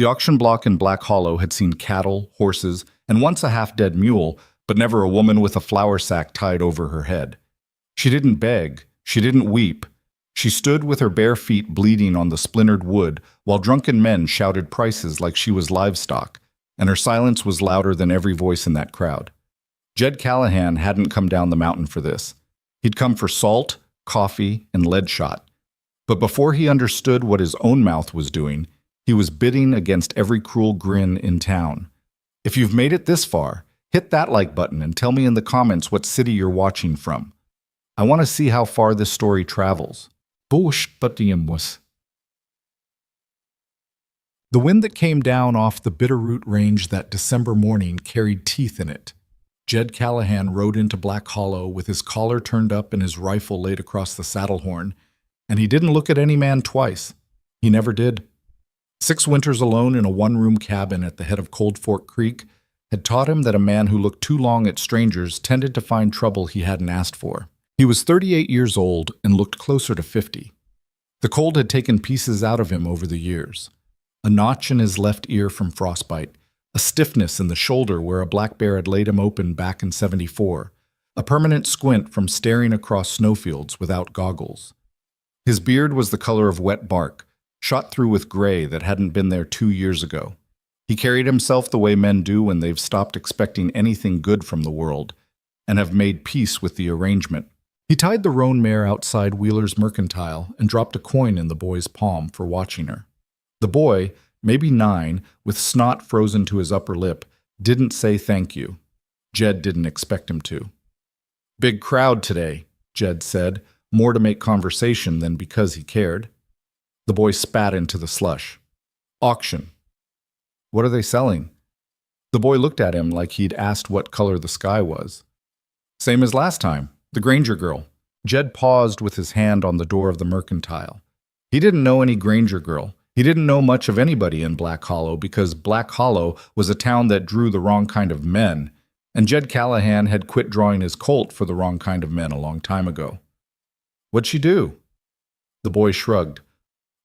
The auction block in Black Hollow had seen cattle, horses, and once a half-dead mule, but never a woman with a flour sack tied over her head. She didn't beg. She didn't weep. She stood with her bare feet bleeding on the splintered wood while drunken men shouted prices like she was livestock, and her silence was louder than every voice in that crowd. Jed Callahan hadn't come down the mountain for this. He'd come for salt, coffee, and lead shot. But before he understood what his own mouth was doing, he was bidding against every cruel grin in town. If you've made it this far, hit that like button and tell me in the comments what city you're watching from. I want to see how far this story travels. The wind that came down off the Bitterroot Range that December morning carried teeth in it. Jed Callahan rode into Black Hollow with his collar turned up and his rifle laid across the saddle horn, and he didn't look at any man twice. He never did. 6 winters alone in a one-room cabin at the head of Cold Fork Creek had taught him that a man who looked too long at strangers tended to find trouble he hadn't asked for. He was 38 years old and looked closer to 50. The cold had taken pieces out of him over the years. A notch in his left ear from frostbite, a stiffness in the shoulder where a black bear had laid him open back in '74, a permanent squint from staring across snowfields without goggles. His beard was the color of wet bark, shot through with gray that hadn't been there 2 years ago. He carried himself the way men do when they've stopped expecting anything good from the world and have made peace with the arrangement. He tied the roan mare outside Wheeler's Mercantile and dropped a coin in the boy's palm for watching her. The boy, maybe 9, with snot frozen to his upper lip, didn't say thank you. Jed didn't expect him to. "Big crowd today," Jed said, more to make conversation than because he cared. The boy spat into the slush. "Auction." "What are they selling?" The boy looked at him like he'd asked what color the sky was. "Same as last time. The Granger girl." Jed paused with his hand on the door of the Mercantile. He didn't know any Granger girl. He didn't know much of anybody in Black Hollow because Black Hollow was a town that drew the wrong kind of men, and Jed Callahan had quit drawing his colt for the wrong kind of men a long time ago. "What'd she do?" The boy shrugged.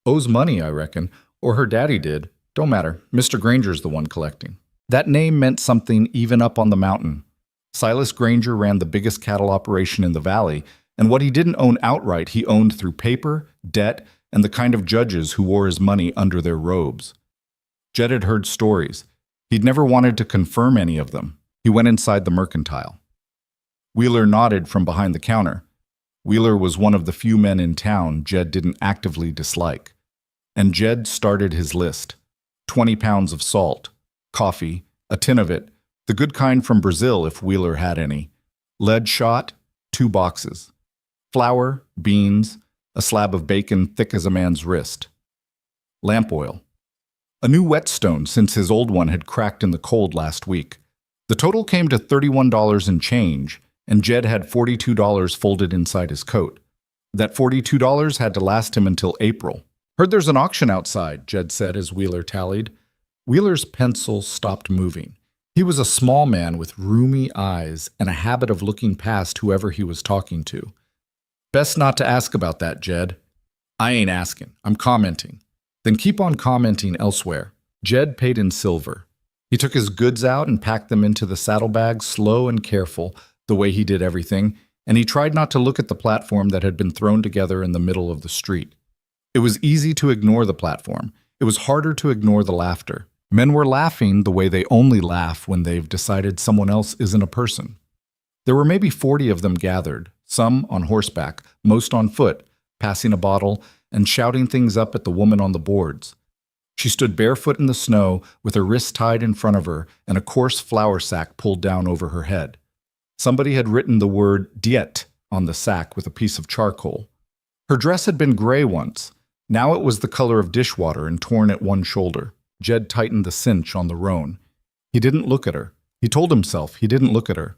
"Owes money, I reckon. Or her daddy did. Don't matter. Mr. Granger's the one collecting." That name meant something even up on the mountain. Silas Granger ran the biggest cattle operation in the valley, and what he didn't own outright he owned through paper, debt, and the kind of judges who wore his money under their robes. Jed had heard stories. He'd never wanted to confirm any of them. He went inside the Mercantile. Wheeler nodded from behind the counter. Wheeler was one of the few men in town Jed didn't actively dislike. And Jed started his list. 20 pounds of salt, coffee, a tin of it, the good kind from Brazil if Wheeler had any, lead shot, 2 boxes, flour, beans, a slab of bacon thick as a man's wrist, lamp oil, a new whetstone since his old one had cracked in the cold last week. The total came to $31 and change, and Jed had $42 folded inside his coat. That $42 had to last him until April. "Heard there's an auction outside," Jed said as Wheeler tallied. Wheeler's pencil stopped moving. He was a small man with rheumy eyes and a habit of looking past whoever he was talking to. "Best not to ask about that, Jed." "I ain't asking. I'm commenting." "Then keep on commenting elsewhere." Jed paid in silver. He took his goods out and packed them into the saddlebag, slow and careful, the way he did everything, and he tried not to look at the platform that had been thrown together in the middle of the street. It was easy to ignore the platform. It was harder to ignore the laughter. Men were laughing the way they only laugh when they've decided someone else isn't a person. There were maybe 40 of them gathered, some on horseback, most on foot, passing a bottle and shouting things up at the woman on the boards. She stood barefoot in the snow with her wrists tied in front of her and a coarse flour sack pulled down over her head. Somebody had written the word "diet" on the sack with a piece of charcoal. Her dress had been gray once. Now it was the color of dishwater and torn at one shoulder. Jed tightened the cinch on the roan. He didn't look at her. He told himself he didn't look at her.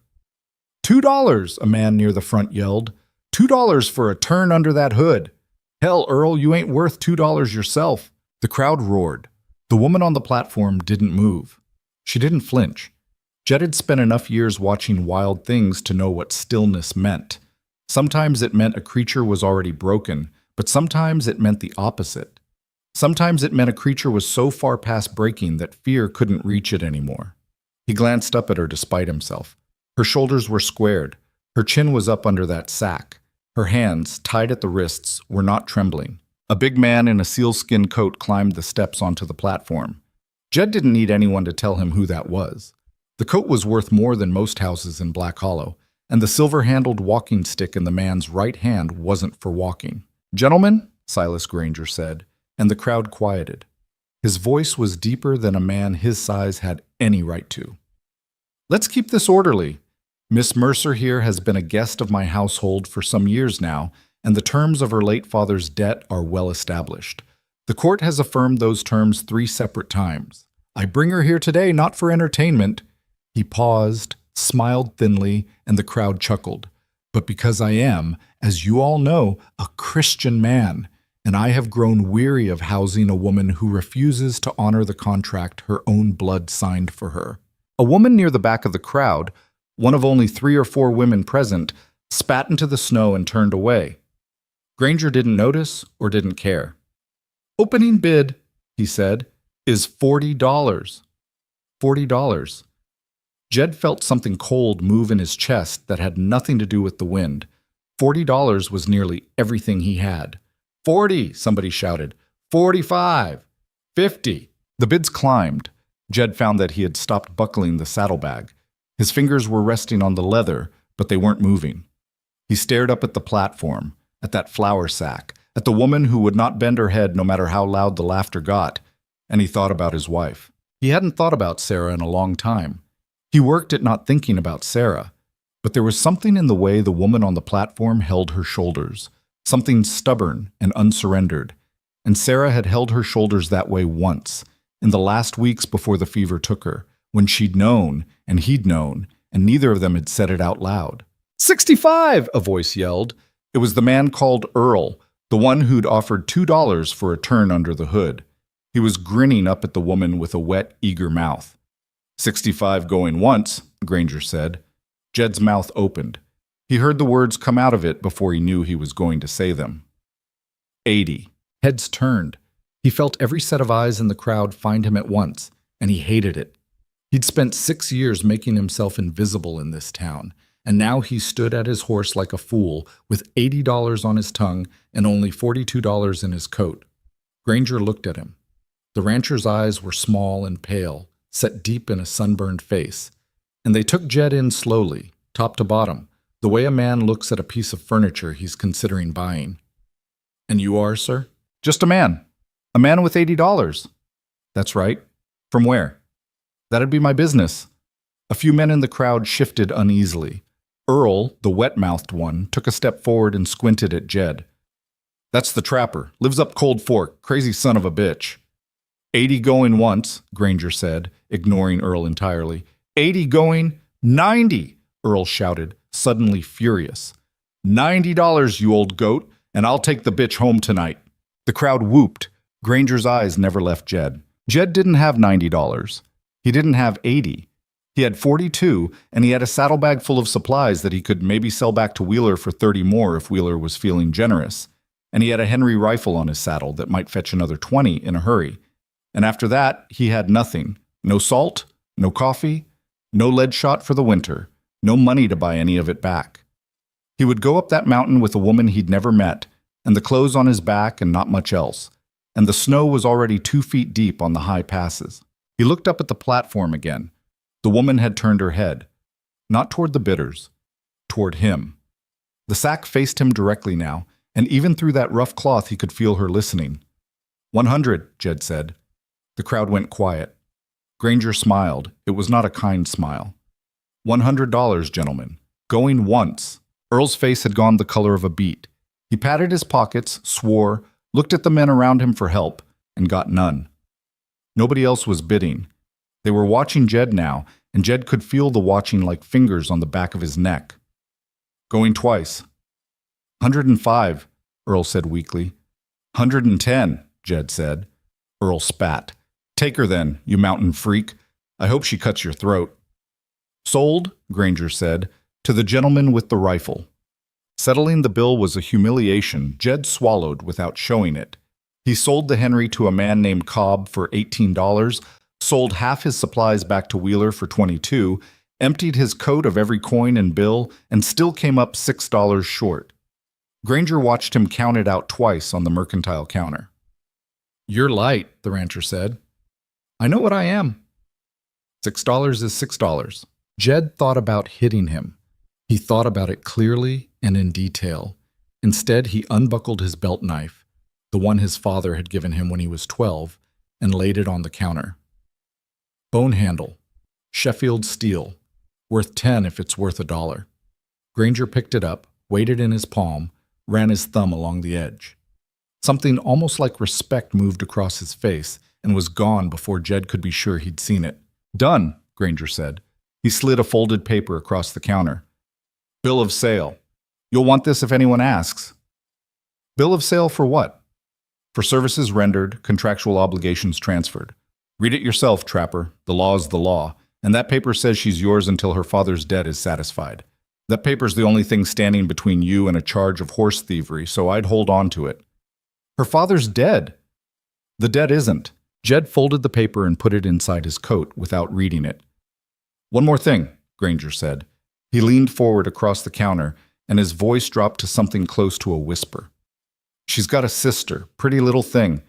$2, a man near the front yelled. $2 for a turn under that hood. Hell, Earl, you ain't worth $2 yourself. The crowd roared. The woman on the platform didn't move. She didn't flinch. Jed had spent enough years watching wild things to know what stillness meant. Sometimes it meant a creature was already broken, but sometimes it meant the opposite. Sometimes it meant a creature was so far past breaking that fear couldn't reach it anymore. He glanced up at her despite himself. Her shoulders were squared. Her chin was up under that sack. Her hands, tied at the wrists, were not trembling. A big man in a sealskin coat climbed the steps onto the platform. Jed didn't need anyone to tell him who that was. The coat was worth more than most houses in Black Hollow, and the silver-handled walking stick in the man's right hand wasn't for walking. "Gentlemen," Silas Granger said, and the crowd quieted. His voice was deeper than a man his size had any right to. "Let's keep this orderly. Miss Mercer here has been a guest of my household for some years now, and the terms of her late father's debt are well established. The court has affirmed those terms 3 separate times. I bring her here today not for entertainment." He paused, smiled thinly, and the crowd chuckled. "But because I am, as you all know, a Christian man, and I have grown weary of housing a woman who refuses to honor the contract her own blood signed for her." A woman near the back of the crowd, one of only 3 or 4 women present, spat into the snow and turned away. Granger didn't notice or didn't care. "Opening bid," he said, "is $40. $40. Jed felt something cold move in his chest that had nothing to do with the wind. $40 was nearly everything he had. "40, somebody shouted. "45. $50. The bids climbed. Jed found that he had stopped buckling the saddlebag. His fingers were resting on the leather, but they weren't moving. He stared up at the platform, at that flour sack, at the woman who would not bend her head no matter how loud the laughter got, and he thought about his wife. He hadn't thought about Sarah in a long time. He worked at not thinking about Sarah, but there was something in the way the woman on the platform held her shoulders, something stubborn and unsurrendered, and Sarah had held her shoulders that way once, in the last weeks before the fever took her, when she'd known and he'd known, and neither of them had said it out loud. 65, a voice yelled. It was the man called Earl, the one who'd offered $2 for a turn under the hood. He was grinning up at the woman with a wet, eager mouth. 65 going once, Granger said. Jed's mouth opened. He heard the words come out of it before he knew he was going to say them. 80. Heads turned. He felt every set of eyes in the crowd find him at once, and he hated it. He'd spent 6 years making himself invisible in this town, and now he stood at his horse like a fool, with $80 on his tongue and only $42 in his coat. Granger looked at him. The rancher's eyes were small and pale, set deep in a sunburned face, and they took Jed in slowly, top to bottom, the way a man looks at a piece of furniture he's considering buying. "And you are, sir?" "Just a man. A man with $80. "That's right. From where?" "That'd be my business." A few men in the crowd shifted uneasily. Earl, the wet-mouthed one, took a step forward and squinted at Jed. "That's the trapper. Lives up Cold Fork. Crazy son of a bitch." 80 going once, Granger said, ignoring Earl entirely. 80 going, 90, Earl shouted, suddenly furious. $90, you old goat, and I'll take the bitch home tonight. The crowd whooped. Granger's eyes never left Jed. Jed didn't have $90. He didn't have 80. He had 42, and he had a saddlebag full of supplies that he could maybe sell back to Wheeler for 30 more if Wheeler was feeling generous. And he had a Henry rifle on his saddle that might fetch another 20 in a hurry. And after that, he had nothing. No salt, no coffee, no lead shot for the winter, no money to buy any of it back. He would go up that mountain with a woman he'd never met, and the clothes on his back and not much else. And the snow was already 2 feet deep on the high passes. He looked up at the platform again. The woman had turned her head, not toward the bidders, toward him. The sack faced him directly now, and even through that rough cloth he could feel her listening. 100, Jed said. The crowd went quiet. Granger smiled. It was not a kind smile. $100, gentlemen. Going once. Earl's face had gone the color of a beet. He patted his pockets, swore, looked at the men around him for help, and got none. Nobody else was bidding. They were watching Jed now, and Jed could feel the watching like fingers on the back of his neck. Going twice. 105, Earl said weakly. 110, Jed said. Earl spat. Take her then, you mountain freak. I hope she cuts your throat. Sold, Granger said, to the gentleman with the rifle. Settling the bill was a humiliation Jed swallowed without showing it. He sold the Henry to a man named Cobb for $18, sold half his supplies back to Wheeler for $22, emptied his coat of every coin and bill, and still came up $6 short. Granger watched him count it out twice on the mercantile counter. "You're light," the rancher said. "I know what I am." $6 is $6. Jed thought about hitting him. He thought about it clearly and in detail. Instead, he unbuckled his belt knife, the one his father had given him when he was 12, and laid it on the counter. Bone handle, Sheffield steel, worth 10 if it's worth $1. Granger picked it up, weighed it in his palm, ran his thumb along the edge. Something almost like respect moved across his face and was gone before Jed could be sure he'd seen it. "Done," Granger said. He slid a folded paper across the counter. "Bill of sale. You'll want this if anyone asks." "Bill of sale for what?" "For services rendered, contractual obligations transferred. Read it yourself, trapper. The law's the law. And that paper says she's yours until her father's debt is satisfied. That paper's the only thing standing between you and a charge of horse thievery, so I'd hold on to it." "Her father's dead." "The debt isn't." Jed folded the paper and put it inside his coat without reading it. "One more thing," Granger said. He leaned forward across the counter, and his voice dropped to something close to a whisper. "She's got a sister, pretty little thing,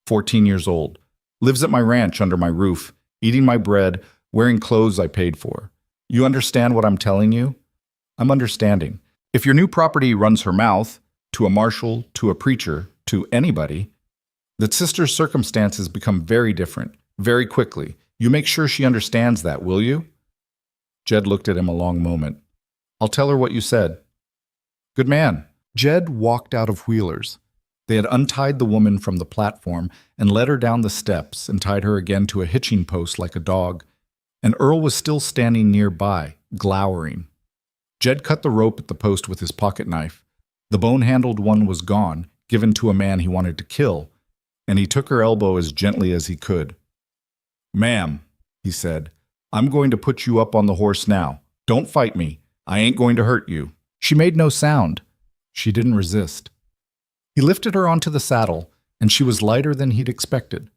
14 years old. Lives at my ranch under my roof, eating my bread, wearing clothes I paid for. You understand what I'm telling you?" "I'm understanding. If your new property runs her mouth, to a marshal, to a preacher, to anybody, that sister's circumstances become very different, very quickly. You make sure she understands that, will you?" Jed looked at him a long moment. "I'll tell her what you said." "Good man." Jed walked out of Wheeler's. They had untied the woman from the platform and led her down the steps and tied her again to a hitching post like a dog. And Earl was still standing nearby, glowering. Jed cut the rope at the post with his pocket knife. The bone-handled one was gone, given to a man he wanted to kill, and he took her elbow as gently as he could. "Ma'am," he said, "I'm going to put you up on the horse now. Don't fight me. I ain't going to hurt you." She made no sound. She didn't resist. He lifted her onto the saddle, and she was lighter than he'd expected.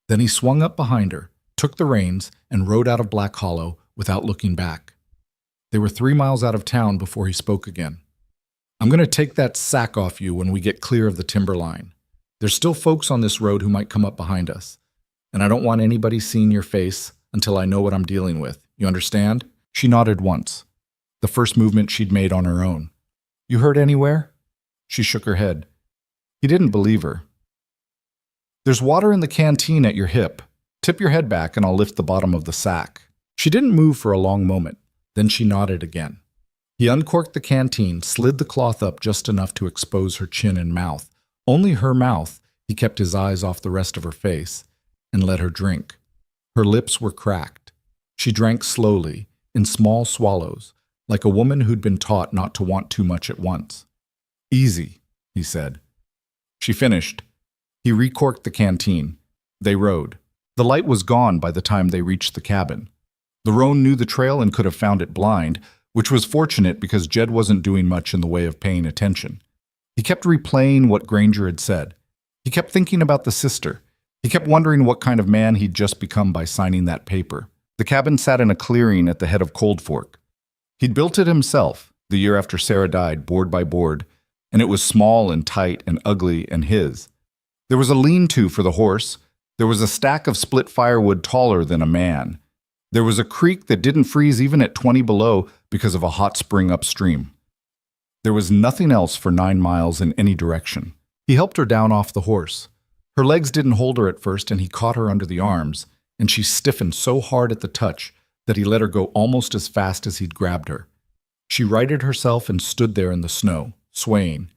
Then he swung up behind her, took the reins, and rode out of Black Hollow without looking back. They were 3 miles out of town before he spoke again. "I'm going to take that sack off you when we get clear of the timberline. There's still folks on this road who might come up behind us, and I don't want anybody seeing your face until I know what I'm dealing with. You understand?" She nodded once, the first movement she'd made on her own. "You hurt anywhere?" She shook her head. He didn't believe her. "There's water in the canteen at your hip. Tip your head back and I'll lift the bottom of the sack." She didn't move for a long moment. Then she nodded again. He uncorked the canteen, slid the cloth up just enough to expose her chin and mouth. Only her mouth. He kept his eyes off the rest of her face and let her drink. Her lips were cracked. She drank slowly, in small swallows, like a woman who'd been taught not to want too much at once. "Easy," he said. She finished. He recorked the canteen. They rode. The light was gone by the time they reached the cabin. The roan knew the trail and could have found it blind, which was fortunate because Jed wasn't doing much in the way of paying attention. He kept replaying what Granger had said. He kept thinking about the sister. He kept wondering what kind of man he'd just become by signing that paper. The cabin sat in a clearing at the head of Cold Fork. He'd built it himself, the year after Sarah died, board by board, and it was small and tight and ugly and his. There was a lean-to for the horse. There was a stack of split firewood taller than a man. There was a creek that didn't freeze even at 20 below because of a hot spring upstream. There was nothing else for 9 miles in any direction. He helped her down off the horse. Her legs didn't hold her at first, and he caught her under the arms, and she stiffened so hard at the touch that he let her go almost as fast as he'd grabbed her. She righted herself and stood there in the snow, swaying.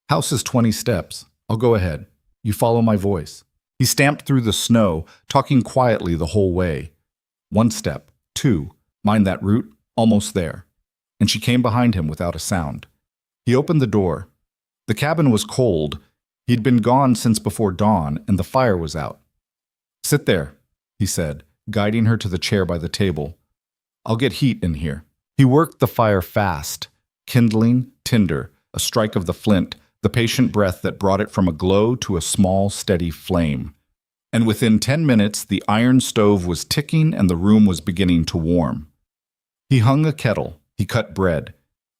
"House is 20 steps. I'll go ahead. You follow my voice." He stamped through the snow, talking quietly the whole way. 1 step, 2, mind that root, almost there. And she came behind him without a sound. He opened the door. The cabin was cold. He'd been gone since before dawn, and the fire was out. "Sit there," he said, guiding her to the chair by the table. "I'll get heat in here." He worked the fire fast, kindling, tinder, a strike of the flint, the patient breath that brought it from a glow to a small, steady flame. And within 10 minutes, the iron stove was ticking and the room was beginning to warm. He hung a kettle. He cut bread.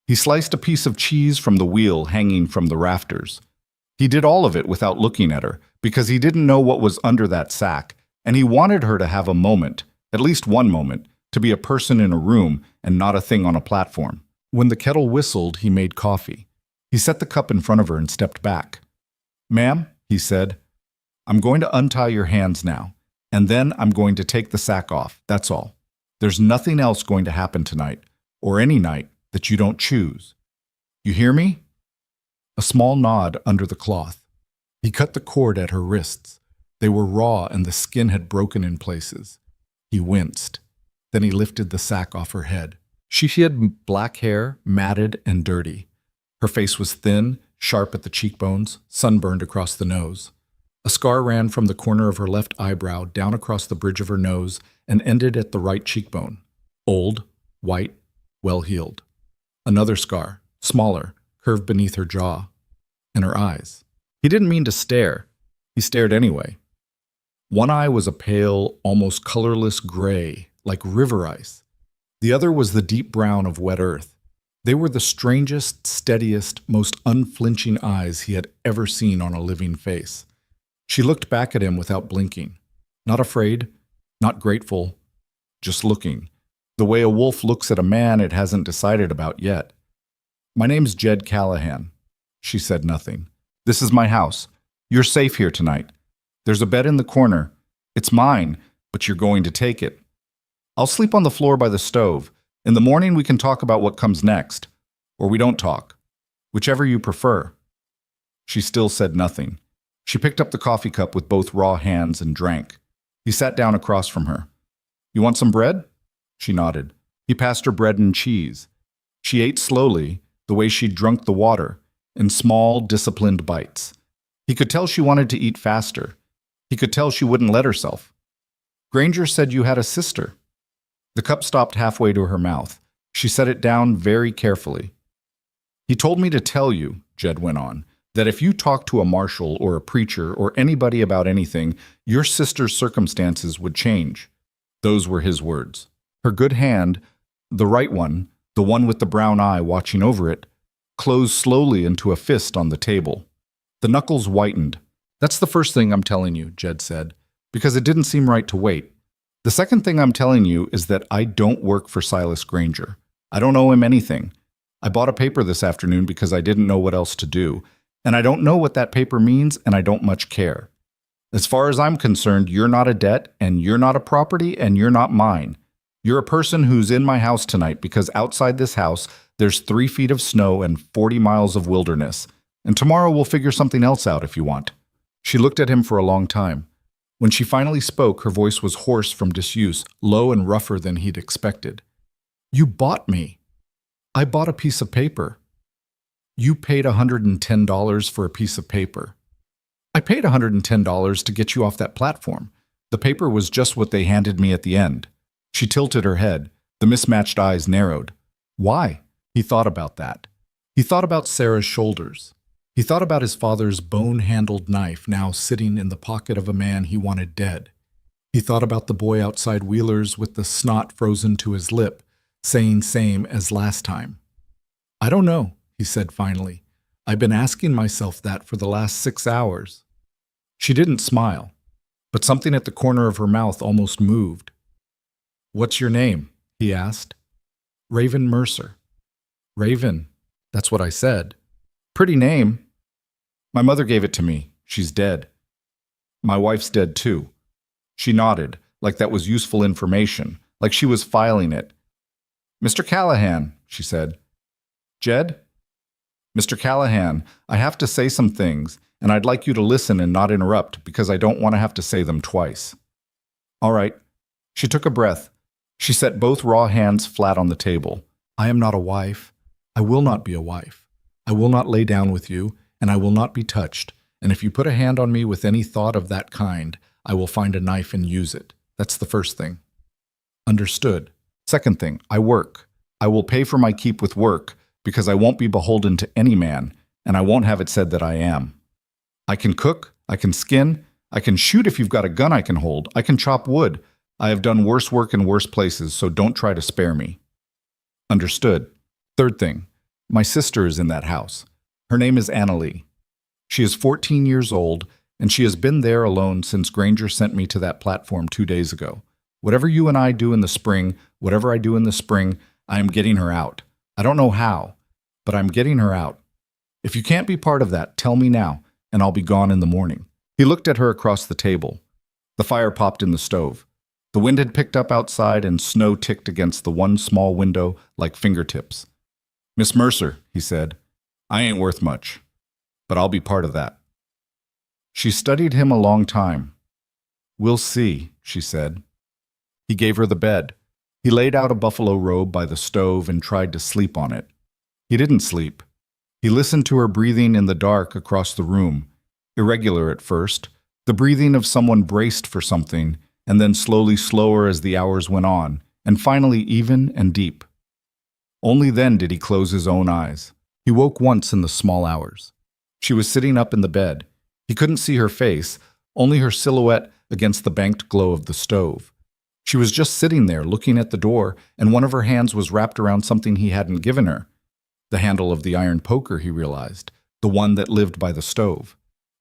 He sliced a piece of cheese from the wheel hanging from the rafters. He did all of it without looking at her, because he didn't know what was under that sack, and he wanted her to have a moment, at least one moment, to be a person in a room and not a thing on a platform. When the kettle whistled, he made coffee. He set the cup in front of her and stepped back. "Ma'am," he said, "I'm going to untie your hands now, and then I'm going to take the sack off, that's all. There's nothing else going to happen tonight, or any night, that you don't choose. You hear me?" A small nod under the cloth. He cut the cord at her wrists. They were raw and the skin had broken in places. He winced. Then he lifted the sack off her head. She had black hair, matted and dirty. Her face was thin, sharp at the cheekbones, sunburned across the nose. A scar ran from the corner of her left eyebrow down across the bridge of her nose and ended at the right cheekbone. Old, white, well-healed. Another scar, smaller, curved beneath her jaw, and her eyes. He didn't mean to stare. He stared anyway. One eye was a pale, almost colorless gray, like river ice. The other was the deep brown of wet earth. They were the strangest, steadiest, most unflinching eyes he had ever seen on a living face. She looked back at him without blinking. Not afraid, not grateful, just looking. The way a wolf looks at a man it hasn't decided about yet. "My name's Jed Callahan." She said nothing. "This is my house. You're safe here tonight. There's a bed in the corner. It's mine, but you're going to take it. I'll sleep on the floor by the stove. In the morning we can talk about what comes next. Or we don't talk. Whichever you prefer." She still said nothing. She picked up the coffee cup with both raw hands and drank. He sat down across from her. "You want some bread?" She nodded. He passed her bread and cheese. She ate slowly, the way she'd drunk the water, in small, disciplined bites. He could tell she wanted to eat faster. He could tell she wouldn't let herself. "Granger said you had a sister." The cup stopped halfway to her mouth. She set it down very carefully. "He told me to tell you," Jed went on, "that if you talk to a marshal or a preacher or anybody about anything, your sister's circumstances would change." Those were his words. Her good hand, the right one, the one with the brown eye watching over it, closed slowly into a fist on the table. The knuckles whitened. "That's the first thing I'm telling you," Jed said, "because it didn't seem right to wait. The second thing I'm telling you is that I don't work for Silas Granger. I don't owe him anything. I bought a paper this afternoon because I didn't know what else to do, and I don't know what that paper means, and I don't much care. As far as I'm concerned, you're not a debt, and you're not a property, and you're not mine. You're a person who's in my house tonight because outside this house, there's 3 feet of snow and 40 miles of wilderness, and tomorrow we'll figure something else out if you want." She looked at him for a long time. When she finally spoke, her voice was hoarse from disuse, low and rougher than he'd expected. "You bought me. I bought a piece of paper. You paid $110 for a piece of paper. I paid $110 to get you off that platform. The paper was just what they handed me at the end." She tilted her head. The mismatched eyes narrowed. Why? He thought about that. He thought about Sarah's shoulders. He thought about his father's bone-handled knife now sitting in the pocket of a man he wanted dead. He thought about the boy outside Wheeler's with the snot frozen to his lip, saying same as last time. "I don't know," he said finally. "I've been asking myself that for the last 6 hours." She didn't smile, but something at the corner of her mouth almost moved. "What's your name?" he asked. "Raven Mercer." "Raven, that's what I said. Pretty name." "My mother gave it to me. She's dead." "My wife's dead too." She nodded, like that was useful information, like she was filing it. "Mr. Callahan," she said. "Jed?" "Mr. Callahan, I have to say some things, and I'd like you to listen and not interrupt because I don't want to have to say them twice." "All right." She took a breath. She set both raw hands flat on the table. "I am not a wife. I will not be a wife. I will not lay down with you, and I will not be touched. And if you put a hand on me with any thought of that kind, I will find a knife and use it. That's the first thing." "Understood." "Second thing, I work. I will pay for my keep with work, because I won't be beholden to any man, and I won't have it said that I am. I can cook, I can skin, I can shoot if you've got a gun I can hold, I can chop wood. I have done worse work in worse places, so don't try to spare me. Understood. Third thing, my sister is in that house. Her name is Annalie. She is 14 years old, and she has been there alone since Granger sent me to that platform 2 days ago. Whatever you and I do in the spring, whatever I do in the spring, I am getting her out. I don't know how, but I'm getting her out. If you can't be part of that, tell me now, and I'll be gone in the morning. He looked at her across the table. The fire popped in the stove. The wind had picked up outside, and snow ticked against the one small window like fingertips. Miss Mercer, he said, I ain't worth much, but I'll be part of that. She studied him a long time. We'll see, she said. He gave her the bed. He laid out a buffalo robe by the stove and tried to sleep on it. He didn't sleep. He listened to her breathing in the dark across the room, irregular at first, the breathing of someone braced for something, and then slowly slower as the hours went on, and finally even and deep. Only then did he close his own eyes. He woke once in the small hours. She was sitting up in the bed. He couldn't see her face, only her silhouette against the banked glow of the stove. She was just sitting there, looking at the door, and one of her hands was wrapped around something he hadn't given her. The handle of the iron poker, he realized, the one that lived by the stove.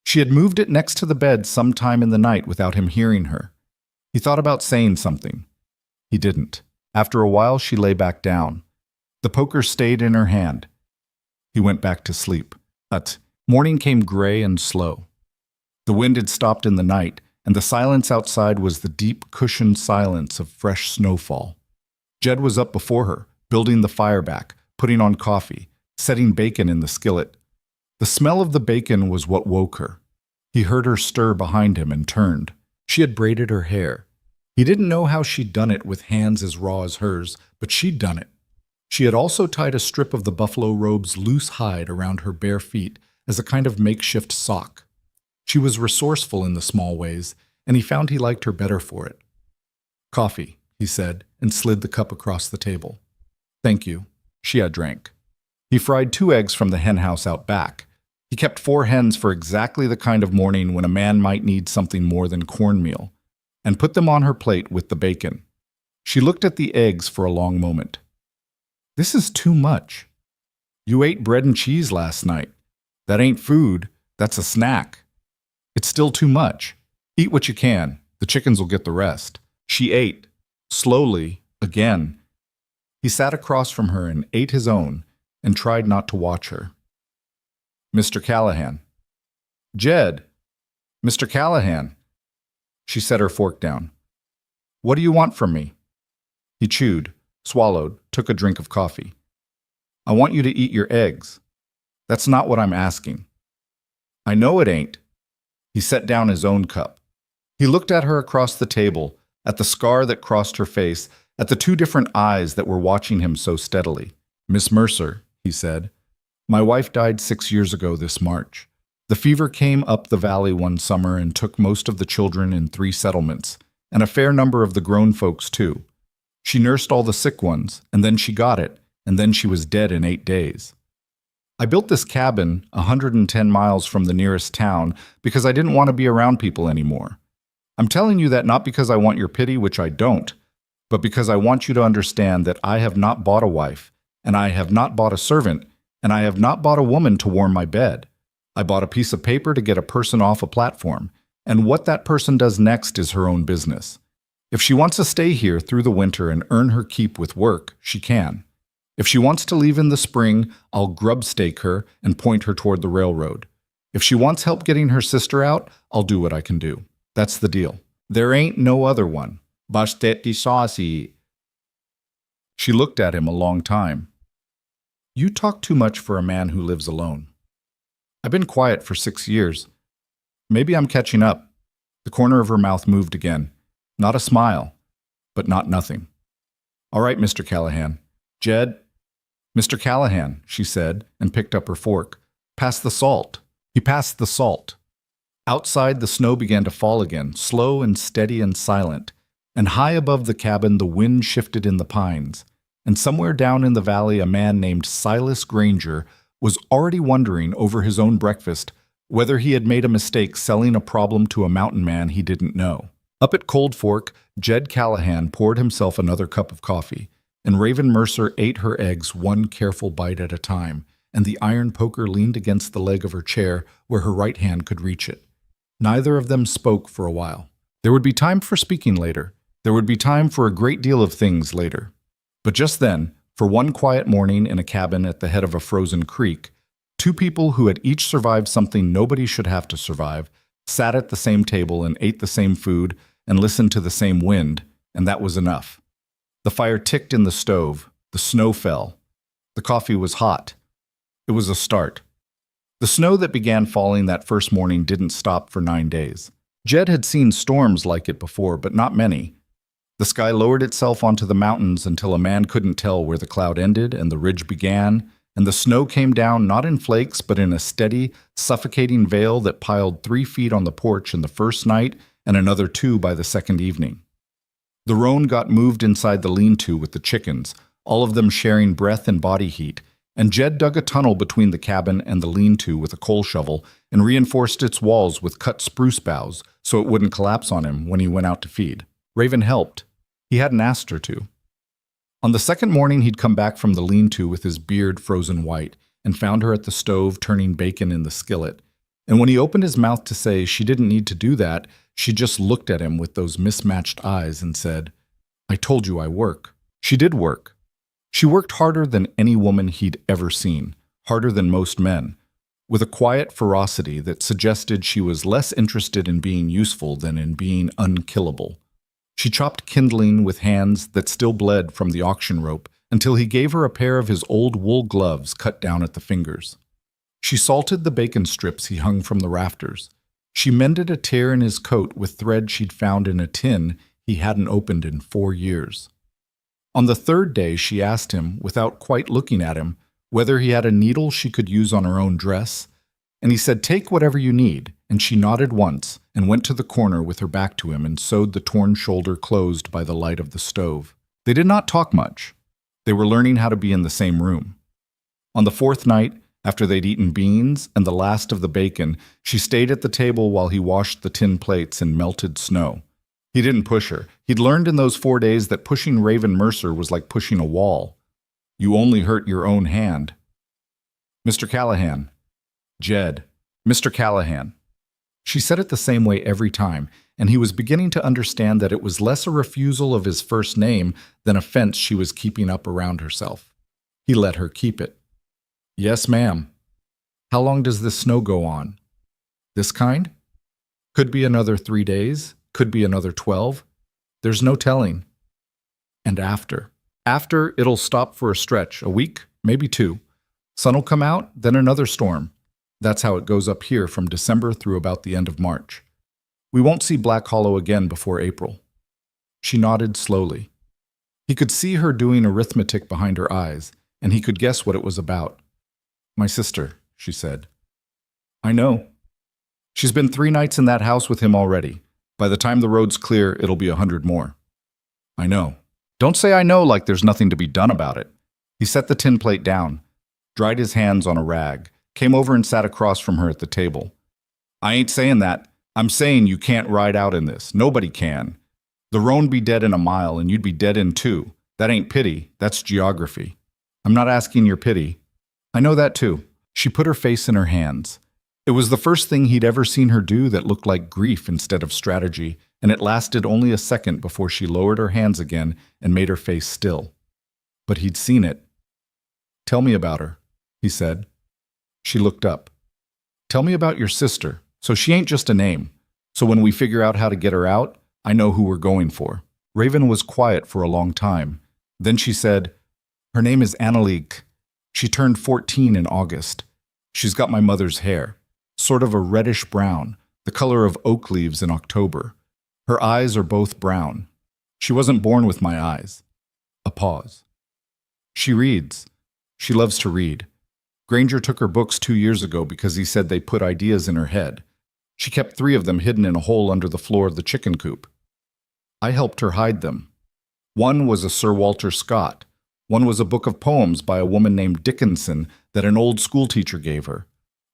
She had moved it next to the bed sometime in the night without him hearing her. He thought about saying something. He didn't. After a while, she lay back down. The poker stayed in her hand. He went back to sleep. But morning came gray and slow. The wind had stopped in the night, and the silence outside was the deep, cushioned silence of fresh snowfall. Jed was up before her, building the fire back, putting on coffee, setting bacon in the skillet. The smell of the bacon was what woke her. He heard her stir behind him and turned. She had braided her hair. He didn't know how she'd done it with hands as raw as hers, but she'd done it. She had also tied a strip of the buffalo robe's loose hide around her bare feet as a kind of makeshift sock. She was resourceful in the small ways, and he found he liked her better for it. Coffee, he said, and slid the cup across the table. Thank you. She had drank. He fried 2 eggs from the hen house out back. He kept 4 hens for exactly the kind of morning when a man might need something more than cornmeal, and put them on her plate with the bacon. She looked at the eggs for a long moment. This is too much. You ate bread and cheese last night. That ain't food, that's a snack. It's still too much. Eat what you can. The chickens will get the rest. She ate, slowly, again. He sat across from her and ate his own and tried not to watch her. Mr. Callahan. Jed. Mr. Callahan. She set her fork down. What do you want from me? He chewed, swallowed, took a drink of coffee. I want you to eat your eggs. That's not what I'm asking. I know it ain't. He set down his own cup. He looked at her across the table, at the scar that crossed her face, at the 2 different eyes that were watching him so steadily. Miss Mercer, he said, my wife died 6 years ago this March. The fever came up the valley one summer and took most of the children in 3 settlements, and a fair number of the grown folks too. She nursed all the sick ones, and then she got it, and then she was dead in 8 days. I built this cabin 110 miles from the nearest town because I didn't want to be around people anymore. I'm telling you that not because I want your pity, which I don't, but because I want you to understand that I have not bought a wife, and I have not bought a servant, and I have not bought a woman to warm my bed. I bought a piece of paper to get a person off a platform, and what that person does next is her own business. If she wants to stay here through the winter and earn her keep with work, she can. If she wants to leave in the spring, I'll grub stake her and point her toward the railroad. If she wants help getting her sister out, I'll do what I can do. That's the deal. There ain't no other one. Basteti saucy. She looked at him a long time. You talk too much for a man who lives alone. I've been quiet for 6 years. Maybe I'm catching up. The corner of her mouth moved again. Not a smile, but not nothing. All right, Mr. Callahan. Jed. Mr. Callahan, she said, and picked up her fork. Pass the salt. He passed the salt. Outside, the snow began to fall again, slow and steady and silent, and high above the cabin the wind shifted in the pines, and somewhere down in the valley a man named Silas Granger was already wondering over his own breakfast whether he had made a mistake selling a problem to a mountain man he didn't know. Up at Cold Fork, Jed Callahan poured himself another cup of coffee, and Raven Mercer ate her eggs one careful bite at a time, and the iron poker leaned against the leg of her chair where her right hand could reach it. Neither of them spoke for a while. There would be time for speaking later. There would be time for a great deal of things later. But just then, for one quiet morning in a cabin at the head of a frozen creek, two people who had each survived something nobody should have to survive sat at the same table and ate the same food and listened to the same wind, and that was enough. The fire ticked in the stove. The snow fell. The coffee was hot. It was a start. The snow that began falling that first morning didn't stop for 9 days. Jed had seen storms like it before, but not many. The sky lowered itself onto the mountains until a man couldn't tell where the cloud ended and the ridge began, and the snow came down not in flakes but in a steady, suffocating veil that piled 3 feet on the porch in the first night and another 2 by the second evening. The roan got moved inside the lean-to with the chickens, all of them sharing breath and body heat, and Jed dug a tunnel between the cabin and the lean-to with a coal shovel and reinforced its walls with cut spruce boughs so it wouldn't collapse on him when he went out to feed. Raven helped. He hadn't asked her to. On the second morning, he'd come back from the lean-to with his beard frozen white and found her at the stove turning bacon in the skillet. And when he opened his mouth to say she didn't need to do that, she just looked at him with those mismatched eyes and said, "I told you I work." She did work. She worked harder than any woman he'd ever seen, harder than most men, with a quiet ferocity that suggested she was less interested in being useful than in being unkillable. She chopped kindling with hands that still bled from the auction rope until he gave her a pair of his old wool gloves cut down at the fingers. She salted the bacon strips he hung from the rafters. She mended a tear in his coat with thread she'd found in a tin he hadn't opened in 4 years. On the third day, she asked him, without quite looking at him, whether he had a needle she could use on her own dress, and he said, "Take whatever you need," and she nodded once and went to the corner with her back to him and sewed the torn shoulder closed by the light of the stove. They did not talk much. They were learning how to be in the same room. On the fourth night, after they'd eaten beans and the last of the bacon, she stayed at the table while he washed the tin plates in melted snow. He didn't push her. He'd learned in those 4 days that pushing Raven Mercer was like pushing a wall. You only hurt your own hand. "Mr. Callahan." "Jed." "Mr. Callahan." She said it the same way every time, and he was beginning to understand that it was less a refusal of his first name than a fence she was keeping up around herself. He let her keep it. "Yes, ma'am." "How long does this snow go on?" "This kind?" "Could be another 3 days. Could be another 12. There's no telling." "And after?" "After, it'll stop for a stretch, a week, maybe 2. Sun'll come out, then another storm. That's how it goes up here from December through about the end of March. We won't see Black Hollow again before April." She nodded slowly. He could see her doing arithmetic behind her eyes, and he could guess what it was about. "My sister," she said. "I know. She's been 3 nights in that house with him already. By the time the road's clear, it'll be 100 more. "I know." "Don't say I know like there's nothing to be done about it." He set the tin plate down, dried his hands on a rag, came over and sat across from her at the table. "I ain't saying that. I'm saying you can't ride out in this. Nobody can. The roan be dead in a mile, and you'd be dead in 2. That ain't pity. That's geography. I'm not asking your pity. I know that too." She put her face in her hands. It was the first thing he'd ever seen her do that looked like grief instead of strategy, and it lasted only a second before she lowered her hands again and made her face still. But he'd seen it. "Tell me about her," he said. She looked up. "Tell me about your sister, so she ain't just a name. So when we figure out how to get her out, I know who we're going for." Raven was quiet for a long time. Then she said, "Her name is Annalique. She turned 14 in August. She's got my mother's hair. Sort of a reddish brown, the color of oak leaves in October. Her eyes are both brown. She wasn't born with my eyes." A pause. "She reads. She loves to read. Granger took her books 2 years ago because he said they put ideas in her head. She kept 3 of them hidden in a hole under the floor of the chicken coop. I helped her hide them. One was a Sir Walter Scott, One was a book of poems by a woman named Dickinson that an old schoolteacher gave her.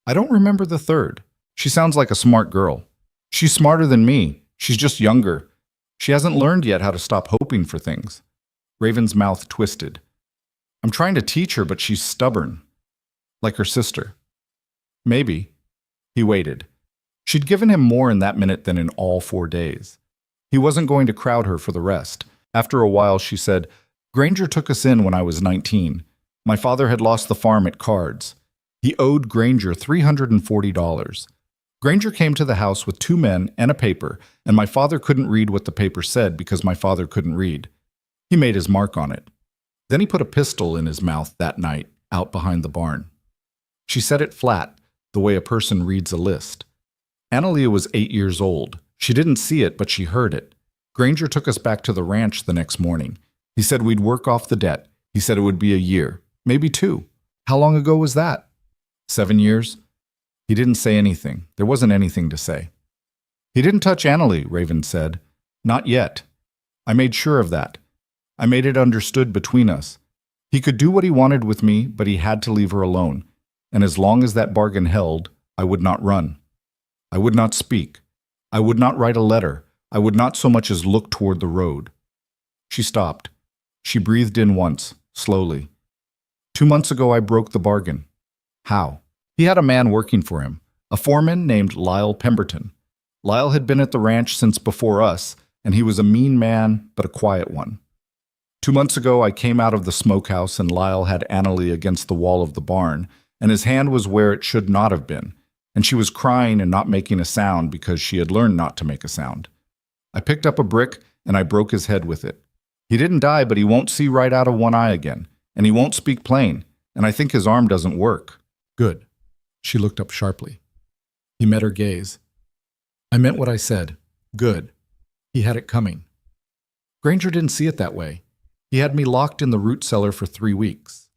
I don't remember the third. She sounds like a smart girl. She's smarter than me. She's just younger. She hasn't learned yet how to stop hoping for things. Raven's mouth twisted. I'm trying to teach her, but she's stubborn. Like her sister. Maybe. He waited. She'd given him more in that minute than in all 4 days. He wasn't going to crowd her for the rest. After a while, she said, Granger took us in when I was 19. My father had lost the farm at cards. He owed Granger $340. Granger came to the house with 2 men and a paper, and my father couldn't read what the paper said because my father couldn't read. He made his mark on it. Then he put a pistol in his mouth that night, out behind the barn. She said it flat, the way a person reads a list. Analia was 8 years old. She didn't see it, but she heard it. Granger took us back to the ranch the next morning. He said we'd work off the debt. He said it would be a year, maybe 2. How long ago was that? 7 years? He didn't say anything. There wasn't anything to say. He didn't touch Annalie, Raven said. Not yet. I made sure of that. I made it understood between us. He could do what he wanted with me, but he had to leave her alone. And as long as that bargain held, I would not run. I would not speak. I would not write a letter. I would not so much as look toward the road. She stopped. She breathed in once, slowly. 2 months ago I broke the bargain. How? He had a man working for him, a foreman named Lyle Pemberton. Lyle had been at the ranch since before us, and he was a mean man, but a quiet one. 2 months ago I came out of the smokehouse and Lyle had Annalie against the wall of the barn, and his hand was where it should not have been, and she was crying and not making a sound because she had learned not to make a sound. I picked up a brick and I broke his head with it. He didn't die, but he won't see right out of one eye again, and he won't speak plain, and I think his arm doesn't work. Good. She looked up sharply. He met her gaze. I meant what I said. Good. He had it coming. Granger didn't see it that way. He had me locked in the root cellar for 3 weeks.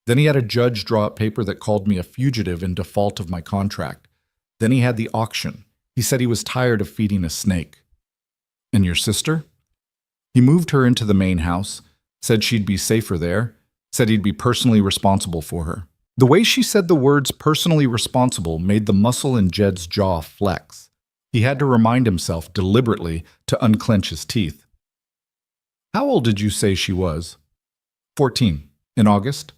Then he had a judge draw up paper that called me a fugitive in default of my contract. Then he had the auction. He said he was tired of feeding a snake. And your sister? He moved her into the main house, said she'd be safer there, said he'd be personally responsible for her. The way she said the words personally responsible made the muscle in Jed's jaw flex. He had to remind himself deliberately to unclench his teeth. How old did you say she was? 14. In August?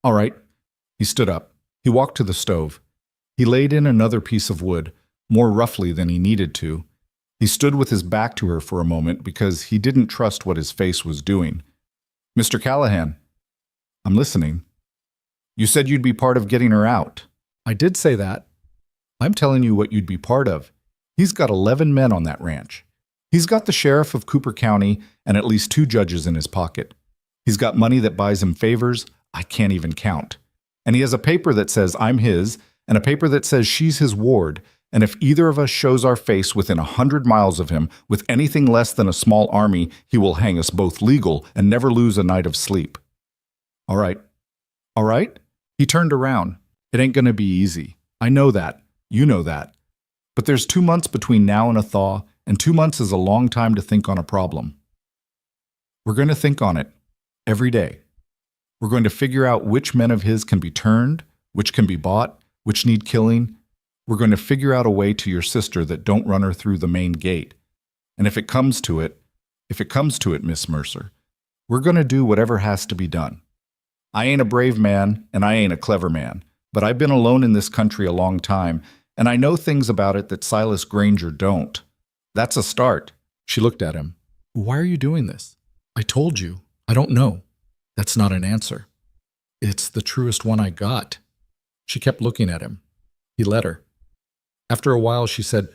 All right. He stood up. He walked to the stove. He laid in another piece of wood, more roughly than he needed to. He stood with his back to her for a moment because he didn't trust what his face was doing. Mr. Callahan. I'm listening. You said you'd be part of getting her out. I did say that. I'm telling you what you'd be part of. He's got 11 men on that ranch. He's got the sheriff of Cooper County and at least 2 judges in his pocket. He's got money that buys him favors I can't even count. And he has a paper that says I'm his and a paper that says she's his ward, and if either of us shows our face within 100 miles of him with anything less than a small army, he will hang us both legal and never lose a night of sleep. All right. All right? He turned around. It ain't gonna be easy. I know that. You know that. But there's 2 months between now and a thaw, and 2 months is a long time to think on a problem. We're going to think on it every day. We're going to figure out which men of his can be turned, which can be bought, which need killing. We're going to figure out a way to your sister that don't run her through the main gate. And if it comes to it, Miss Mercer, we're going to do whatever has to be done. I ain't a brave man, and I ain't a clever man, but I've been alone in this country a long time, and I know things about it that Silas Granger don't. That's a start. She looked at him. Why are you doing this? I told you. I don't know. That's not an answer. It's the truest one I got. She kept looking at him. He let her. After a while, she said,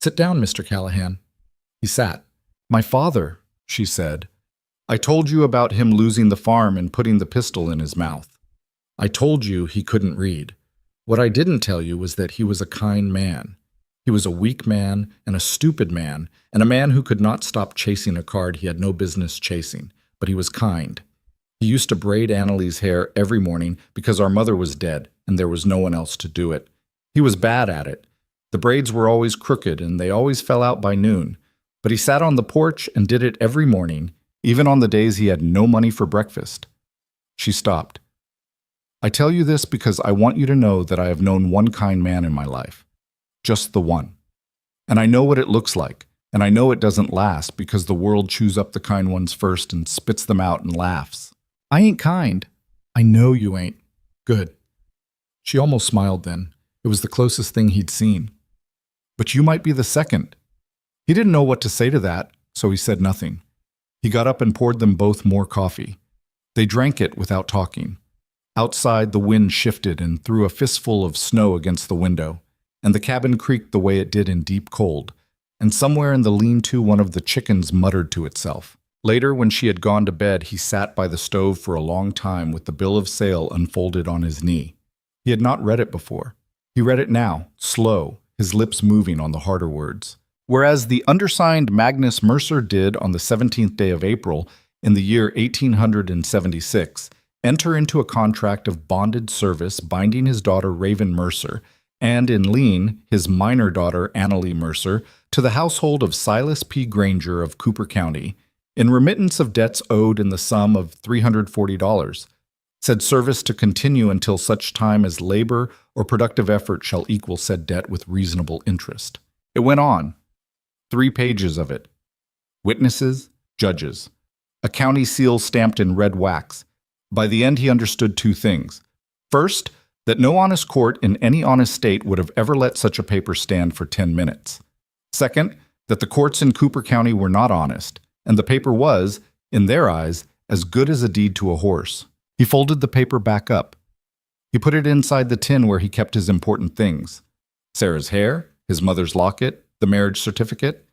Sit down, Mr. Callahan. He sat. My father, she said. I told you about him losing the farm and putting the pistol in his mouth. I told you he couldn't read. What I didn't tell you was that he was a kind man. He was a weak man and a stupid man, and a man who could not stop chasing a card he had no business chasing, but he was kind. He used to braid Annalie's hair every morning because our mother was dead and there was no one else to do it. He was bad at it. The braids were always crooked and they always fell out by noon, but he sat on the porch and did it every morning. even on the days he had no money for breakfast. She stopped. I tell you this because I want you to know that I have known one kind man in my life. Just the one. And I know what it looks like, and I know it doesn't last because the world chews up the kind ones first and spits them out and laughs. I ain't kind. I know you ain't. Good. She almost smiled then. It was the closest thing he'd seen. But you might be the second. He didn't know what to say to that, so he said nothing. He got up and poured them both more coffee. They drank it without talking. Outside, the wind shifted and threw a fistful of snow against the window, and the cabin creaked the way it did in deep cold, and somewhere in the lean-to one of the chickens muttered to itself. Later, when she had gone to bed, he sat by the stove for a long time with the bill of sale unfolded on his knee. He had not read it before. He read it now, slow, his lips moving on the harder words. Whereas the undersigned Magnus Mercer did on the 17th day of April in the year 1876, enter into a contract of bonded service binding his daughter Raven Mercer and in lien his minor daughter Annalie Mercer to the household of Silas P. Granger of Cooper County in remittance of debts owed in the sum of $340, said service to continue until such time as labor or productive effort shall equal said debt with reasonable interest. It went on. 3 pages of it. Witnesses, judges. A county seal stamped in red wax. By the end he understood 2 things. First, that no honest court in any honest state would have ever let such a paper stand for 10 minutes. Second, that the courts in Cooper County were not honest, and the paper was, in their eyes, as good as a deed to a horse. He folded the paper back up. He put it inside the tin where he kept his important things. Sarah's hair, his mother's locket, the marriage certificate.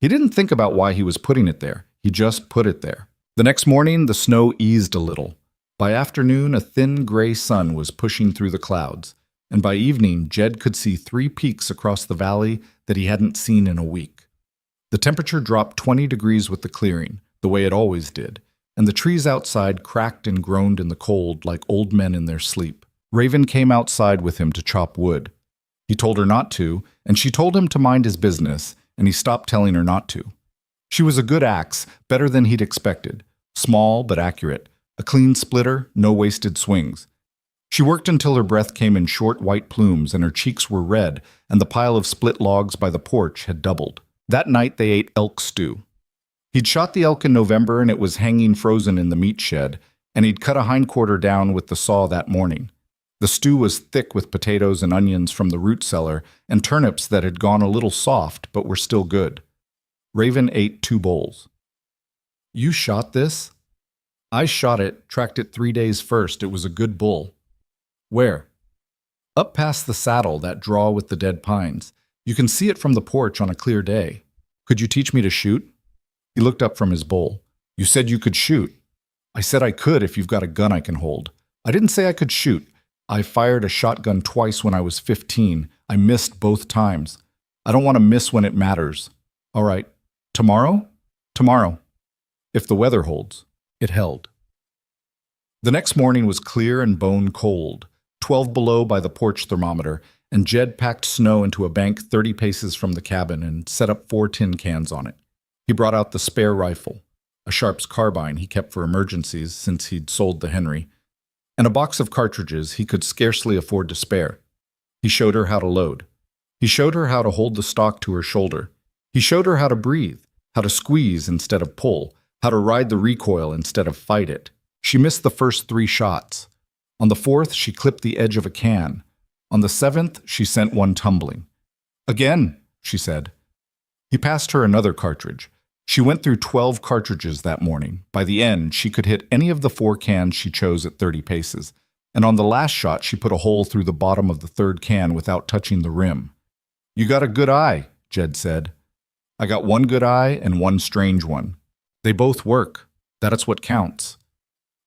He didn't think about why he was putting it there. He just put it there. The next morning, the snow eased a little. By afternoon, a thin gray sun was pushing through the clouds, and by evening, Jed could see 3 peaks across the valley that he hadn't seen in a week. The temperature dropped 20 degrees with the clearing, the way it always did, and the trees outside cracked and groaned in the cold like old men in their sleep. Raven came outside with him to chop wood. He told her not to, and she told him to mind his business, and he stopped telling her not to. She was a good axe, better than he'd expected, small but accurate, a clean splitter, no wasted swings. She worked until her breath came in short white plumes and her cheeks were red, and the pile of split logs by the porch had doubled. That night they ate elk stew. He'd shot the elk in November and it was hanging frozen in the meat shed, and he'd cut a hindquarter down with the saw that morning. The stew was thick with potatoes and onions from the root cellar and turnips that had gone a little soft but were still good. Raven ate 2 bowls. You shot this? I shot it, tracked it 3 days first. It was a good bull. Where? Up past the saddle, that draw with the dead pines. You can see it from the porch on a clear day. Could you teach me to shoot? He looked up from his bowl. You said you could shoot. I said I could if you've got a gun I can hold. I didn't say I could shoot. I fired a shotgun twice when I was 15. I missed both times. I don't want to miss when it matters. All right. Tomorrow? Tomorrow. If the weather holds. It held. The next morning was clear and bone cold, 12 below by the porch thermometer, and Jed packed snow into a bank 30 paces from the cabin and set up 4 tin cans on it. He brought out the spare rifle, a Sharp's carbine he kept for emergencies since he'd sold the Henry, and a box of cartridges he could scarcely afford to spare. He showed her how to load. He showed her how to hold the stock to her shoulder. He showed her how to breathe, how to squeeze instead of pull, how to ride the recoil instead of fight it. She missed the first 3 shots. On the 4th, she clipped the edge of a can. On the 7th, she sent one tumbling. Again, she said. He passed her another cartridge. She went through 12 cartridges that morning. By the end, she could hit any of the 4 cans she chose at 30 paces. And on the last shot, she put a hole through the bottom of the 3rd can without touching the rim. You got a good eye, Jed said. I got 1 good eye and 1 strange one. They both work. That's what counts.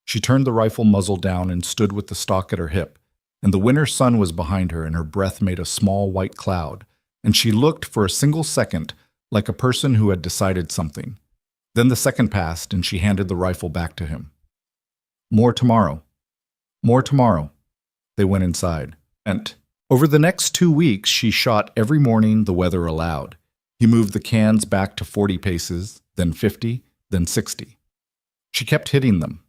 She turned the rifle muzzle down and stood with the stock at her hip, and the winter sun was behind her and her breath made a small white cloud, and she looked for a single second like a person who had decided something. Then the second passed and she handed the rifle back to him. More tomorrow. More tomorrow. They went inside. And over the next 2 weeks, she shot every morning the weather allowed. He moved the cans back to 40 paces, then 50, then 60. She kept hitting them.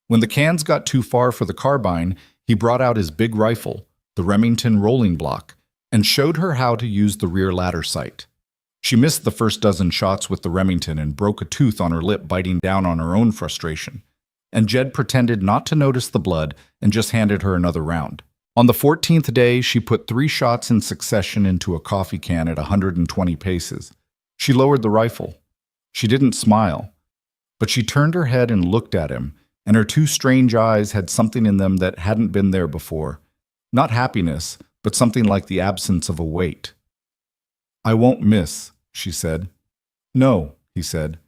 When the cans got too far for the carbine, he brought out his big rifle, the Remington rolling block, and showed her how to use the rear ladder sight. She missed the first dozen shots with the Remington and broke a tooth on her lip biting down on her own frustration. And Jed pretended not to notice the blood and just handed her another round. On the 14th day, she put 3 shots in succession into a coffee can at 120 paces. She lowered the rifle. She didn't smile, but she turned her head and looked at him, and her 2 strange eyes had something in them that hadn't been there before. Not happiness, but something like the absence of a weight. "I won't miss," she said. "No," he said.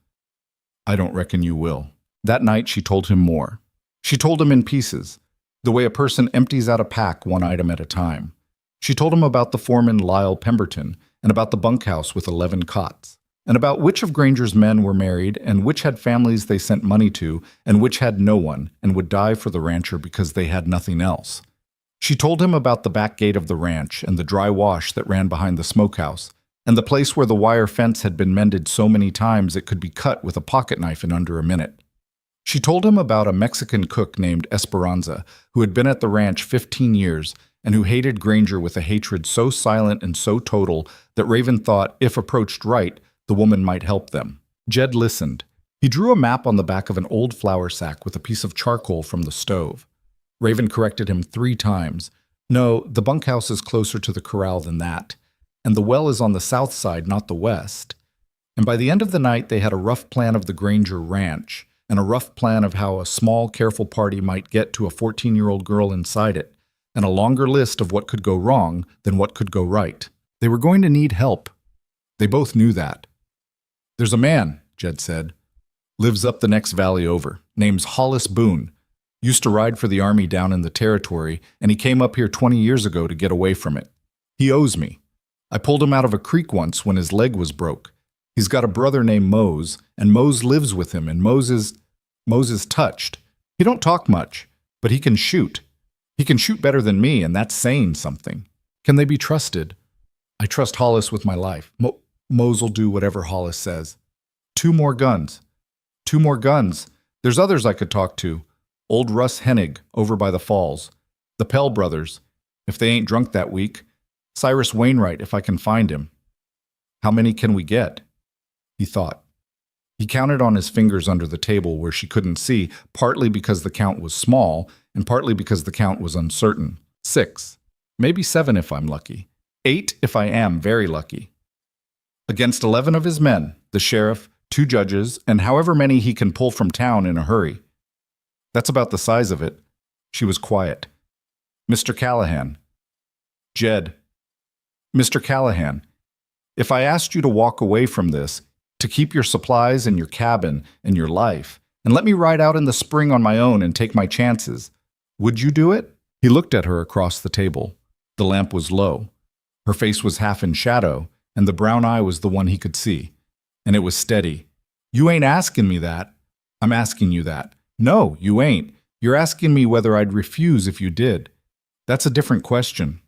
"I don't reckon you will." That night she told him more. She told him in pieces, the way a person empties out a pack one item at a time. She told him about the foreman Lyle Pemberton, and about the bunkhouse with 11 cots, and about which of Granger's men were married, and which had families they sent money to, and which had no one, and would die for the rancher because they had nothing else. She told him about the back gate of the ranch, and the dry wash that ran behind the smokehouse, and the place where the wire fence had been mended so many times it could be cut with a pocket knife in under a minute. She told him about a Mexican cook named Esperanza, who had been at the ranch 15 years, and who hated Granger with a hatred so silent and so total that Raven thought, if approached right, the woman might help them. Jed listened. He drew a map on the back of an old flour sack with a piece of charcoal from the stove. Raven corrected him 3 times. "No, the bunkhouse is closer to the corral than that, and the well is on the south side, not the west." And by the end of the night, they had a rough plan of the Granger ranch, and a rough plan of how a small, careful party might get to a 14-year-old girl inside it, and a longer list of what could go wrong than what could go right. They were going to need help. They both knew that. "There's a man," Jed said. "Lives up the next valley over. Name's Hollis Boone. Used to ride for the army down in the territory, and he came up here 20 years ago to get away from it. He owes me. I pulled him out of a creek once when his leg was broke. He's got a brother named Mose, and Mose lives with him, and Mose is touched. He don't talk much, but he can shoot. He can shoot better than me, and that's saying something. Can they be trusted? I trust Hollis with my life. Mose'll do whatever Hollis says. 2 more guns. 2 more guns. There's others I could talk to. Old Russ Hennig, over by the falls. The Pell brothers, if they ain't drunk that week. Cyrus Wainwright, if I can find him. How many can we get?" He thought. He counted on his fingers under the table where she couldn't see, partly because the count was small, and partly because the count was uncertain. 6. Maybe 7 if I'm lucky. 8 if I am very lucky. Against 11 of his men, the sheriff, 2 judges, and however many he can pull from town in a hurry. That's about the size of it. She was quiet. "Mr. Callahan." "Jed." "Mr. Callahan, if I asked you to walk away from this, to keep your supplies and your cabin and your life, and let me ride out in the spring on my own and take my chances, would you do it?" He looked at her across the table. The lamp was low. Her face was half in shadow, and the brown eye was the one he could see. And it was steady. "You ain't asking me that. I'm asking you that." "No, you ain't. You're asking me whether I'd refuse if you did. That's a different question."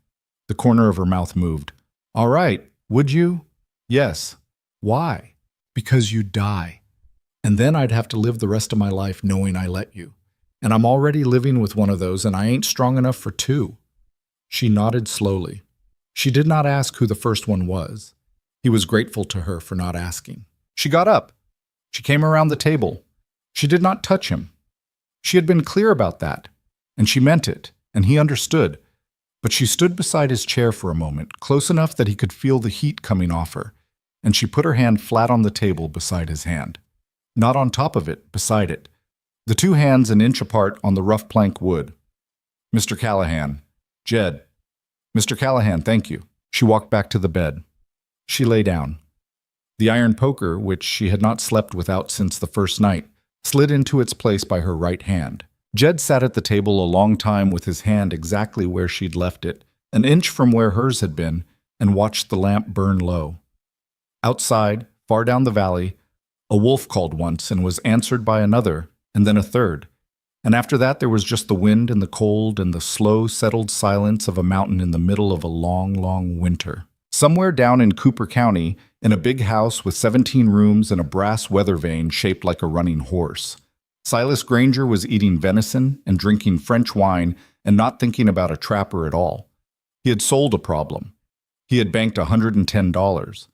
The corner of her mouth moved. "All right, would you?" "Yes." "Why?" "Because you'd die. And then I'd have to live the rest of my life knowing I let you. And I'm already living with one of those, and I ain't strong enough for 2. She nodded slowly. She did not ask who the first one was. He was grateful to her for not asking. She got up. She came around the table. She did not touch him. She had been clear about that, and she meant it, and he understood. But she stood beside his chair for a moment, close enough that he could feel the heat coming off her, and she put her hand flat on the table beside his hand. Not on top of it, beside it. The 2 hands an inch apart on the rough plank wood. "Mr. Callahan." "Jed." "Mr. Callahan, thank you." She walked back to the bed. She lay down. The iron poker, which she had not slept without since the first night, slid into its place by her right hand. Jed sat at the table a long time with his hand exactly where she'd left it, an inch from where hers had been, and watched the lamp burn low. Outside, far down the valley, a wolf called once and was answered by another, and then a third. And after that there was just the wind and the cold and the slow, settled silence of a mountain in the middle of a long, long winter. Somewhere down in Cooper County, in a big house with 17 rooms and a brass weather vane shaped like a running horse, Silas Granger was eating venison and drinking French wine and not thinking about a trapper at all. He had sold a problem. He had banked $110.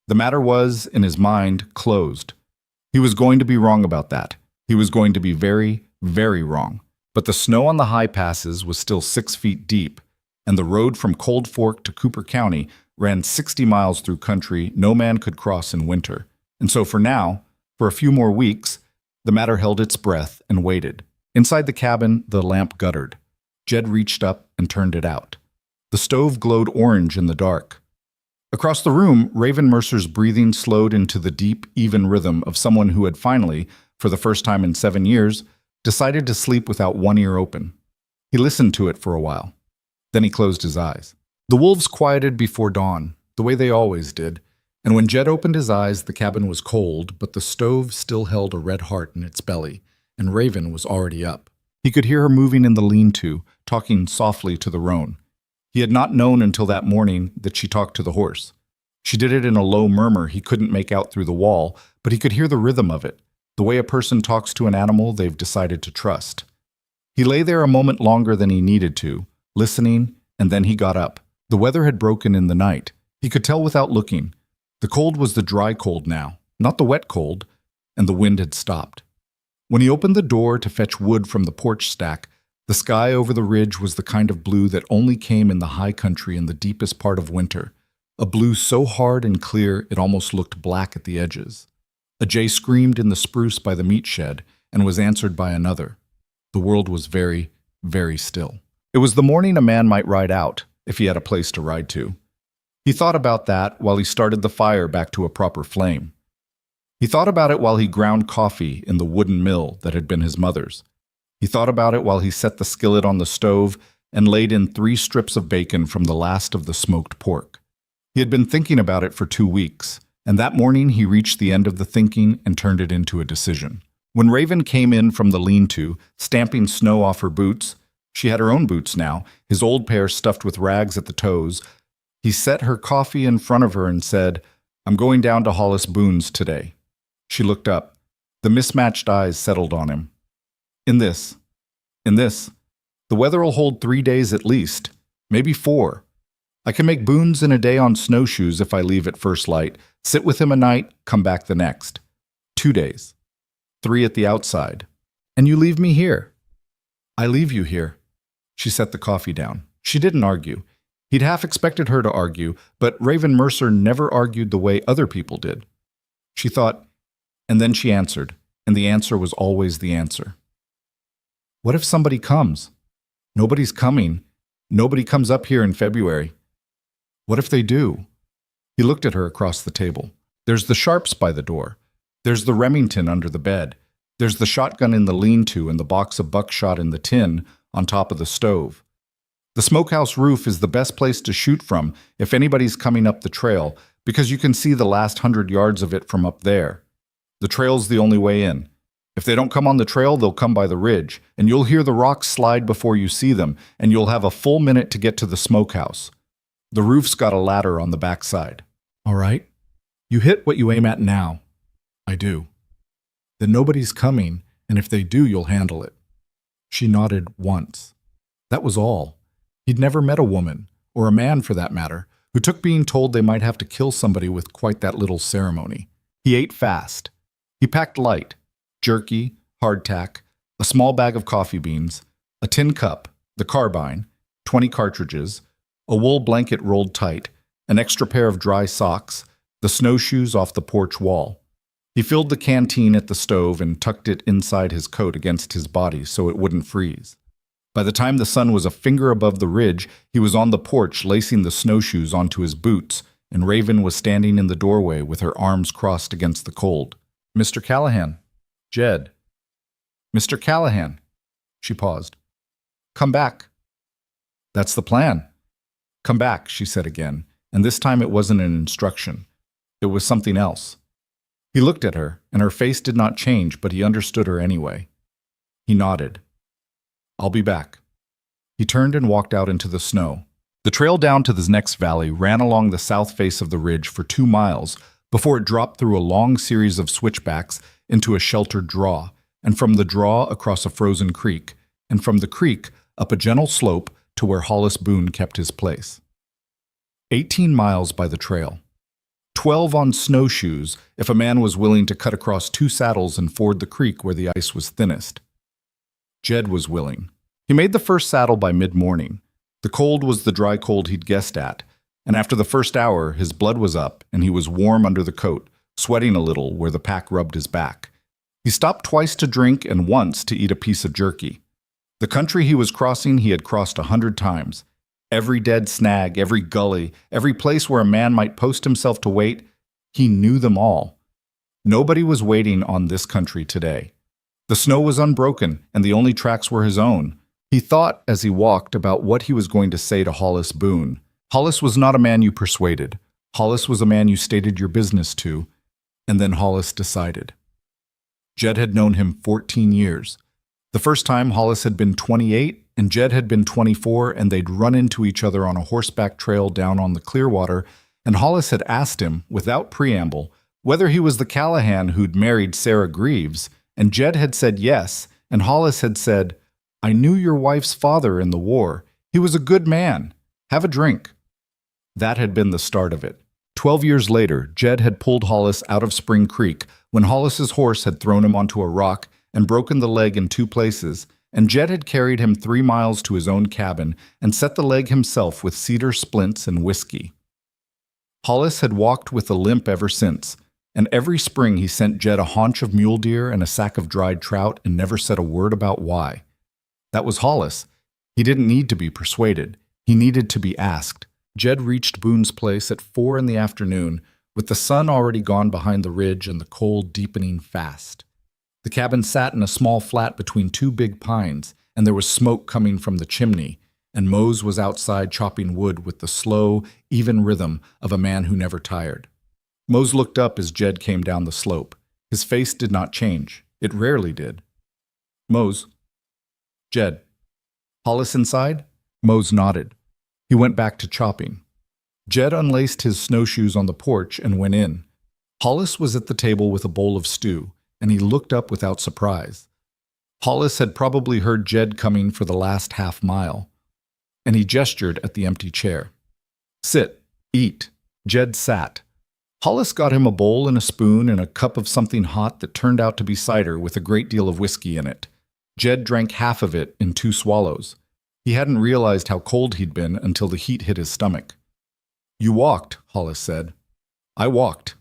The matter was, in his mind, closed. He was going to be wrong about that. He was going to be very, very wrong. But the snow on the high passes was still 6 feet deep, and the road from Cold Fork to Cooper County ran 60 miles through country no man could cross in winter. And so for now, for a few more weeks, the matter held its breath and waited. Inside the cabin, the lamp guttered. Jed reached up and turned it out. The stove glowed orange in the dark. Across the room, Raven Mercer's breathing slowed into the deep, even rhythm of someone who had finally, for the first time in 7 years, decided to sleep without one ear open. He listened to it for a while. Then he closed his eyes. The wolves quieted before dawn, the way they always did, and when Jed opened his eyes, the cabin was cold, but the stove still held a red heart in its belly, and Raven was already up. He could hear her moving in the lean-to, talking softly to the roan. He had not known until that morning that she talked to the horse. She did it in a low murmur he couldn't make out through the wall, but he could hear the rhythm of it, the way a person talks to an animal they've decided to trust. He lay there a moment longer than he needed to, listening, and then he got up. The weather had broken in the night. He could tell without looking. The cold was the dry cold now, not the wet cold, and the wind had stopped. When he opened the door to fetch wood from the porch stack, the sky over the ridge was the kind of blue that only came in the high country in the deepest part of winter, a blue so hard and clear it almost looked black at the edges. A jay screamed in the spruce by the meat shed and was answered by another. The world was very, very still. It was the morning a man might ride out, if he had a place to ride to. He thought about that while he started the fire back to a proper flame. He thought about it while he ground coffee in the wooden mill that had been his mother's. He thought about it while he set the skillet on the stove and laid in 3 strips of bacon from the last of the smoked pork. He had been thinking about it for 2 weeks, and that morning he reached the end of the thinking and turned it into a decision. When Raven came in from the lean-to, stamping snow off her boots, she had her own boots now, his old pair stuffed with rags at the toes, he set her coffee in front of her and said, "I'm going down to Hollis Boone's today." She looked up. The mismatched eyes settled on him. In this, the weather'll hold 3 days at least, maybe 4. I can make Boone's in a day on snowshoes if I leave at first light, sit with him a night, come back the next. 2 days. 3 at the outside. And you leave me here. I leave you here. She set the coffee down. She didn't argue. He'd half expected her to argue, but Raven Mercer never argued the way other people did. She thought, and then she answered, and the answer was always the answer. What if somebody comes? Nobody's coming. Nobody comes up here in February. What if they do? He looked at her across the table. There's the Sharps by the door. There's the Remington under the bed. There's the shotgun in the lean-to and the box of buckshot in the tin on top of the stove. The smokehouse roof is the best place to shoot from if anybody's coming up the trail, because you can see the last 100 yards of it from up there. The trail's the only way in. If they don't come on the trail, they'll come by the ridge, and you'll hear the rocks slide before you see them, and you'll have a full minute to get to the smokehouse. The roof's got a ladder on the backside. All right. You hit what you aim at now. I do. Then nobody's coming, and if they do, you'll handle it. She nodded once. That was all. He'd never met a woman, or a man for that matter, who took being told they might have to kill somebody with quite that little ceremony. He ate fast. He packed light. Jerky, hardtack, a small bag of coffee beans, a tin cup, the carbine, 20 cartridges, a wool blanket rolled tight, an extra pair of dry socks, the snowshoes off the porch wall. He filled the canteen at the stove and tucked it inside his coat against his body so it wouldn't freeze. By the time the sun was a finger above the ridge, he was on the porch lacing the snowshoes onto his boots, and Raven was standing in the doorway with her arms crossed against the cold. "Mr. Callahan." "Jed." "Mr. Callahan." She paused. "Come back." "That's the plan." "Come back," she said again, and this time it wasn't an instruction. It was something else. He looked at her, and her face did not change, but he understood her anyway. He nodded. "I'll be back." He turned and walked out into the snow. The trail down to the next valley ran along the south face of the ridge for 2 miles before it dropped through a long series of switchbacks into a sheltered draw, and from the draw across a frozen creek, and from the creek up a gentle slope to where Hollis Boone kept his place. 18 miles by the trail. 12 on snowshoes if a man was willing to cut across 2 saddles and ford the creek where the ice was thinnest. Jed was willing. He made the first saddle by mid-morning. The cold was the dry cold he'd guessed at, and after the first hour, his blood was up and he was warm under the coat, sweating a little where the pack rubbed his back. He stopped twice to drink and once to eat a piece of jerky. The country he was crossing he had crossed 100 times. Every dead snag, every gully, every place where a man might post himself to wait, he knew them all. Nobody was waiting on this country today. The snow was unbroken, and the only tracks were his own. He thought, as he walked, about what he was going to say to Hollis Boone. Hollis was not a man you persuaded. Hollis was a man you stated your business to, and then Hollis decided. Jed had known him 14 years. The first time Hollis had been 28, and Jed had been 24, and they'd run into each other on a horseback trail down on the Clearwater, and Hollis had asked him, without preamble, whether he was the Callahan who'd married Sarah Greaves, and Jed had said yes, and Hollis had said, "I knew your wife's father in the war. He was a good man. Have a drink." That had been the start of it. 12 years later, Jed had pulled Hollis out of Spring Creek when Hollis's horse had thrown him onto a rock and broken the leg in 2 places, and Jed had carried him 3 miles to his own cabin and set the leg himself with cedar splints and whiskey. Hollis had walked with a limp ever since, and every spring he sent Jed a haunch of mule deer and a sack of dried trout and never said a word about why. That was Hollis. He didn't need to be persuaded. He needed to be asked. Jed reached Boone's place at 4 in the afternoon, with the sun already gone behind the ridge and the cold deepening fast. The cabin sat in a small flat between 2 big pines, and there was smoke coming from the chimney, and Mose was outside chopping wood with the slow, even rhythm of a man who never tired. Mose looked up as Jed came down the slope. His face did not change. It rarely did. "Mose." "Jed." "Hollis inside?" Mose nodded. He went back to chopping. Jed unlaced his snowshoes on the porch and went in. Hollis was at the table with a bowl of stew, and he looked up without surprise. Hollis had probably heard Jed coming for the last half mile, and he gestured at the empty chair. "Sit. Eat." Jed sat. Hollis got him a bowl and a spoon and a cup of something hot that turned out to be cider with a great deal of whiskey in it. Jed drank half of it in 2 swallows. He hadn't realized how cold he'd been until the heat hit his stomach. "You walked," Hollis said. "I walked."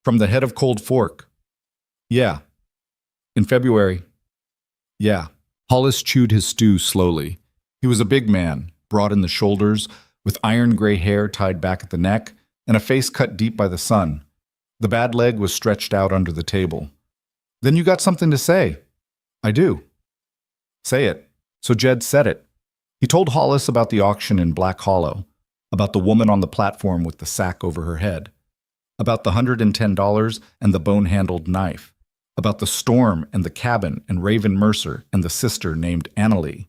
"From the head of Cold Fork?" "Yeah." "In February?" "Yeah." Hollis chewed his stew slowly. He was a big man, broad in the shoulders, with iron gray hair tied back at the neck, and a face cut deep by the sun. The bad leg was stretched out under the table. "Then you got something to say." "I do." "Say it." So Jed said it. He told Hollis about the auction in Black Hollow, about the woman on the platform with the sack over her head, about the $110 and the bone-handled knife, about the storm and the cabin and Raven Mercer and the sister named Annalee,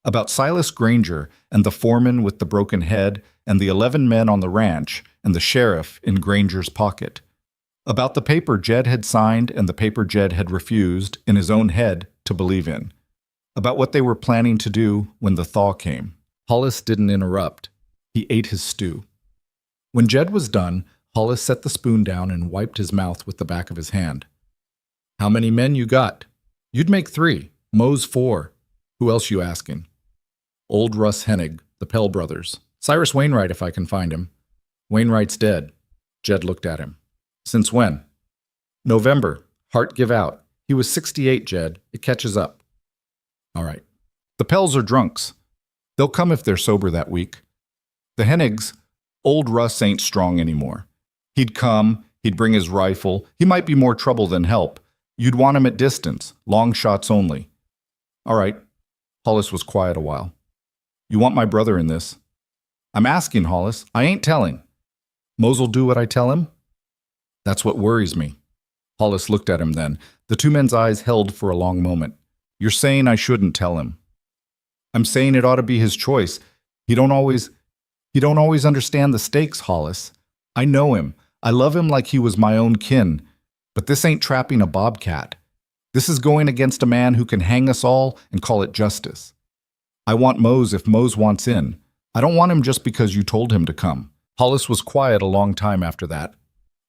about Silas Granger and the foreman with the broken head and the 11 men on the ranch and the sheriff in Granger's pocket, about the paper Jed had signed and the paper Jed had refused, in his own head, to believe in, about what they were planning to do when the thaw came. Hollis didn't interrupt. He ate his stew. When Jed was done, Hollis set the spoon down and wiped his mouth with the back of his hand. "How many men you got?" "You'd make 3. Mose 4. "Who else you asking?" "Old Russ Hennig, the Pell brothers. Cyrus Wainwright if I can find him." "Wainwright's dead." Jed looked at him. "Since when?" "November. Heart give out. He was 68, Jed. It catches up." "All right. The Pells are drunks. They'll come if they're sober that week. The Hennigs, old Russ ain't strong anymore. He'd come, he'd bring his rifle. He might be more trouble than help. You'd want him at distance, long shots only." "All right." Hollis was quiet a while. "You want my brother in this?" "I'm asking, Hollis. I ain't telling." "Mose'll do what I tell him?" "That's what worries me." Hollis looked at him then. The 2 men's eyes held for a long moment. "You're saying I shouldn't tell him." "I'm saying it ought to be his choice. He don't always understand the stakes, Hollis. I know him. I love him like he was my own kin. But this ain't trapping a bobcat. This is going against a man who can hang us all and call it justice. I want Mose if Mose wants in. I don't want him just because you told him to come." Hollis was quiet a long time after that.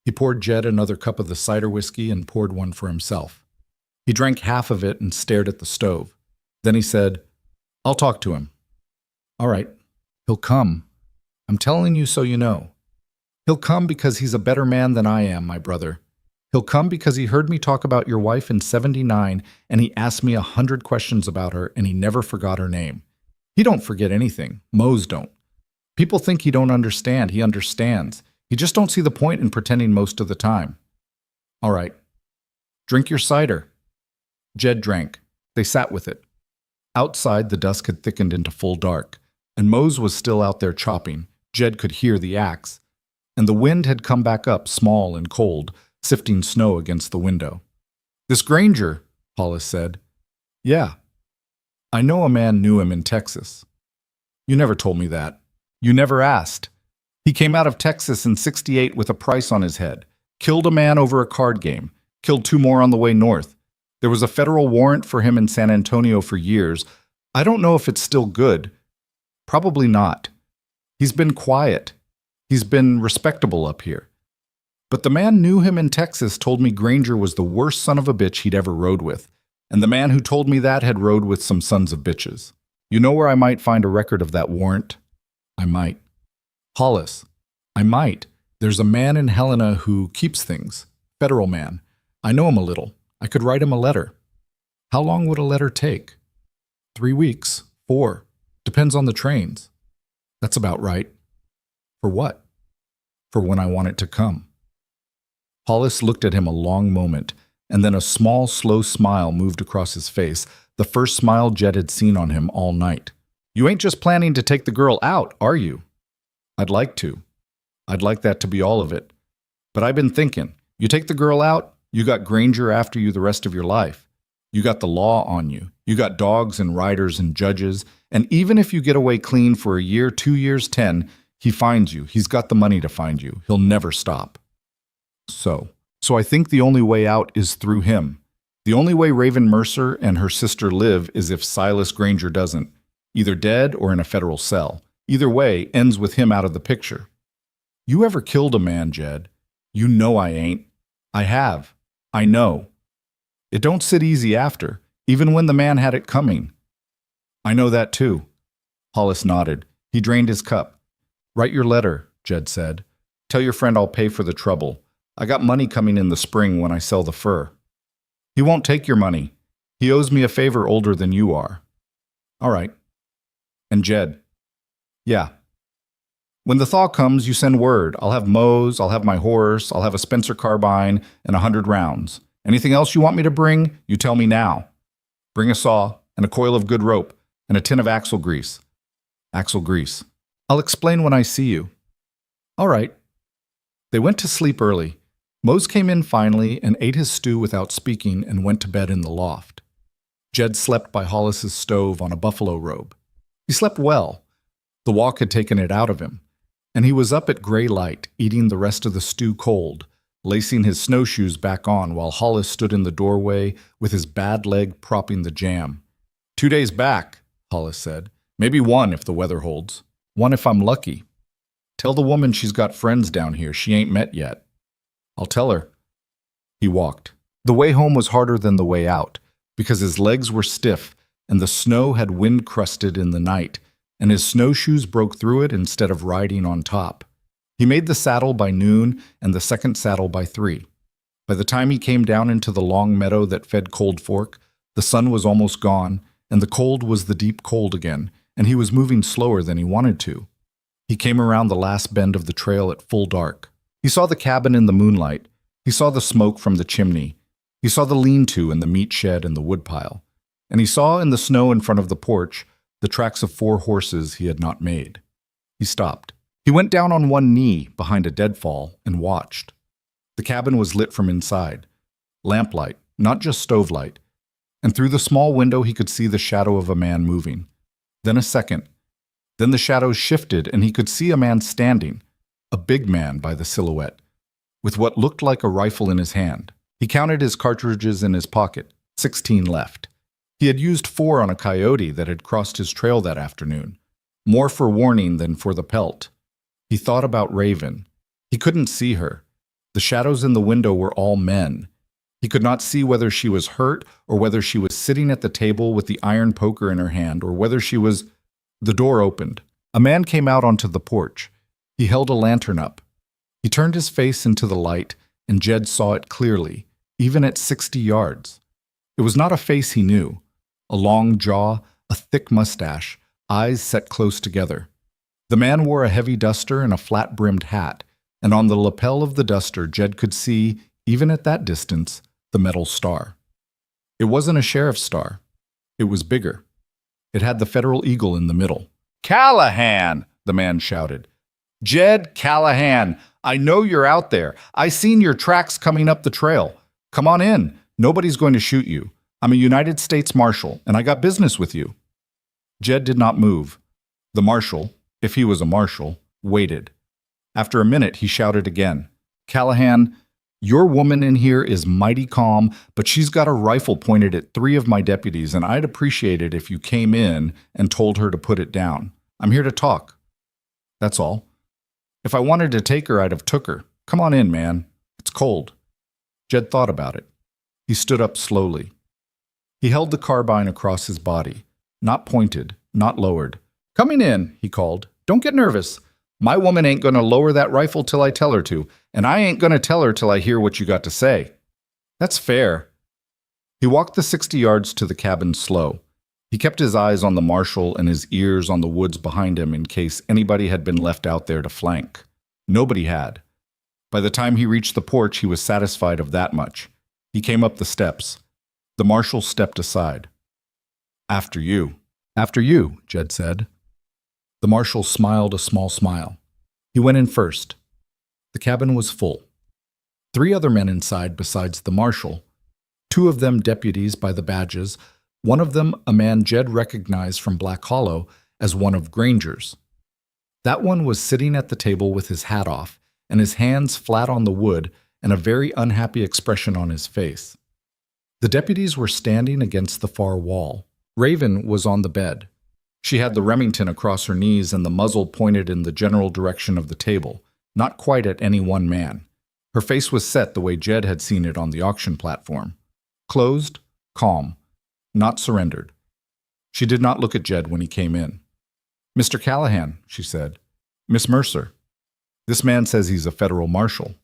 He poured Jed another cup of the cider whiskey and poured one for himself. He drank half of it and stared at the stove. Then he said, "I'll talk to him." "All right. He'll come. I'm telling you so you know. He'll come because he's a better man than I am, my brother. He'll come because he heard me talk about your wife in '79, and he asked me 100 questions about her, and he never forgot her name. He don't forget anything. Mose don't. People think he don't understand. He understands. He just don't see the point in pretending most of the time. All right. Drink your cider." Jed drank. They sat with it. Outside, the dusk had thickened into full dark, and Mose was still out there chopping. Jed could hear the axe. And the wind had come back up, small and cold, sifting snow against the window. "This Granger," Hollis said. "Yeah. I know a man knew him in Texas." "You never told me that. You never asked. He came out of Texas in '68 with a price on his head. Killed a man over a card game. Killed 2 more on the way north. There was a federal warrant for him in San Antonio for years. I don't know if it's still good. Probably not. He's been quiet. He's been respectable up here. But the man knew him in Texas told me Granger was the worst son of a bitch he'd ever rode with. And the man who told me that had rode with some sons of bitches. You know where I might find a record of that warrant?" "I might." "Hollis, I might. There's a man in Helena who keeps things. Federal man. I know him a little. I could write him a letter." "How long would a letter take?" 3 weeks. 4. Depends on the trains." "That's about right." "For what?" "For when I want it to come." Hollis looked at him a long moment, and then a small, slow smile moved across his face, the first smile Jed had seen on him all night. "You ain't just planning to take the girl out, are you?" "I'd like to. I'd like that to be all of it. But I've been thinking, you take the girl out, you got Granger after you the rest of your life. You got the law on you. You got dogs and riders and judges, and even if you get away clean for a year, 2 years, 10, he finds you. He's got the money to find you. He'll never stop. So I think the only way out is through him. The only way Raven Mercer and her sister live is if Silas Granger doesn't, either dead or in a federal cell. Either way ends with him out of the picture. You ever killed a man, Jed? You know I ain't. I have. I know. It don't sit easy after, even when the man had it coming. I know that too. Hollis nodded. He drained his cup. Write your letter, Jed said. Tell your friend I'll pay for the trouble. I got money coming in the spring when I sell the fur. He won't take your money. He owes me a favor older than you are. All right. And Jed. Yeah. When the thaw comes, you send word. I'll have Mose, I'll have my horse, I'll have a Spencer carbine, and 100 rounds. Anything else you want me to bring, you tell me now. Bring a saw, and a coil of good rope, and a tin of axle grease. Axle grease. I'll explain when I see you. All right. They went to sleep early. Mose came in finally and ate his stew without speaking and went to bed in the loft. Jed slept by Hollis's stove on a buffalo robe. He slept well. The walk had taken it out of him, and he was up at gray light, eating the rest of the stew cold, lacing his snowshoes back on while Hollis stood in the doorway with his bad leg propping the jamb. 2 days back, Hollis said. Maybe 1 if the weather holds. 1 if I'm lucky. Tell the woman she's got friends down here she ain't met yet. I'll tell her. He walked. The way home was harder than the way out, because his legs were stiff and the snow had wind-crusted in the night, and his snowshoes broke through it instead of riding on top. He made the saddle by noon and the second saddle by 3. By the time he came down into the long meadow that fed Cold Fork, the sun was almost gone, and the cold was the deep cold again, and he was moving slower than he wanted to. He came around the last bend of the trail at full dark. He saw the cabin in the moonlight. He saw the smoke from the chimney. He saw the lean-to and the meat shed and the woodpile. And he saw in the snow in front of the porch the tracks of 4 horses he had not made. He stopped. He went down on one knee behind a deadfall and watched. The cabin was lit from inside. Lamplight, not just stove light. And through the small window he could see the shadow of a man moving. Then a second. Then the shadows shifted and he could see a man standing. A big man by the silhouette, with what looked like a rifle in his hand. He counted his cartridges in his pocket. 16 left. He had used 4 on a coyote that had crossed his trail that afternoon. More for warning than for the pelt. He thought about Raven. He couldn't see her. The shadows in the window were all men. He could not see whether she was hurt or whether she was sitting at the table with the iron poker in her hand or whether she was... The door opened. A man came out onto the porch. He held a lantern up. He turned his face into the light, and Jed saw it clearly, even at 60 yards. It was not a face he knew. A long jaw, a thick mustache, eyes set close together. The man wore a heavy duster and a flat-brimmed hat, and on the lapel of the duster Jed could see, even at that distance, the metal star. It wasn't a sheriff's star. It was bigger. It had the federal eagle in the middle. "Callahan!" the man shouted. "Jed Callahan, I know you're out there. I seen your tracks coming up the trail. Come on in. Nobody's going to shoot you. I'm a United States Marshal, and I got business with you." Jed did not move. The marshal, if he was a marshal, waited. After a minute, he shouted again. "Callahan, your woman in here is mighty calm, but she's got a rifle pointed at 3 of my deputies, and I'd appreciate it if you came in and told her to put it down. I'm here to talk. That's all. If I wanted to take her, I'd have took her. Come on in, man. It's cold." Jed thought about it. He stood up slowly. He held the carbine across his body, not pointed, not lowered. "Coming in," he called. "Don't get nervous. My woman ain't going to lower that rifle till I tell her to, and I ain't going to tell her till I hear what you got to say." "That's fair." He walked the 60 yards to the cabin slow. He kept his eyes on the marshal and his ears on the woods behind him in case anybody had been left out there to flank. Nobody had. By the time he reached the porch, he was satisfied of that much. He came up the steps. The marshal stepped aside. "After you." "After you," Jed said. The marshal smiled a small smile. He went in first. The cabin was full. 3 other men inside besides the marshal. 2 of them deputies by the badges, one of them a man Jed recognized from Black Hollow as one of Granger's. That one was sitting at the table with his hat off and his hands flat on the wood and a very unhappy expression on his face. The deputies were standing against the far wall. Raven was on the bed. She had the Remington across her knees and the muzzle pointed in the general direction of the table, not quite at any one man. Her face was set the way Jed had seen it on the auction platform. Closed, calm, not surrendered. She did not look at Jed when he came in. "Mr. Callahan," she said. "Miss Mercer. This man says he's a federal marshal."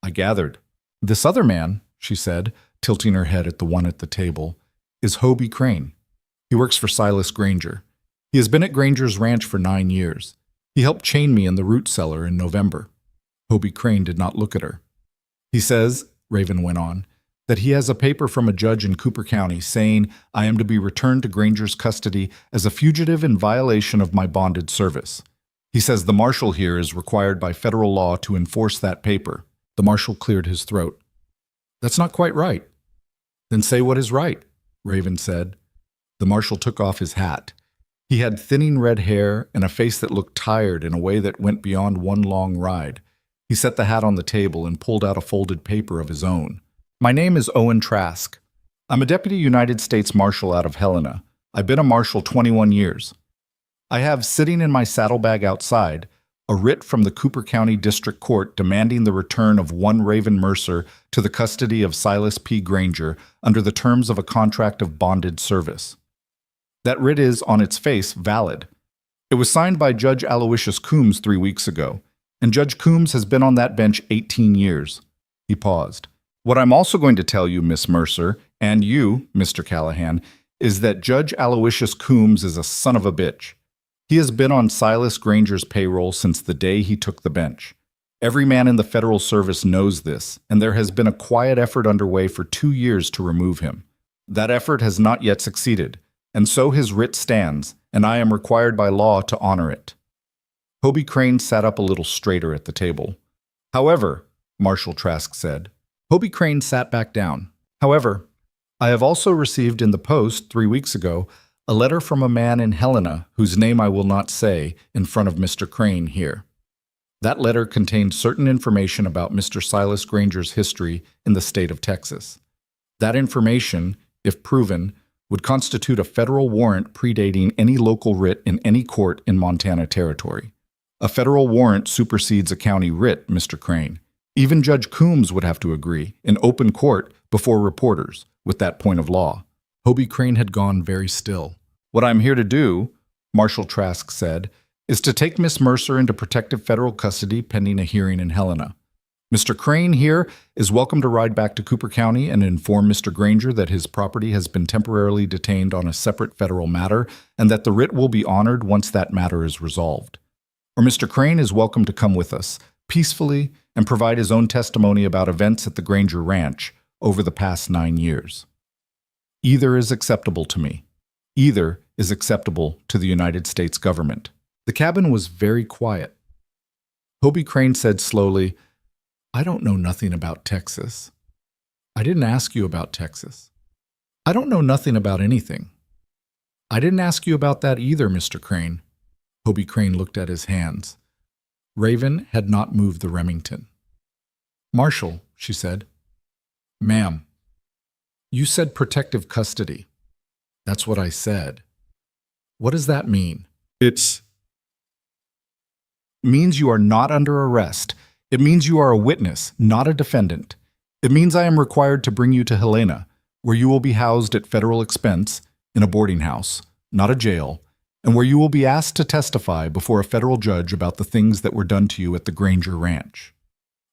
"I gathered." "This other man," she said, tilting her head at the one at the table, "is Hobie Crane. He works for Silas Granger. He has been at Granger's ranch for 9 years. He helped chain me in the root cellar in November." Hobie Crane did not look at her. "He says," Raven went on, "that he has a paper from a judge in Cooper County saying I am to be returned to Granger's custody as a fugitive in violation of my bonded service. He says the marshal here is required by federal law to enforce that paper." The marshal cleared his throat. "That's not quite right." "Then say what is right," Raven said. The marshal took off his hat. He had thinning red hair and a face that looked tired in a way that went beyond one long ride. He set the hat on the table and pulled out a folded paper of his own. "My name is Owen Trask. I'm a deputy United States Marshal out of Helena. I've been a marshal 21 years. I have, sitting in my saddlebag outside, a writ from the Cooper County District Court demanding the return of one Raven Mercer to the custody of Silas P. Granger under the terms of a contract of bonded service. That writ is, on its face, valid. It was signed by Judge Aloysius Coombs 3 weeks ago, and Judge Coombs has been on that bench 18 years. He paused. "What I'm also going to tell you, Miss Mercer, and you, Mr. Callahan, is that Judge Aloysius Coombs is a son of a bitch. He has been on Silas Granger's payroll since the day he took the bench. Every man in the federal service knows this, and there has been a quiet effort underway for 2 years to remove him. That effort has not yet succeeded, and so his writ stands, and I am required by law to honor it." Hobie Crane sat up a little straighter at the table. "However," Marshal Trask said. Hobie Crane sat back down. "However, I have also received in the post 3 weeks ago a letter from a man in Helena whose name I will not say in front of Mr. Crane here. That letter contained certain information about Mr. Silas Granger's history in the state of Texas. That information, if proven, would constitute a federal warrant predating any local writ in any court in Montana Territory. A federal warrant supersedes a county writ, Mr. Crane. Even Judge Coombs would have to agree, in open court, before reporters, with that point of law. Hobie Crane had gone very still. What I'm here to do, Marshal Trask said, is to take Miss Mercer into protective federal custody pending a hearing in Helena. Mr. Crane here is welcome to ride back to Cooper County and inform Mr. Granger that his property has been temporarily detained on a separate federal matter and that the writ will be honored once that matter is resolved. Or Mr. Crane is welcome to come with us, peacefully, and provide his own testimony about events at the Granger Ranch over the past 9 years. Either is acceptable to me. Either is acceptable to the United States government. The cabin was very quiet. Hobie Crane said slowly, I don't know nothing about Texas. I didn't ask you about Texas. I don't know nothing about anything. I didn't ask you about that either, Mr. Crane. Hobie Crane looked at his hands. Raven had not moved the Remington. Marshal, she said. Ma'am, you said protective custody. That's what I said. What does that mean? It means you are not under arrest. It means you are a witness, not a defendant. It means I am required to bring you to Helena, where you will be housed at federal expense, in a boarding house, not a jail, and where you will be asked to testify before a federal judge about the things that were done to you at the Granger Ranch.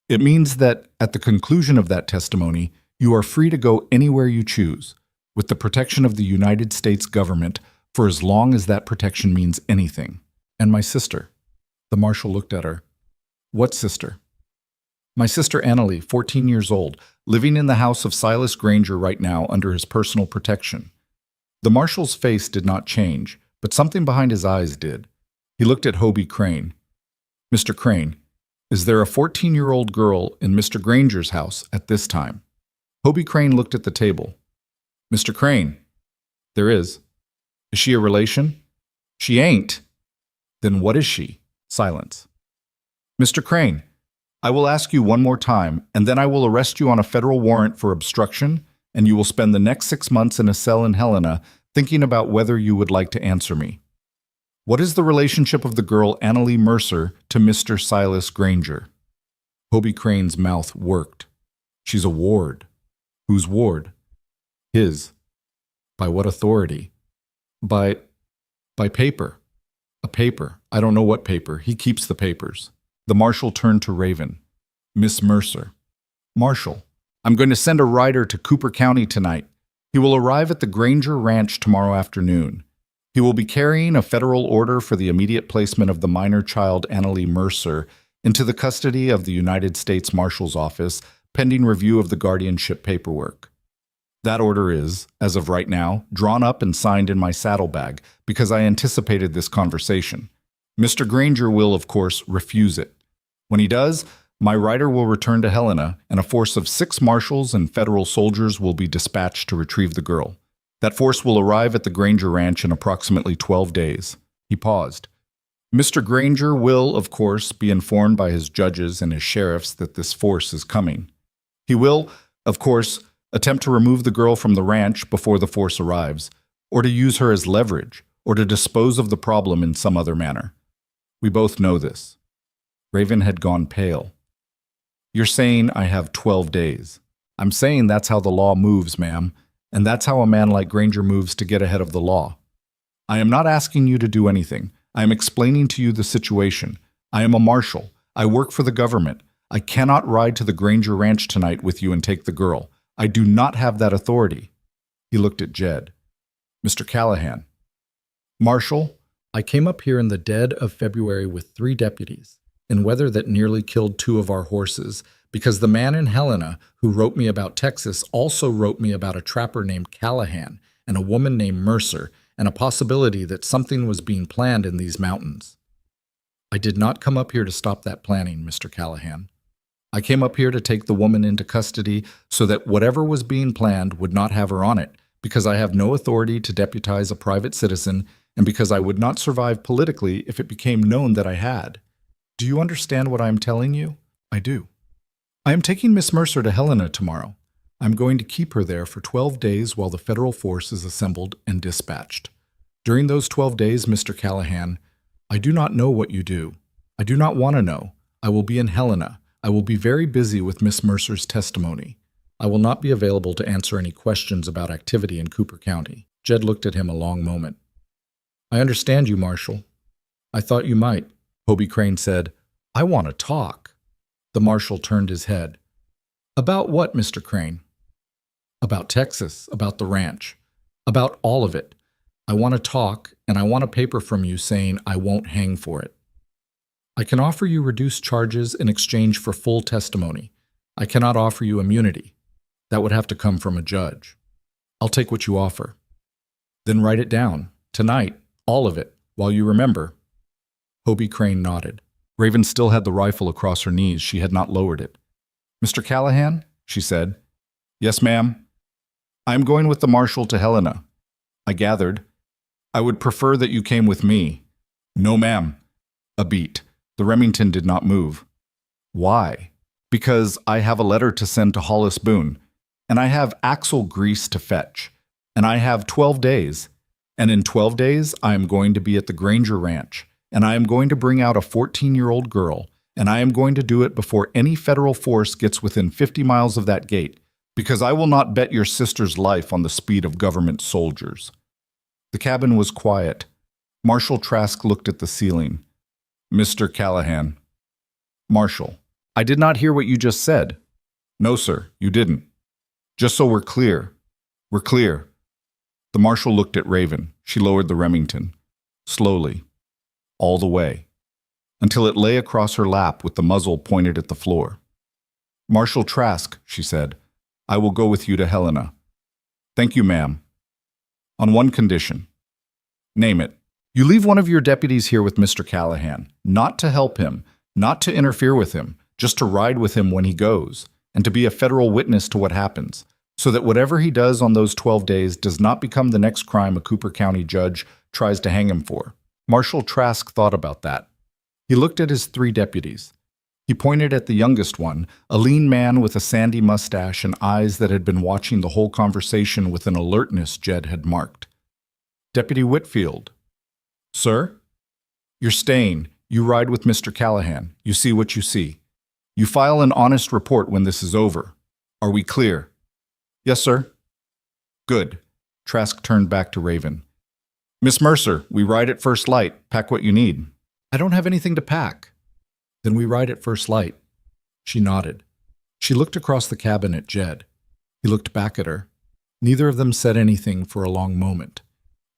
It means that, at the conclusion of that testimony, you are free to go anywhere you choose, with the protection of the United States government for as long as that protection means anything. And my sister. The marshal looked at her. What sister? My sister Annalie, 14 years old, living in the house of Silas Granger right now under his personal protection. The marshal's face did not change, but something behind his eyes did. He looked at Hobie Crane. Mr. Crane, is there a 14-year-old girl in Mr. Granger's house at this time? Hobie Crane looked at the table. Mr. Crane, there is. Is she a relation? She ain't. Then what is she? Silence. Mr. Crane, I will ask you one more time, and then I will arrest you on a federal warrant for obstruction, and you will spend the next 6 months in a cell in Helena thinking about whether you would like to answer me. What is the relationship of the girl Annalie Mercer to Mr. Silas Granger? Hobie Crane's mouth worked. She's a ward. Whose ward? His. By what authority? By paper. A paper. I don't know what paper. He keeps the papers. The marshal turned to Raven. Miss Mercer. Marshal, I'm going to send a rider to Cooper County tonight. He will arrive at the Granger Ranch tomorrow afternoon. He will be carrying a federal order for the immediate placement of the minor child Annalie Mercer into the custody of the United States Marshal's Office pending review of the guardianship paperwork. That order is, as of right now, drawn up and signed in my saddlebag because I anticipated this conversation. Mr. Granger will, of course, refuse it. When he does, my rider will return to Helena, and a force of 6 marshals and federal soldiers will be dispatched to retrieve the girl. That force will arrive at the Granger Ranch in approximately 12 days. He paused. Mr. Granger will, of course, be informed by his judges and his sheriffs that this force is coming. He will, of course, attempt to remove the girl from the ranch before the force arrives, or to use her as leverage, or to dispose of the problem in some other manner. We both know this. Raven had gone pale. You're saying I have 12 days. I'm saying that's how the law moves, ma'am, and that's how a man like Granger moves to get ahead of the law. I am not asking you to do anything. I am explaining to you the situation. I am a marshal. I work for the government. I cannot ride to the Granger Ranch tonight with you and take the girl. I do not have that authority. He looked at Jed. Mr. Callahan. Marshal, I came up here in the dead of February with 3 deputies, in weather that nearly killed 2 of our horses, because the man in Helena who wrote me about Texas also wrote me about a trapper named Callahan and a woman named Mercer, and a possibility that something was being planned in these mountains. I did not come up here to stop that planning, Mr. Callahan. I came up here to take the woman into custody so that whatever was being planned would not have her on it, because I have no authority to deputize a private citizen and because I would not survive politically if it became known that I had. Do you understand what I am telling you? I do. I am taking Miss Mercer to Helena tomorrow. I'm going to keep her there for 12 days while the federal force is assembled and dispatched. During those 12 days, Mr. Callahan, I do not know what you do. I do not want to know. I will be in Helena. I will be very busy with Miss Mercer's testimony. I will not be available to answer any questions about activity in Cooper County. Jed looked at him a long moment. I understand you, Marshal. I thought you might. Hobie Crane said, I want to talk. The Marshal turned his head. About what, Mr. Crane? About Texas, about the ranch, about all of it. I want to talk, and I want a paper from you saying I won't hang for it. I can offer you reduced charges in exchange for full testimony. I cannot offer you immunity. That would have to come from a judge. I'll take what you offer. Then write it down, tonight, all of it, while you remember. Hobie Crane nodded. Raven still had the rifle across her knees. She had not lowered it. Mr. Callahan, she said. Yes, ma'am. I am going with the Marshal to Helena. I gathered. I would prefer that you came with me. No, ma'am. A beat. The Remington did not move. Why? Because I have a letter to send to Hollis Boone, and I have axle grease to fetch, and I have 12 days. And in 12 days, I am going to be at the Granger Ranch, and I am going to bring out a 14-year-old girl, and I am going to do it before any federal force gets within 50 miles of that gate, because I will not bet your sister's life on the speed of government soldiers. The cabin was quiet. Marshal Trask looked at the ceiling. Mr. Callahan. Marshal, I did not hear what you just said. No, sir, you didn't. Just so we're clear. We're clear. The Marshal looked at Raven. She lowered the Remington. Slowly. All the way. Until it lay across her lap with the muzzle pointed at the floor. Marshal Trask, she said, I will go with you to Helena. Thank you, ma'am. On one condition. Name it. You leave one of your deputies here with Mr. Callahan, not to help him, not to interfere with him, just to ride with him when he goes, and to be a federal witness to what happens, so that whatever he does on those 12 days does not become the next crime a Cooper County judge tries to hang him for. Marshal Trask thought about that. He looked at his 3 deputies. He pointed at the youngest one, a lean man with a sandy mustache and eyes that had been watching the whole conversation with an alertness Jed had marked. Deputy Whitfield. Sir? You're staying. You ride with Mr. Callahan. You see what you see. You file an honest report when this is over. Are we clear? Yes, sir. Good. Trask turned back to Raven. Miss Mercer, we ride at first light. Pack what you need. I don't have anything to pack. Then we ride at first light. She nodded. She looked across the cabin at Jed. He looked back at her. Neither of them said anything for a long moment.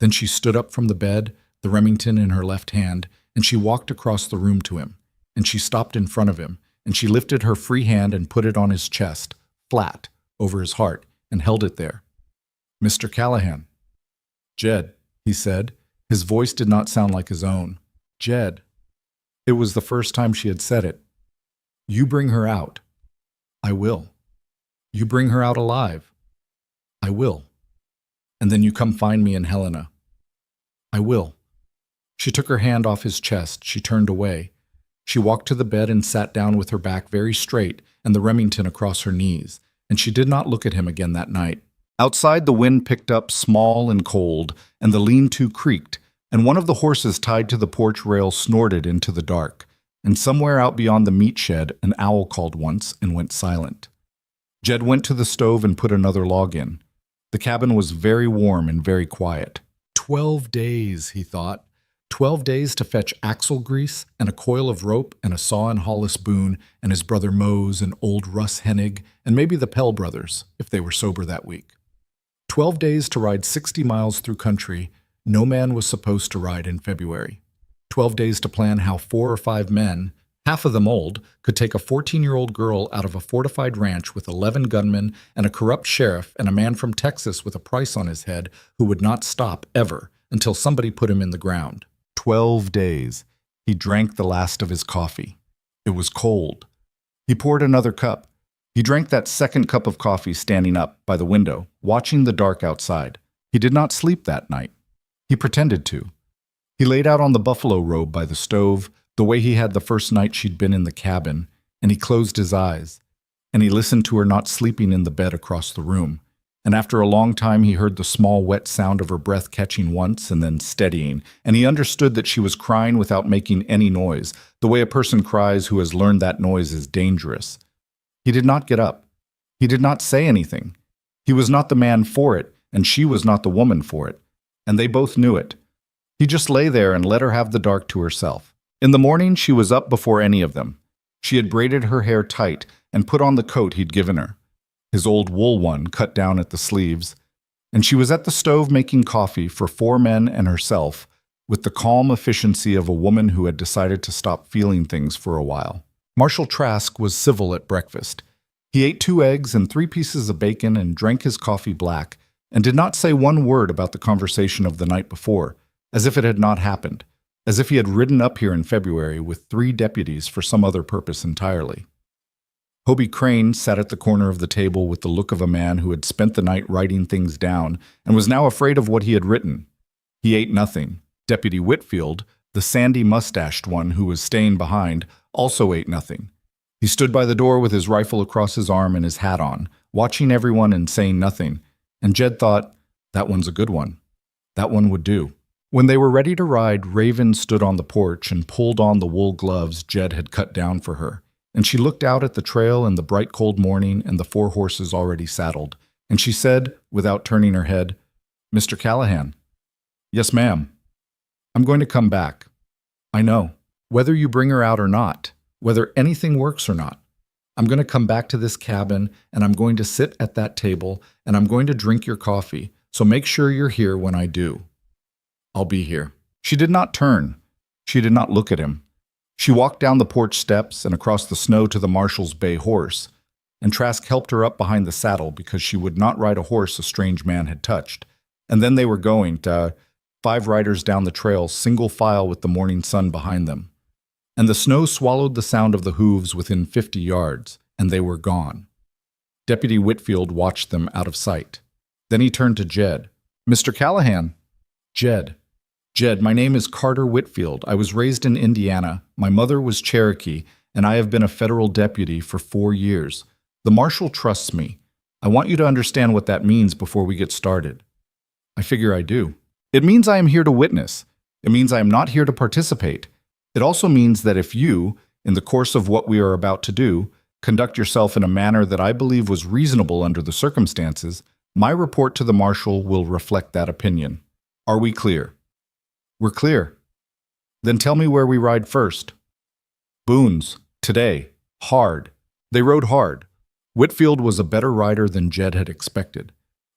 Then she stood up from the bed, the Remington in her left hand, and she walked across the room to him, and she stopped in front of him, and she lifted her free hand and put it on his chest, flat, over his heart, and held it there. Mr. Callahan. Jed, he said. His voice did not sound like his own. Jed. It was the first time she had said it. You bring her out. I will. You bring her out alive. I will. And then you come find me in Helena. I will. She took her hand off his chest. She turned away. She walked to the bed and sat down with her back very straight and the Remington across her knees, and she did not look at him again that night. Outside, the wind picked up small and cold, and the lean-to creaked, and one of the horses tied to the porch rail snorted into the dark, and somewhere out beyond the meat shed, an owl called once and went silent. Jed went to the stove and put another log in. The cabin was very warm and very quiet. 12 days, he thought. 12 days to fetch axle grease and a coil of rope and a saw in Hollis Boone and his brother Mose and old Russ Hennig and maybe the Pell brothers, if they were sober that week. 12 days to ride 60 miles through country no man was supposed to ride in February. 12 days to plan how 4 or 5 men, half of them old, could take a 14-year-old girl out of a fortified ranch with 11 gunmen and a corrupt sheriff and a man from Texas with a price on his head who would not stop ever until somebody put him in the ground. 12 days. He drank the last of his coffee. It was cold. He poured another cup. He drank that second cup of coffee standing up by the window, watching the dark outside. He did not sleep that night. He pretended to. He laid out on the buffalo robe by the stove, the way he had the first night she'd been in the cabin, and he closed his eyes. and he listened to her not sleeping in the bed across the room. And after a long time, he heard the small, wet sound of her breath catching once and then steadying, and he understood that she was crying without making any noise, the way a person cries who has learned that noise is dangerous. He did not get up. He did not say anything. He was not the man for it, and she was not the woman for it, and they both knew it. He just lay there and let her have the dark to herself. In the morning, she was up before any of them. She had braided her hair tight and put on the coat he'd given her, his old wool one cut down at the sleeves, and she was at the stove making coffee for 4 men and herself with the calm efficiency of a woman who had decided to stop feeling things for a while. Marshal Trask was civil at breakfast. He ate 2 eggs and 3 pieces of bacon and drank his coffee black, and did not say one word about the conversation of the night before, as if it had not happened, as if he had ridden up here in February with 3 deputies for some other purpose entirely. Hobie Crane sat at the corner of the table with the look of a man who had spent the night writing things down and was now afraid of what he had written. He ate nothing. Deputy Whitfield, the sandy-mustached one who was staying behind, also ate nothing. He stood by the door with his rifle across his arm and his hat on, watching everyone and saying nothing, and Jed thought, that one's a good one. That one would do. When they were ready to ride, Raven stood on the porch and pulled on the wool gloves Jed had cut down for her, and she looked out at the trail and the bright cold morning and the 4 horses already saddled, and she said, without turning her head, "Mr. Callahan." "Yes, ma'am." "I'm going to come back. I know. Whether you bring her out or not, whether anything works or not, I'm going to come back to this cabin, and I'm going to sit at that table, and I'm going to drink your coffee, so make sure you're here when I do." "I'll be here." She did not turn. She did not look at him. She walked down the porch steps and across the snow to the marshal's bay horse, and Trask helped her up behind the saddle because she would not ride a horse a strange man had touched. And then they were going, 5 riders down the trail, single file with the morning sun behind them. And the snow swallowed the sound of the hooves within 50 yards, and they were gone. Deputy Whitfield watched them out of sight. Then he turned to Jed. "Mr. Callahan." Jed, my name is Carter Whitfield. I was raised in Indiana. My mother was Cherokee, and I have been a federal deputy for 4 years. The marshal trusts me. I want you to understand what that means before we get started." "I figure I do." "It means I am here to witness. It means I am not here to participate. It also means that if you, in the course of what we are about to do, conduct yourself in a manner that I believe was reasonable under the circumstances, my report to the marshal will reflect that opinion. Are we clear?" "We're clear." "Then tell me where we ride first." "Boone's. Today. Hard." They rode hard. Whitfield was a better rider than Jed had expected.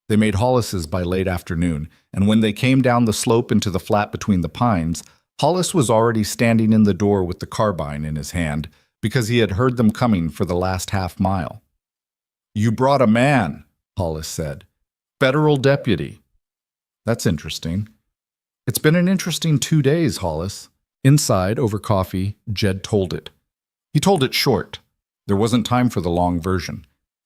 They made Hollis's by late afternoon, and when they came down the slope into the flat between the pines, Hollis was already standing in the door with the carbine in his hand because he had heard them coming for the last half-mile. "You brought a man," Hollis said. "Federal deputy." "That's interesting." "It's been an interesting 2 days, Hollis." Inside, over coffee, Jed told it. He told it short. There wasn't time for the long version.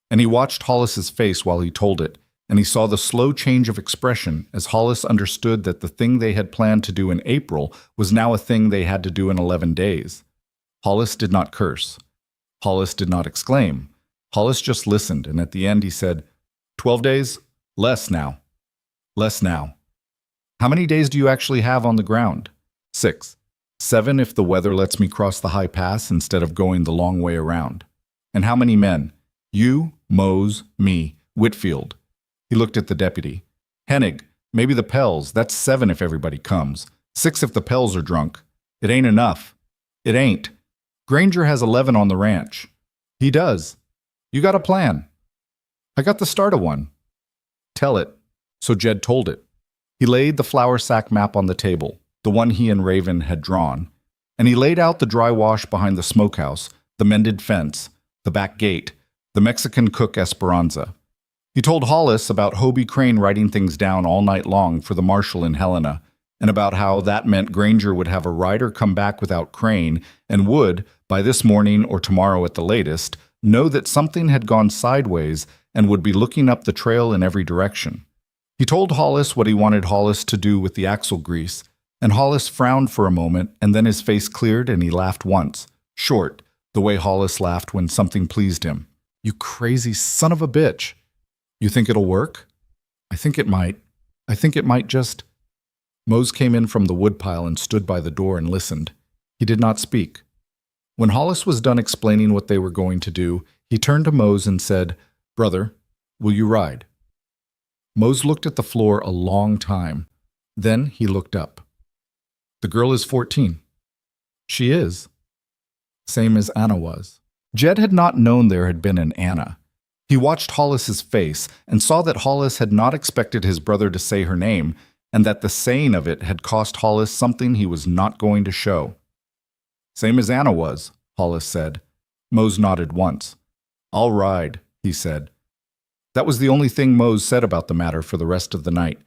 And he watched Hollis's face while he told it, and he saw the slow change of expression as Hollis understood that the thing they had planned to do in April was now a thing they had to do in 11 days. Hollis did not curse. Hollis did not exclaim. Hollis just listened, and at the end he said, 12 days? Less now. Less now. How many days do you actually have on the ground? 6. 7 if the weather lets me cross the high pass instead of going the long way around. And how many men? You, Mose, me, Whitfield. He looked at the deputy. Hennig, maybe the Pells, that's 7 if everybody comes. 6 if the Pells are drunk. It ain't enough. It ain't. Granger has 11 on the ranch. He does. You got a plan. I got the start of one. Tell it. So Jed told it. He laid the flour sack map on the table, the one he and Raven had drawn, and he laid out the dry wash behind the smokehouse, the mended fence, the back gate, the Mexican cook Esperanza. He told Hollis about Hobie Crane writing things down all night long for the marshal in Helena, and about how that meant Granger would have a rider come back without Crane and would, by this morning or tomorrow at the latest, know that something had gone sideways and would be looking up the trail in every direction. He told Hollis what he wanted Hollis to do with the axle grease, and Hollis frowned for a moment, and then his face cleared and he laughed once, short, the way Hollis laughed when something pleased him. You crazy son of a bitch. You think it'll work? I think it might. I think it might just. Mose came in from the woodpile and stood by the door and listened. He did not speak. When Hollis was done explaining what they were going to do, he turned to Mose and said, "Brother, will you ride?" Mose looked at the floor a long time. Then he looked up. "The girl is 14. "She is." Same as Anna was. Jed had not known there had been an Anna. He watched Hollis's face and saw that Hollis had not expected his brother to say her name, and that the saying of it had cost Hollis something he was not going to show. "Same as Anna was," Hollis said. Mose nodded once. "I'll ride," he said. That was the only thing Mose said about the matter for the rest of the night,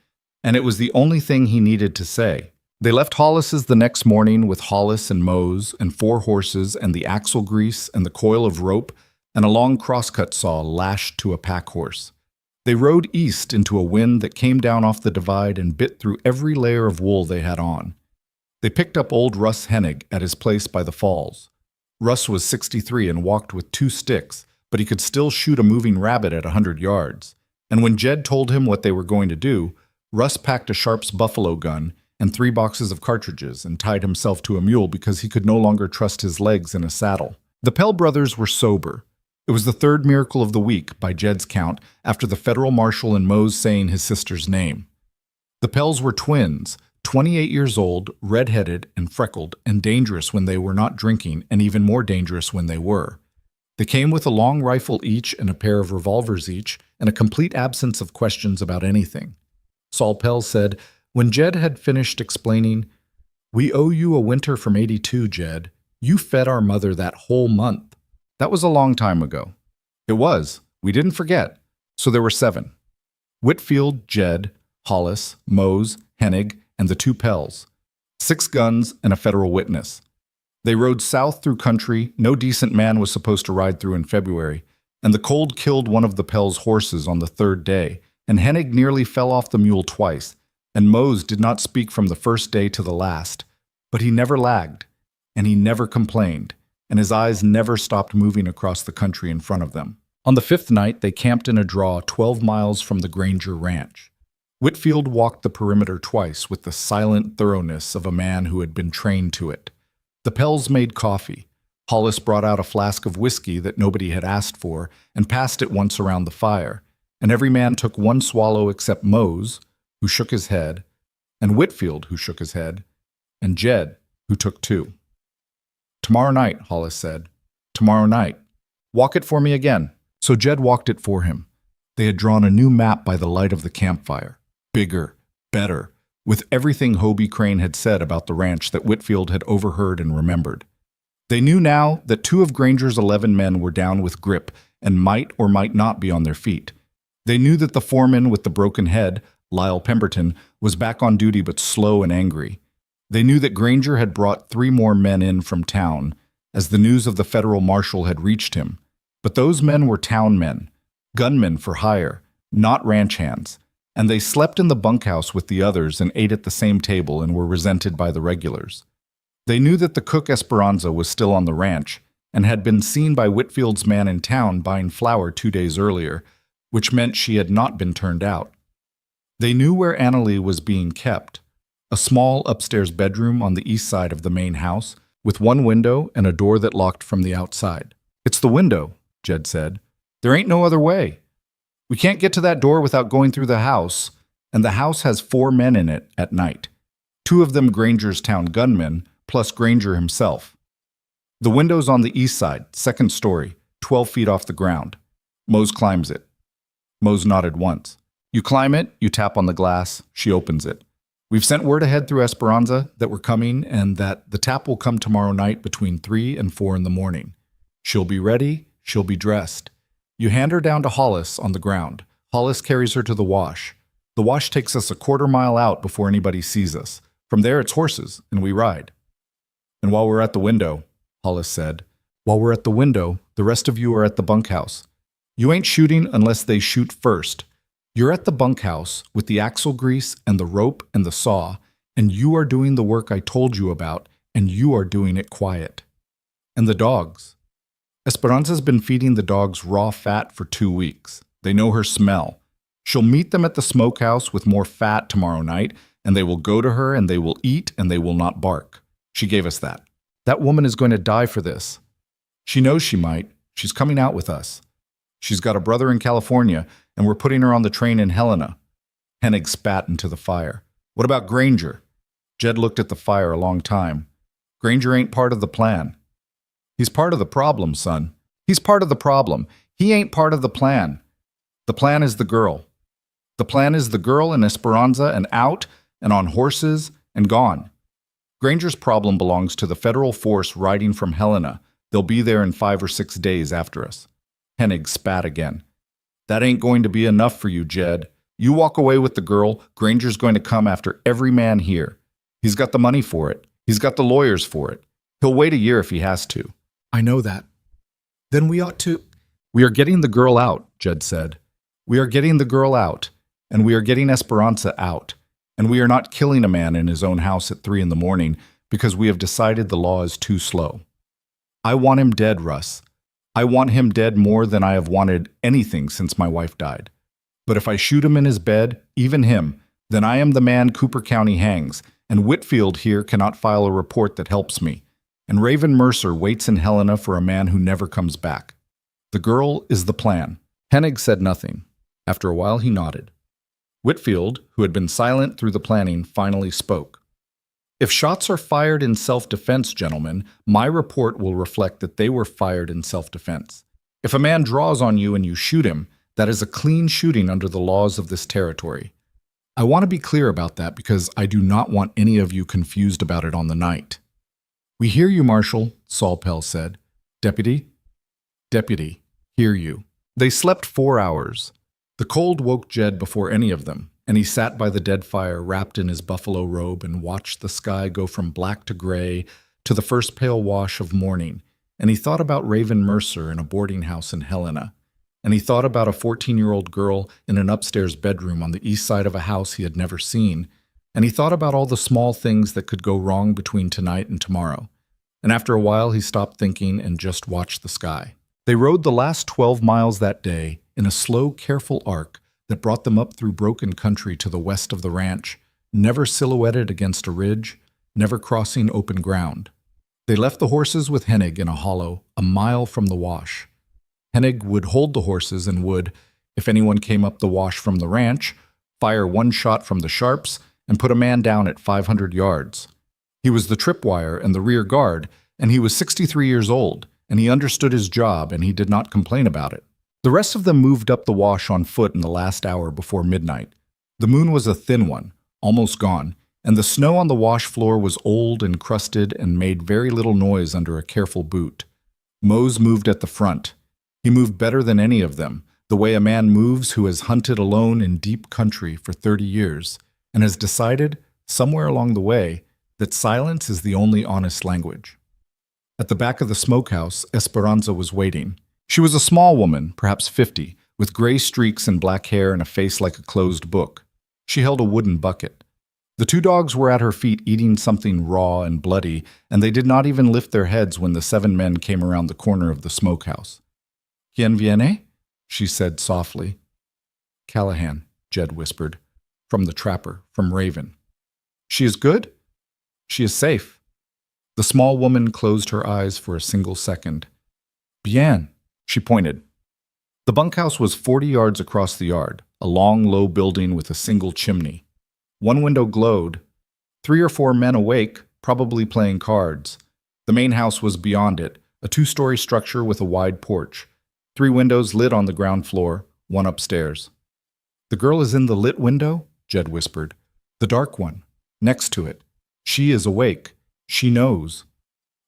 and it was the only thing he needed to say. They left Hollis's the next morning with Hollis and Mose and 4 horses and the axle grease and the coil of rope and a long crosscut saw lashed to a pack horse. They rode east into a wind that came down off the divide and bit through every layer of wool they had on. They picked up old Russ Hennig at his place by the falls. Russ was 63 and walked with 2 sticks, but he could still shoot a moving rabbit at 100 yards. And when Jed told him what they were going to do, Russ packed a Sharp's buffalo gun and 3 boxes of cartridges and tied himself to a mule because he could no longer trust his legs in a saddle. The Pell brothers were sober. It was the 3rd miracle of the week, by Jed's count, after the federal marshal and Mose saying his sister's name. The Pells were twins, 28 years old, red-headed and freckled, and dangerous when they were not drinking, and even more dangerous when they were. They came with a long rifle each and a pair of revolvers each, and a complete absence of questions about anything. Saul Pell said, when Jed had finished explaining, "We owe you a winter from '82, Jed. You fed our mother that whole month." That was a long time ago. It was. We didn't forget. So there were 7. Whitfield, Jed, Hollis, Mose, Hennig, and the 2 Pells. 6 guns and a federal witness. They rode south through country no decent man was supposed to ride through in February, and the cold killed one of the Pells' horses on the 3rd day, and Hennig nearly fell off the mule twice, and Mose did not speak from the first day to the last. But he never lagged, and he never complained, and his eyes never stopped moving across the country in front of them. On the 5th night, they camped in a draw 12 miles from the Granger Ranch. Whitfield walked the perimeter twice with the silent thoroughness of a man who had been trained to it. The Pells made coffee. Hollis brought out a flask of whiskey that nobody had asked for and passed it once around the fire, and every man took 1 swallow except Mose, who shook his head, and Whitfield, who shook his head, and Jed, who took 2. "Tomorrow night," Hollis said. "Tomorrow night. Walk it for me again." So Jed walked it for him. They had drawn a new map by the light of the campfire. Bigger, better, with everything Hobie Crane had said about the ranch that Whitfield had overheard and remembered. They knew now that 2 of Granger's 11 men were down with grip and might or might not be on their feet. They knew that the foreman with the broken head, Lyle Pemberton, was back on duty but slow and angry. They knew that Granger had brought 3 more men in from town, as the news of the federal marshal had reached him. But those men were town men, gunmen for hire, not ranch hands, and they slept in the bunkhouse with the others and ate at the same table and were resented by the regulars. They knew that the cook Esperanza was still on the ranch and had been seen by Whitfield's man in town buying flour 2 days earlier, which meant she had not been turned out. They knew where Annalee was being kept, a small upstairs bedroom on the east side of the main house, with 1 window and a door that locked from the outside. "It's the window," Jed said. "There ain't no other way. We can't get to that door without going through the house, and the house has 4 men in it at night, 2 of them Granger's town gunmen, plus Granger himself. The window's on the east side, 2nd story, 12 feet off the ground. Mose climbs it." Mose nodded once. "You climb it, you tap on the glass, she opens it. We've sent word ahead through Esperanza that we're coming and that the tap will come tomorrow night between 3 and 4 in the morning. She'll be ready, she'll be dressed. You hand her down to Hollis on the ground. Hollis carries her to the wash. The wash takes us a 1/4 mile out before anybody sees us. From there it's horses, and we ride." "And while we're at the window," Hollis said, "while we're at the window, the rest of you are at the bunkhouse. You ain't shooting unless they shoot first. You're at the bunkhouse with the axle grease and the rope and the saw, and you are doing the work I told you about, and you are doing it quiet. And the dogs. Esperanza's been feeding the dogs raw fat for 2 weeks. They know her smell. She'll meet them at the smokehouse with more fat tomorrow night, and they will go to her and they will eat and they will not bark. She gave us that. That woman is going to die for this. She knows she might. She's coming out with us. She's got a brother in California, and we're putting her on the train in Helena. Hennig spat into the fire. What about Granger? Jed looked at the fire a long time. Granger ain't part of the plan. He's part of the problem, son. He's part of the problem. He ain't part of the plan. The plan is the girl. The plan is the girl and Esperanza and out and on horses and gone. Granger's problem belongs to the federal force riding from Helena. They'll be there in 5 or 6 days after us. Hennig spat again. That ain't going to be enough for you, Jed. You walk away with the girl, Granger's going to come after every man here. He's got the money for it. He's got the lawyers for it. He'll wait a year if he has to. I know that. Then we ought to... We are getting the girl out, Jed said. We are getting the girl out, and we are getting Esperanza out, and we are not killing a man in his own house at 3 in the morning because we have decided the law is too slow. I want him dead, Russ. I want him dead more than I have wanted anything since my wife died. But if I shoot him in his bed, even him, then I am the man Cooper County hangs, and Whitfield here cannot file a report that helps me. And Raven Mercer waits in Helena for a man who never comes back. The girl is the plan. Hennig said nothing. After a while, he nodded. Whitfield, who had been silent through the planning, finally spoke. If shots are fired in self-defense, gentlemen, my report will reflect that they were fired in self-defense. If a man draws on you and you shoot him, that is a clean shooting under the laws of this territory. I want to be clear about that because I do not want any of you confused about it on the night. We hear you, Marshal, Saul Pell said. Deputy? Deputy, hear you. They slept 4 hours. The cold woke Jed before any of them, and he sat by the dead fire wrapped in his buffalo robe and watched the sky go from black to gray to the first pale wash of morning, and he thought about Raven Mercer in a boarding house in Helena, and he thought about a 14-year-old girl in an upstairs bedroom on the east side of a house he had never seen, and he thought about all the small things that could go wrong between tonight and tomorrow. And after a while, he stopped thinking and just watched the sky. They rode the last 12 miles that day in a slow, careful arc that brought them up through broken country to the west of the ranch, never silhouetted against a ridge, never crossing open ground. They left the horses with Hennig in a hollow, a mile from the wash. Hennig would hold the horses and would, if anyone came up the wash from the ranch, fire 1 shot from the sharps and put a man down at 500 yards. He was the tripwire and the rear guard, and he was 63 years old, and he understood his job, and he did not complain about it. The rest of them moved up the wash on foot in the last hour before midnight. The moon was a thin one, almost gone, and the snow on the wash floor was old and crusted and made very little noise under a careful boot. Mose moved at the front. He moved better than any of them, the way a man moves who has hunted alone in deep country for 30 years, and has decided, somewhere along the way, that silence is the only honest language. At the back of the smokehouse, Esperanza was waiting. She was a small woman, perhaps 50, with gray streaks and black hair and a face like a closed book. She held a wooden bucket. The 2 dogs were at her feet eating something raw and bloody, and they did not even lift their heads when the 7 men came around the corner of the smokehouse. "Quien viene?" she said softly. "Callahan," Jed whispered. "From the trapper, from Raven." "She is good?" "She is safe." The small woman closed her eyes for a single second. "Bien," she pointed. The bunkhouse was 40 yards across the yard, a long, low building with a single chimney. 1 window glowed. 3 or 4 men awake, probably playing cards. The main house was beyond it, a 2-story structure with a wide porch. 3 windows lit on the ground floor, 1 upstairs. "The girl is in the lit window?" Jed whispered. "The dark one, next to it. She is awake. She knows."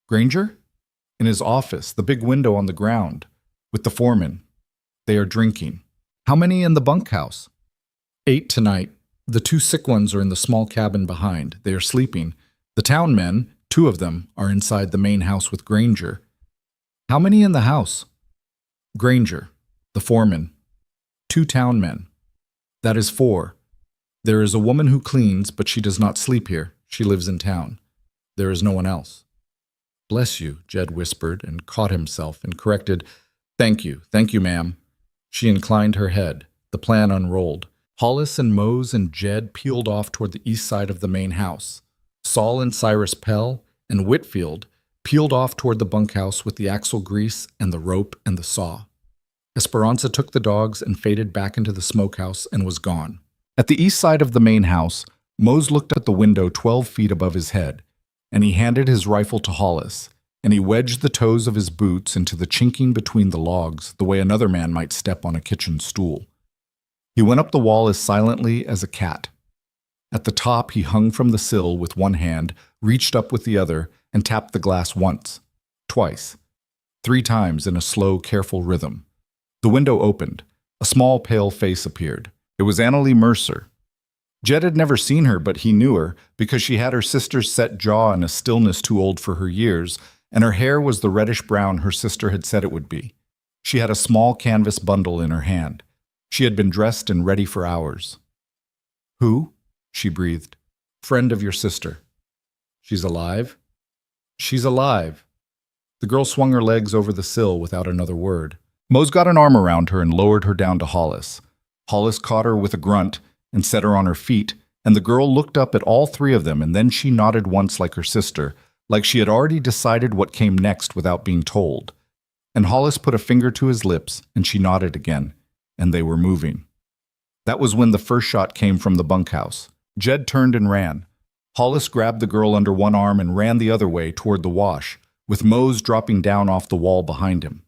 "Granger?" "In his office, the big window on the ground, with the foreman. They are drinking." "How many in the bunkhouse?" 8 tonight. The 2 sick ones are in the small cabin behind. They are sleeping. The town men, 2 of them, are inside the main house with Granger." "How many in the house?" "Granger, the foreman, 2 town men. That is 4. There is a woman who cleans, but she does not sleep here. She lives in town. There is no one else." Bless you, Jed whispered and caught himself and corrected, Thank you, ma'am. She inclined her head. The plan unrolled. Hollis and Mose and Jed peeled off toward the east side of the main house. Saul and Cyrus Pell and Whitfield peeled off toward the bunkhouse with the axle grease and the rope and the saw. Esperanza took the dogs and faded back into the smokehouse and was gone. At the east side of the main house, Mose looked at the window 12 feet above his head, and he handed his rifle to Hollis, and he wedged the toes of his boots into the chinking between the logs the way another man might step on a kitchen stool. He went up the wall as silently as a cat. At the top, he hung from the sill with one hand, reached up with the other, and tapped the glass once, twice, 3 times in a slow, careful rhythm. The window opened. A small, pale face appeared. It was Annalie Mercer. Jed had never seen her, but he knew her because she had her sister's set jaw and a stillness too old for her years, and her hair was the reddish-brown her sister had said it would be. She had a small canvas bundle in her hand. She had been dressed and ready for hours. "Who?" she breathed. "Friend of your sister." "She's alive?" "She's alive." The girl swung her legs over the sill without another word. Mose got an arm around her and lowered her down to Hollis. Hollis caught her with a grunt and set her on her feet, and the girl looked up at all 3 of them, and then she nodded once like her sister, like she had already decided what came next without being told. And Hollis put a finger to his lips, and she nodded again, and they were moving. That was when the first shot came from the bunkhouse. Jed turned and ran. Hollis grabbed the girl under one arm and ran the other way toward the wash, with Mose dropping down off the wall behind him.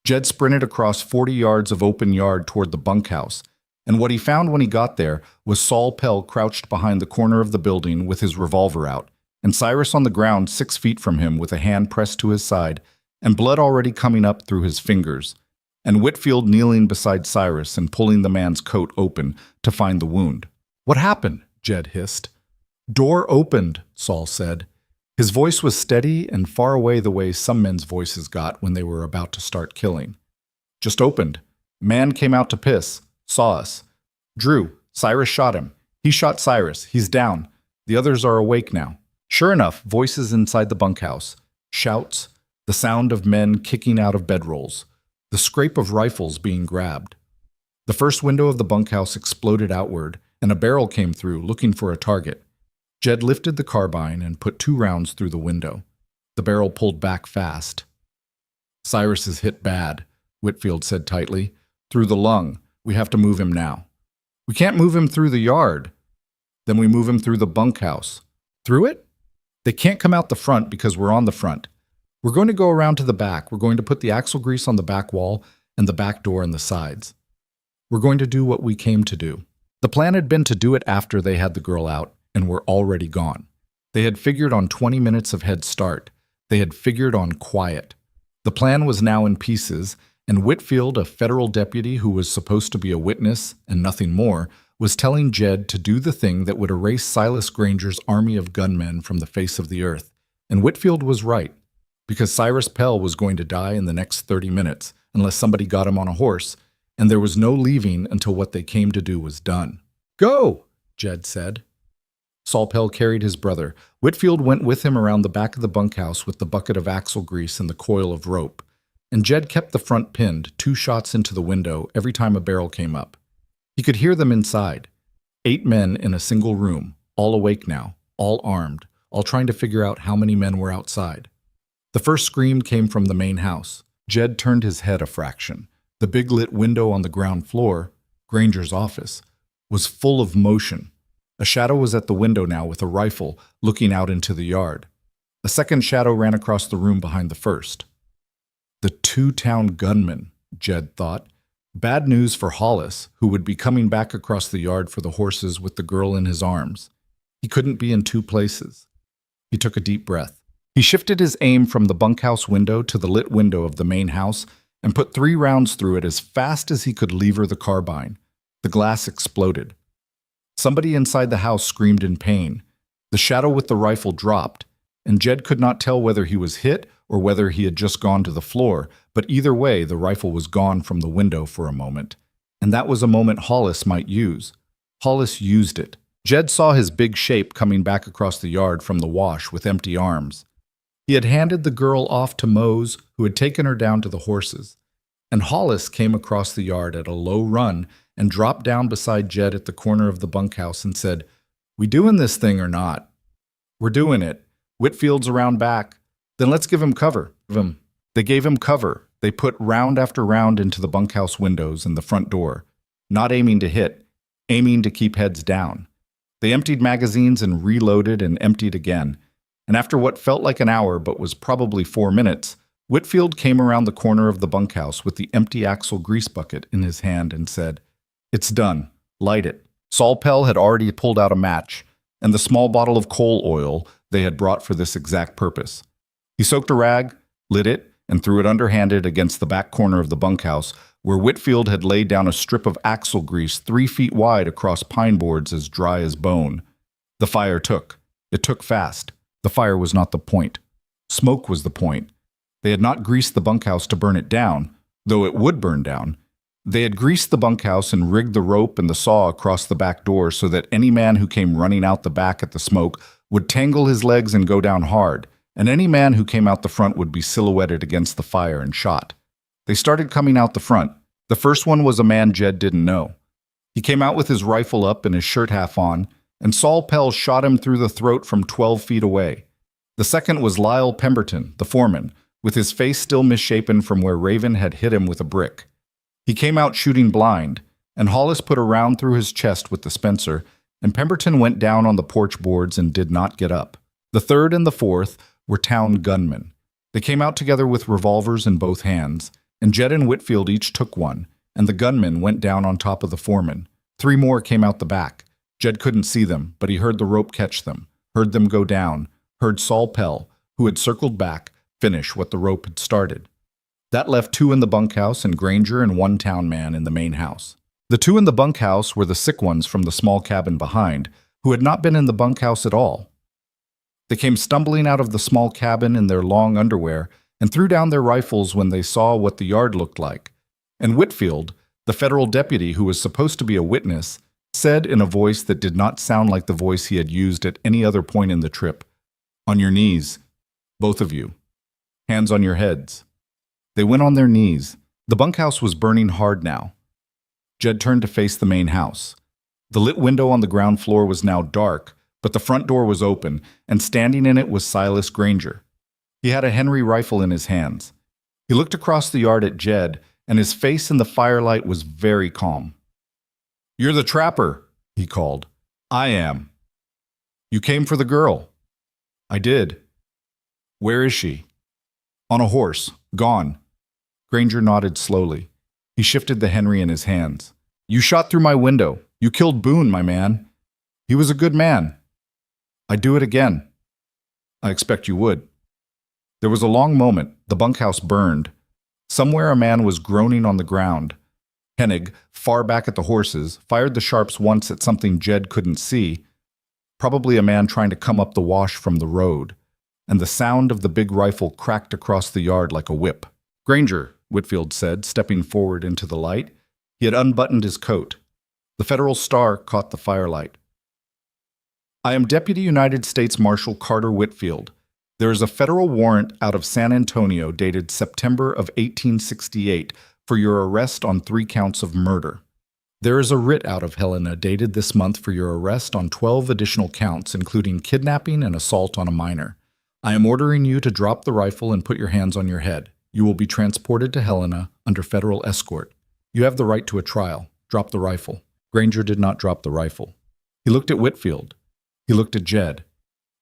Jed sprinted across 40 yards of open yard toward the bunkhouse, and what he found when he got there was Saul Pell crouched behind the corner of the building with his revolver out, and Cyrus on the ground 6 feet from him with a hand pressed to his side, and blood already coming up through his fingers, and Whitfield kneeling beside Cyrus and pulling the man's coat open to find the wound. "What happened?" Jed hissed. "Door opened," Saul said. His voice was steady and far away the way some men's voices got when they were about to start killing. "Just opened. Man came out to piss. Saw us. Drew, Cyrus shot him. He shot Cyrus. He's down. The others are awake now." Sure enough, voices inside the bunkhouse. Shouts, the sound of men kicking out of bedrolls, the scrape of rifles being grabbed. The first window of the bunkhouse exploded outward, and a barrel came through, looking for a target. Jed lifted the carbine and put 2 rounds through the window. The barrel pulled back fast. "Cyrus is hit bad," Whitfield said tightly. "Through the lung. We have to move him now." "We can't move him through the yard." "Then we move him through the bunkhouse." "Through it?" "They can't come out the front because we're on the front. We're going to go around to the back. We're going to put the axle grease on the back wall and the back door and the sides. We're going to do what we came to do." The plan had been to do it after they had the girl out and were already gone. They had figured on 20 minutes of head start. They had figured on quiet. The plan was now in pieces, and Whitfield, a federal deputy who was supposed to be a witness and nothing more, was telling Jed to do the thing that would erase Silas Granger's army of gunmen from the face of the earth. And Whitfield was right, because Cyrus Pell was going to die in the next 30 minutes, unless somebody got him on a horse, and there was no leaving until what they came to do was done. "Go," Jed said. Saul Pell carried his brother. Whitfield went with him around the back of the bunkhouse with the bucket of axle grease and the coil of rope, and Jed kept the front pinned, 2 shots into the window every time a barrel came up. He could hear them inside. 8 men in a single room, all awake now, all armed, all trying to figure out how many men were outside. The first scream came from the main house. Jed turned his head a fraction. The big lit window on the ground floor, Granger's office, was full of motion. A shadow was at the window now with a rifle looking out into the yard. A second shadow ran across the room behind the first. The 2-town gunmen, Jed thought. Bad news for Hollis, who would be coming back across the yard for the horses with the girl in his arms. He couldn't be in 2 places. He took a deep breath. He shifted his aim from the bunkhouse window to the lit window of the main house and put 3 rounds through it as fast as he could lever the carbine. The glass exploded. Somebody inside the house screamed in pain. The shadow with the rifle dropped, and Jed could not tell whether he was hit or whether he had just gone to the floor, but either way the rifle was gone from the window for a moment, and that was a moment Hollis might use. Hollis used it. Jed saw his big shape coming back across the yard from the wash with empty arms. He had handed the girl off to Mose, who had taken her down to the horses. And Hollis came across the yard at a low run and dropped down beside Jed at the corner of the bunkhouse and said, "We doing this thing or not?" "We're doing it. Whitfield's around back." "Then let's give him cover." They gave him cover. They put round after round into the bunkhouse windows and the front door, not aiming to hit, aiming to keep heads down. They emptied magazines and reloaded and emptied again. And after what felt like an hour but was probably 4 minutes, Whitfield came around the corner of the bunkhouse with the empty axle grease bucket in his hand and said, "It's done. Light it." Saul Pell had already pulled out a match and the small bottle of coal oil they had brought for this exact purpose. He soaked a rag, lit it, and threw it underhanded against the back corner of the bunkhouse, where Whitfield had laid down a strip of axle grease 3 feet wide across pine boards as dry as bone. The fire took. It took fast. The fire was not the point. Smoke was the point. They had not greased the bunkhouse to burn it down, though it would burn down. They had greased the bunkhouse and rigged the rope and the saw across the back door so that any man who came running out the back at the smoke would tangle his legs and go down hard, and any man who came out the front would be silhouetted against the fire and shot. They started coming out the front. The first one was a man Jed didn't know. He came out with his rifle up and his shirt half on, and Saul Pell shot him through the throat from 12 feet away. The second was Lyle Pemberton, the foreman, with his face still misshapen from where Raven had hit him with a brick. He came out shooting blind, and Hollis put a round through his chest with the Spencer, and Pemberton went down on the porch boards and did not get up. The third and the fourth were town gunmen. They came out together with revolvers in both hands, and Jed and Whitfield each took one, and the gunmen went down on top of the foreman. 3 more came out the back. Jed couldn't see them, but he heard the rope catch them, heard them go down, heard Saul Pell, who had circled back, finish what the rope had started. That left 2 in the bunkhouse and Granger and 1 town man in the main house. The 2 in the bunkhouse were the sick ones from the small cabin behind, who had not been in the bunkhouse at all. They came stumbling out of the small cabin in their long underwear and threw down their rifles when they saw what the yard looked like. And Whitfield, the federal deputy who was supposed to be a witness, said in a voice that did not sound like the voice he had used at any other point in the trip, "On your knees, both of you. Hands on your heads." They went on their knees. The bunkhouse was burning hard now. Jed turned to face the main house. The lit window on the ground floor was now dark, but the front door was open, and standing in it was Silas Granger. He had a Henry rifle in his hands. He looked across the yard at Jed, and his face in the firelight was very calm. "You're the trapper," he called. "I am." "You came for the girl." "I did." "Where is she?" "On a horse. Gone." Granger nodded slowly. He shifted the Henry in his hands. "You shot through my window. You killed Boone, my man. He was a good man." "I'd do it again." "I expect you would." There was a long moment. The bunkhouse burned. Somewhere a man was groaning on the ground. Hennig, far back at the horses, fired the sharps once at something Jed couldn't see, probably a man trying to come up the wash from the road, and the sound of the big rifle cracked across the yard like a whip. "Granger," Whitfield said, stepping forward into the light. He had unbuttoned his coat. The Federal Star caught the firelight. "I am Deputy United States Marshal Carter Whitfield. There is a federal warrant out of San Antonio dated September of 1868 for your arrest on 3 counts of murder. There is a writ out of Helena dated this month for your arrest on 12 additional counts, including kidnapping and assault on a minor. I am ordering you to drop the rifle and put your hands on your head. You will be transported to Helena under federal escort. You have the right to a trial. Drop the rifle." Granger did not drop the rifle. He looked at Whitfield. He looked at Jed.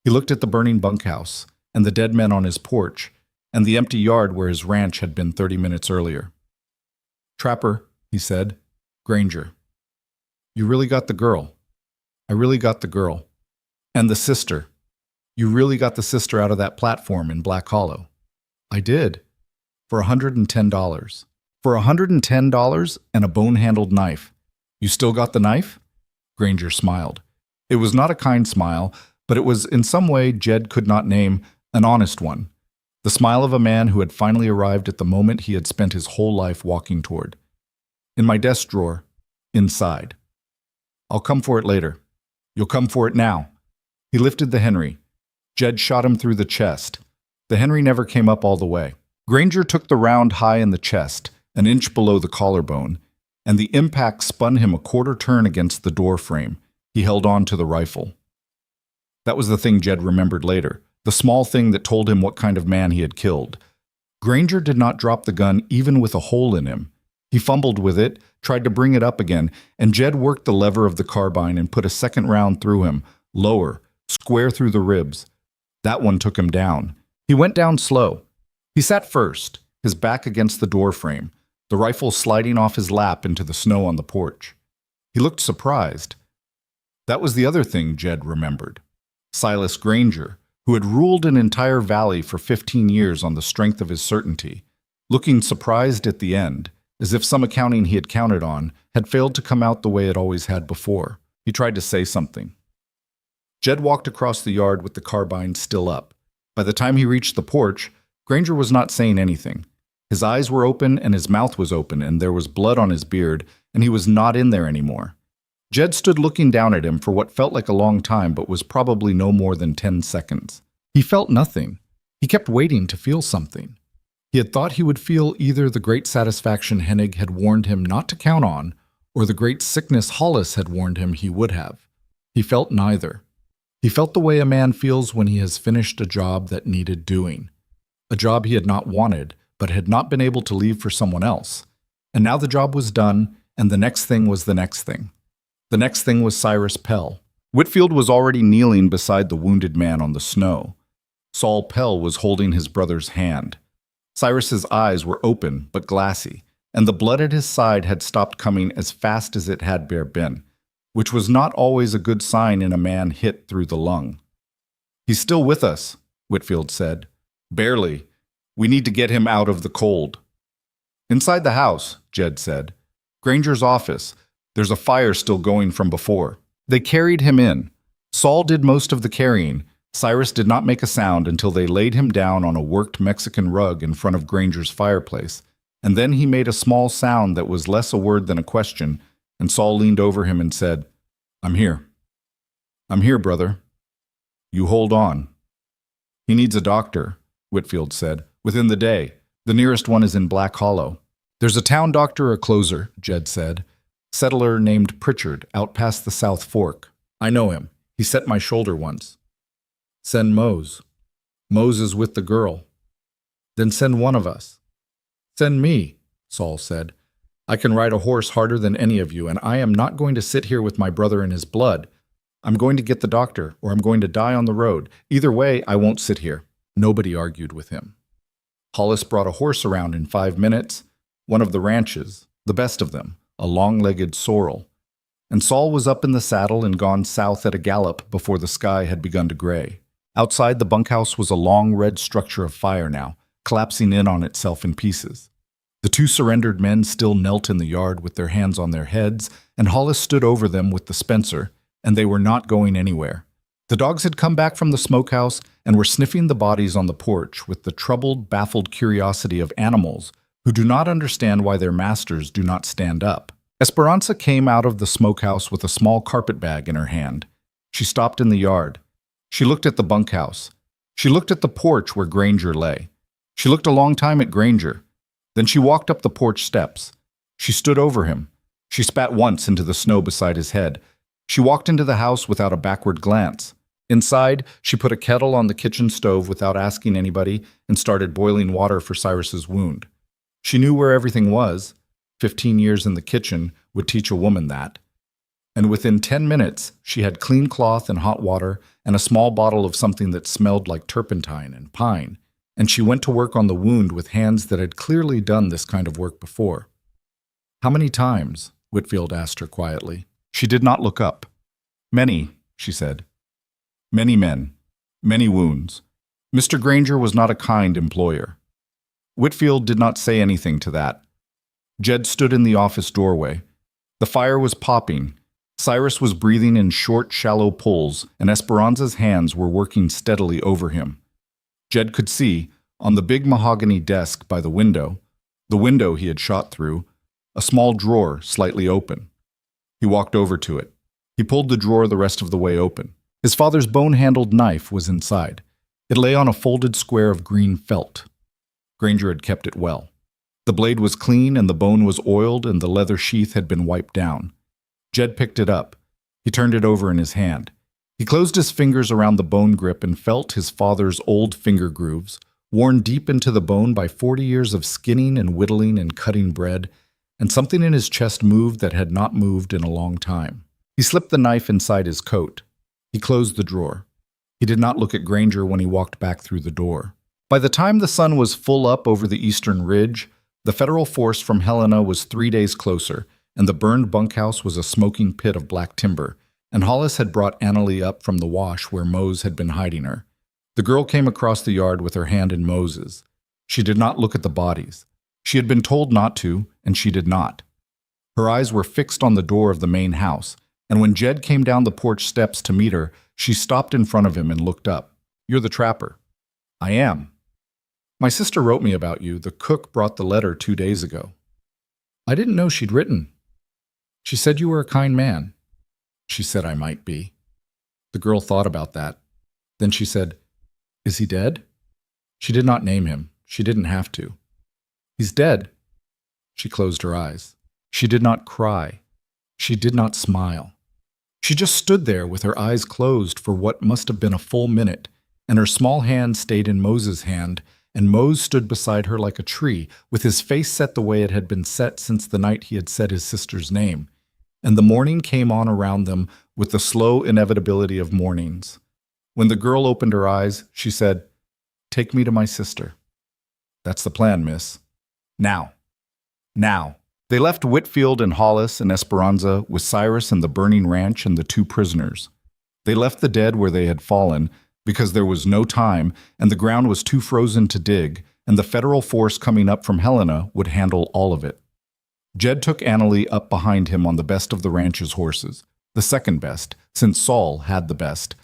He looked at the burning bunkhouse and the dead men on his porch and the empty yard where his ranch had been 30 minutes earlier. "Trapper," he said. "Granger. You really got the girl." "I really got the girl." "And the sister. You really got the sister out of that platform in Black Hollow." "I did. For $110. For $110 and a bone-handled knife. You still got the knife?" Granger smiled. It was not a kind smile, but it was in some way Jed could not name, an honest one. The smile of a man who had finally arrived at the moment he had spent his whole life walking toward. "In my desk drawer. Inside." "I'll come for it later." "You'll come for it now." He lifted the Henry. Jed shot him through the chest. The Henry never came up all the way. Granger took the round high in the chest, an inch below the collarbone, and the impact spun him a quarter turn against the door frame. He held on to the rifle. That was the thing Jed remembered later, the small thing that told him what kind of man he had killed. Granger did not drop the gun even with a hole in him. He fumbled with it, tried to bring it up again, and Jed worked the lever of the carbine and put a second round through him, lower, square through the ribs. That one took him down. He went down slow. He sat first, his back against the door frame, the rifle sliding off his lap into the snow on the porch. He looked surprised. That was the other thing Jed remembered. Silas Granger, who had ruled an entire valley for 15 years on the strength of his certainty, looking surprised at the end, as if some accounting he had counted on had failed to come out the way it always had before. He tried to say something. Jed walked across the yard with the carbine still up. By the time he reached the porch, Granger was not saying anything. His eyes were open and his mouth was open, and there was blood on his beard, and he was not in there anymore. Jed stood looking down at him for what felt like a long time but was probably no more than 10 seconds. He felt nothing. He kept waiting to feel something. He had thought he would feel either the great satisfaction Hennig had warned him not to count on, or the great sickness Hollis had warned him he would have. He felt neither. He felt the way a man feels when he has finished a job that needed doing. A job he had not wanted, but had not been able to leave for someone else. And now the job was done, and the next thing was the next thing. The next thing was Cyrus Pell. Whitfield was already kneeling beside the wounded man on the snow. Saul Pell was holding his brother's hand. Cyrus's eyes were open but glassy, and the blood at his side had stopped coming as fast as it had been, which was not always a good sign in a man hit through the lung. "He's still with us," Whitfield said. "Barely. We need to get him out of the cold." "Inside the house," Jed said. "Granger's office. There's a fire still going from before." They carried him in. Saul did most of the carrying. Cyrus did not make a sound until they laid him down on a worked Mexican rug in front of Granger's fireplace, and then he made a small sound that was less a word than a question, and Saul leaned over him and said, "I'm here. I'm here, brother. You hold on." "He needs a doctor," Whitfield said, "within the day. The nearest one is in Black Hollow." "There's a town doctor or closer," Jed said. "Settler named Pritchard, out past the South Fork. I know him. He set my shoulder once." "Send Mose." "Mose is with the girl." "Then send one of us." "Send me," Saul said. "I can ride a horse harder than any of you, and I am not going to sit here with my brother in his blood. I'm going to get the doctor, or I'm going to die on the road. Either way, I won't sit here." Nobody argued with him. Hollis brought a horse around in 5 minutes, one of the ranches, the best of them, a long-legged sorrel. And Saul was up in the saddle and gone south at a gallop before the sky had begun to gray. Outside the bunkhouse was a long red structure of fire now, collapsing in on itself in pieces. The two surrendered men still knelt in the yard with their hands on their heads, and Hollis stood over them with the Spencer, and they were not going anywhere. The dogs had come back from the smokehouse and were sniffing the bodies on the porch with the troubled, baffled curiosity of animals who do not understand why their masters do not stand up. Esperanza came out of the smokehouse with a small carpet bag in her hand. She stopped in the yard. She looked at the bunkhouse. She looked at the porch where Granger lay. She looked a long time at Granger. Then she walked up the porch steps. She stood over him. She spat once into the snow beside his head. She walked into the house without a backward glance. Inside, she put a kettle on the kitchen stove without asking anybody and started boiling water for Cyrus's wound. She knew where everything was. 15 years in the kitchen would teach a woman that. And within 10 minutes, she had clean cloth and hot water and a small bottle of something that smelled like turpentine and pine, and she went to work on the wound with hands that had clearly done this kind of work before. "How many times?" Whitfield asked her quietly. She did not look up. "Many," she said. "Many men, many wounds." Mr. Granger was not a kind employer. Whitfield did not say anything to that. Jed stood in the office doorway. The fire was popping. Cyrus was breathing in short, shallow pulls, and Esperanza's hands were working steadily over him. Jed could see, on the big mahogany desk by the window he had shot through, a small drawer slightly open. He walked over to it. He pulled the drawer the rest of the way open. His father's bone-handled knife was inside. It lay on a folded square of green felt. Granger had kept it well. The blade was clean and the bone was oiled and the leather sheath had been wiped down. Jed picked it up. He turned it over in his hand. He closed his fingers around the bone grip and felt his father's old finger grooves, worn deep into the bone by 40 years of skinning and whittling and cutting bread, and something in his chest moved that had not moved in a long time. He slipped the knife inside his coat. He closed the drawer. He did not look at Granger when he walked back through the door. By the time the sun was full up over the eastern ridge, the federal force from Helena was 3 days closer, and the burned bunkhouse was a smoking pit of black timber, and Hollis had brought Annalie up from the wash where Mose had been hiding her. The girl came across the yard with her hand in Mose's. She did not look at the bodies. She had been told not to, and she did not. Her eyes were fixed on the door of the main house, and when Jed came down the porch steps to meet her, she stopped in front of him and looked up. "You're the trapper." "I am." "My sister wrote me about you. The cook brought the letter 2 days ago." "I didn't know she'd written." "She said you were a kind man." "She said I might be." The girl thought about that. Then she said, "Is he dead?" She did not name him. She didn't have to. "He's dead." She closed her eyes. She did not cry. She did not smile. She just stood there with her eyes closed for what must have been a full minute, and her small hand stayed in Mose's hand, and Mose stood beside her like a tree, with his face set the way it had been set since the night he had said his sister's name. And the morning came on around them with the slow inevitability of mornings. When the girl opened her eyes, she said, "Take me to my sister." "That's the plan, miss." "Now." Now. They left Whitfield and Hollis and Esperanza with Cyrus and the burning ranch and the 2 prisoners. They left the dead where they had fallen because there was no time and the ground was too frozen to dig, and the federal force coming up from Helena would handle all of it. Jed took Annalie up behind him on the best of the ranch's horses, the second best, since Saul had the best,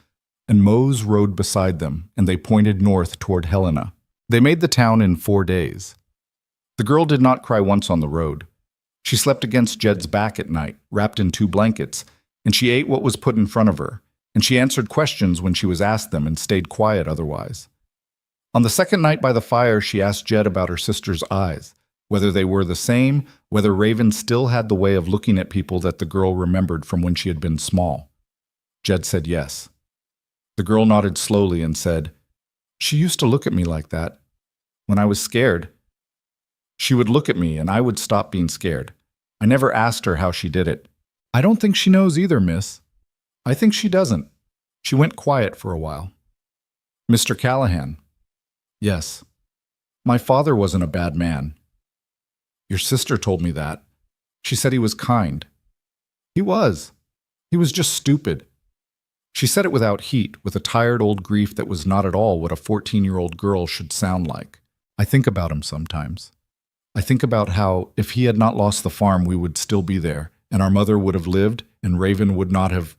and Mose rode beside them, and they pointed north toward Helena. They made the town in 4 days. The girl did not cry once on the road. She slept against Jed's back at night, wrapped in 2 blankets, and she ate what was put in front of her, and she answered questions when she was asked them and stayed quiet otherwise. On the second night by the fire, she asked Jed about her sister's eyes, whether they were the same, whether Raven still had the way of looking at people that the girl remembered from when she had been small. Jed said yes. The girl nodded slowly and said, "She used to look at me like that. When I was scared, she would look at me and I would stop being scared. I never asked her how she did it." "I don't think she knows either, miss." "I think she doesn't." She went quiet for a while. "Mr. Callahan." "Yes." "My father wasn't a bad man." "Your sister told me that. She said he was kind." "He was. He was just stupid." She said it without heat, with a tired old grief that was not at all what a 14-year-old girl should sound like. "I think about him sometimes. I think about how, if he had not lost the farm, we would still be there, and our mother would have lived, and Raven would not have.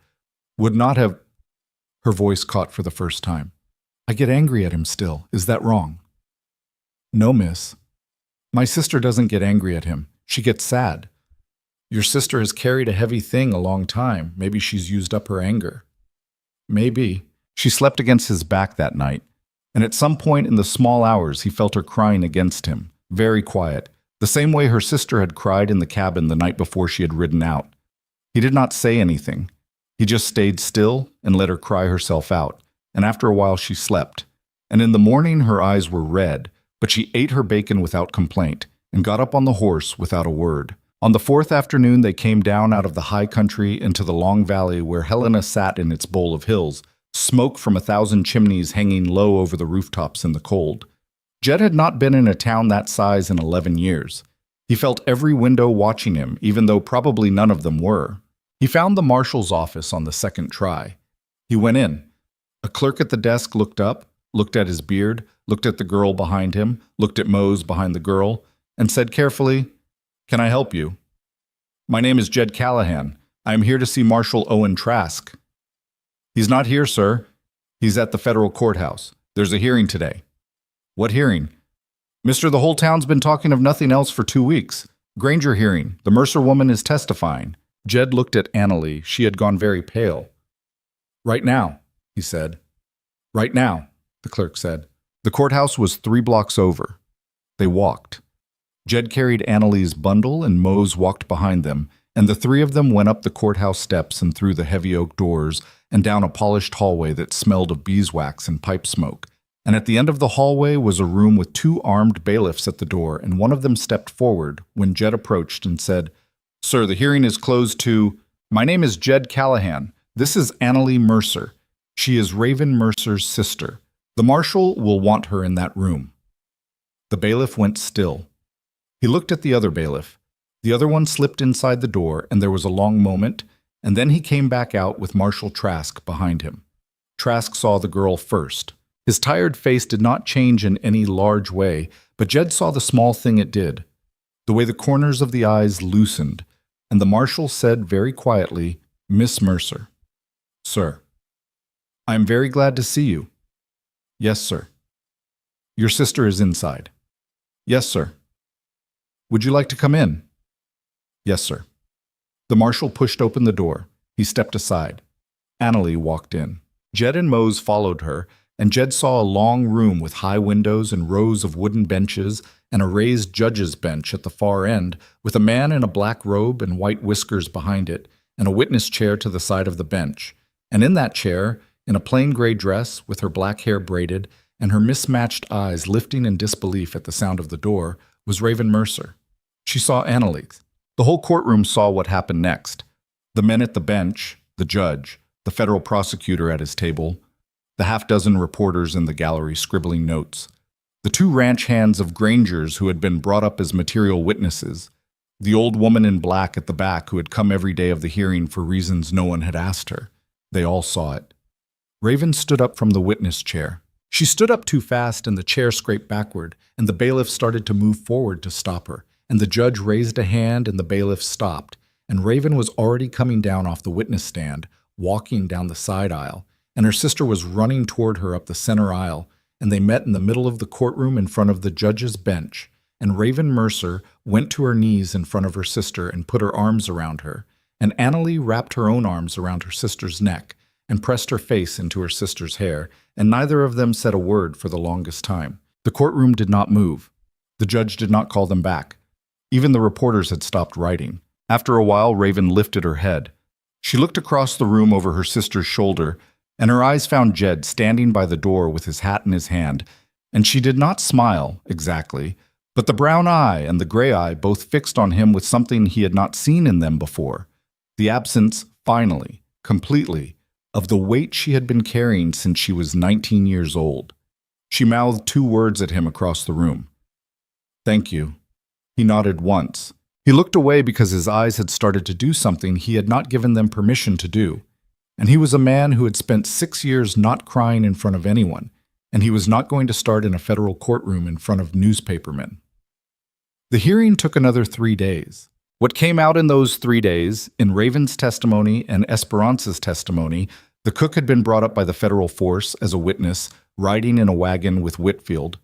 Her voice caught for the first time. "I get angry at him still. Is that wrong?" "No, miss. My sister doesn't get angry at him. She gets sad. Your sister has carried a heavy thing a long time. Maybe she's used up her anger." "Maybe." She slept against his back that night, and at some point in the small hours he felt her crying against him, very quiet, the same way her sister had cried in the cabin the night before she had ridden out. He did not say anything. He just stayed still and let her cry herself out, and after a while she slept. And in the morning her eyes were red, but she ate her bacon without complaint and got up on the horse without a word. On the 4th afternoon they came down out of the high country into the long valley where Helena sat in its bowl of hills, smoke from 1,000 chimneys hanging low over the rooftops in the cold. Jed had not been in a town that size in 11 years. He felt every window watching him, even though probably none of them were. He found the marshal's office on the second try. He went in. A clerk at the desk looked up, looked at his beard, looked at the girl behind him, looked at Mose behind the girl, and said carefully, "Can I help you?" "My name is Jed Callahan. I am here to see Marshal Owen Trask." "He's not here, sir. He's at the federal courthouse. There's a hearing today." "What hearing?" "Mister, the whole town's been talking of nothing else for 2 weeks. Granger hearing. The Mercer woman is testifying." Jed looked at Annalie. She had gone very pale. "Right now," he said. "Right now." the clerk said. The courthouse was 3 blocks over. They walked. Jed carried Annalie's bundle and Mose walked behind them, and the 3 of them went up the courthouse steps and through the heavy oak doors and down a polished hallway that smelled of beeswax and pipe smoke. And at the end of the hallway was a room with 2 armed bailiffs at the door, and one of them stepped forward when Jed approached and said, "Sir, the hearing is closed to— My name is Jed Callahan. This is Annalie Mercer. She is Raven Mercer's sister. The marshal will want her in that room." The bailiff went still. He looked at the other bailiff. The other one slipped inside the door, and there was a long moment, and then he came back out with Marshal Trask behind him. Trask saw the girl first. His tired face did not change in any large way, but Jed saw the small thing it did, the way the corners of the eyes loosened, and the marshal said very quietly, "Miss Mercer." "Sir." "I am very glad to see you." "Yes, sir." "Your sister is inside." "Yes, sir." "Would you like to come in?" "Yes, sir." The marshal pushed open the door. He stepped aside. Annalie walked in. Jed and Mose followed her, and Jed saw a long room with high windows and rows of wooden benches and a raised judge's bench at the far end, with a man in a black robe and white whiskers behind it, and a witness chair to the side of the bench. And in that chair, in a plain gray dress, with her black hair braided, and her mismatched eyes lifting in disbelief at the sound of the door, was Raven Mercer. She saw Annalie. The whole courtroom saw what happened next. The men at the bench, the judge, the federal prosecutor at his table, the half-dozen reporters in the gallery scribbling notes, the 2 ranch hands of Grangers who had been brought up as material witnesses, the old woman in black at the back who had come every day of the hearing for reasons no one had asked her. They all saw it. Raven stood up from the witness chair. She stood up too fast and the chair scraped backward, and the bailiff started to move forward to stop her, and the judge raised a hand and the bailiff stopped, and Raven was already coming down off the witness stand, walking down the side aisle, and her sister was running toward her up the center aisle, and they met in the middle of the courtroom in front of the judge's bench, and Raven Mercer went to her knees in front of her sister and put her arms around her, and Annalie wrapped her own arms around her sister's neck and pressed her face into her sister's hair, and neither of them said a word for the longest time. The courtroom did not move. The judge did not call them back. Even the reporters had stopped writing. After a while, Raven lifted her head. She looked across the room over her sister's shoulder, and her eyes found Jed standing by the door with his hat in his hand, and she did not smile, exactly, but the brown eye and the gray eye both fixed on him with something he had not seen in them before, the absence, finally, completely, of the weight she had been carrying since she was 19 years old. She mouthed 2 words at him across the room. "Thank you." He nodded once. He looked away because his eyes had started to do something he had not given them permission to do. And he was a man who had spent 6 years not crying in front of anyone, and he was not going to start in a federal courtroom in front of newspapermen. The hearing took another 3 days. What came out in those 3 days, in Raven's testimony and Esperanza's testimony, the cook had been brought up by the federal force as a witness, riding in a wagon with Whitfield,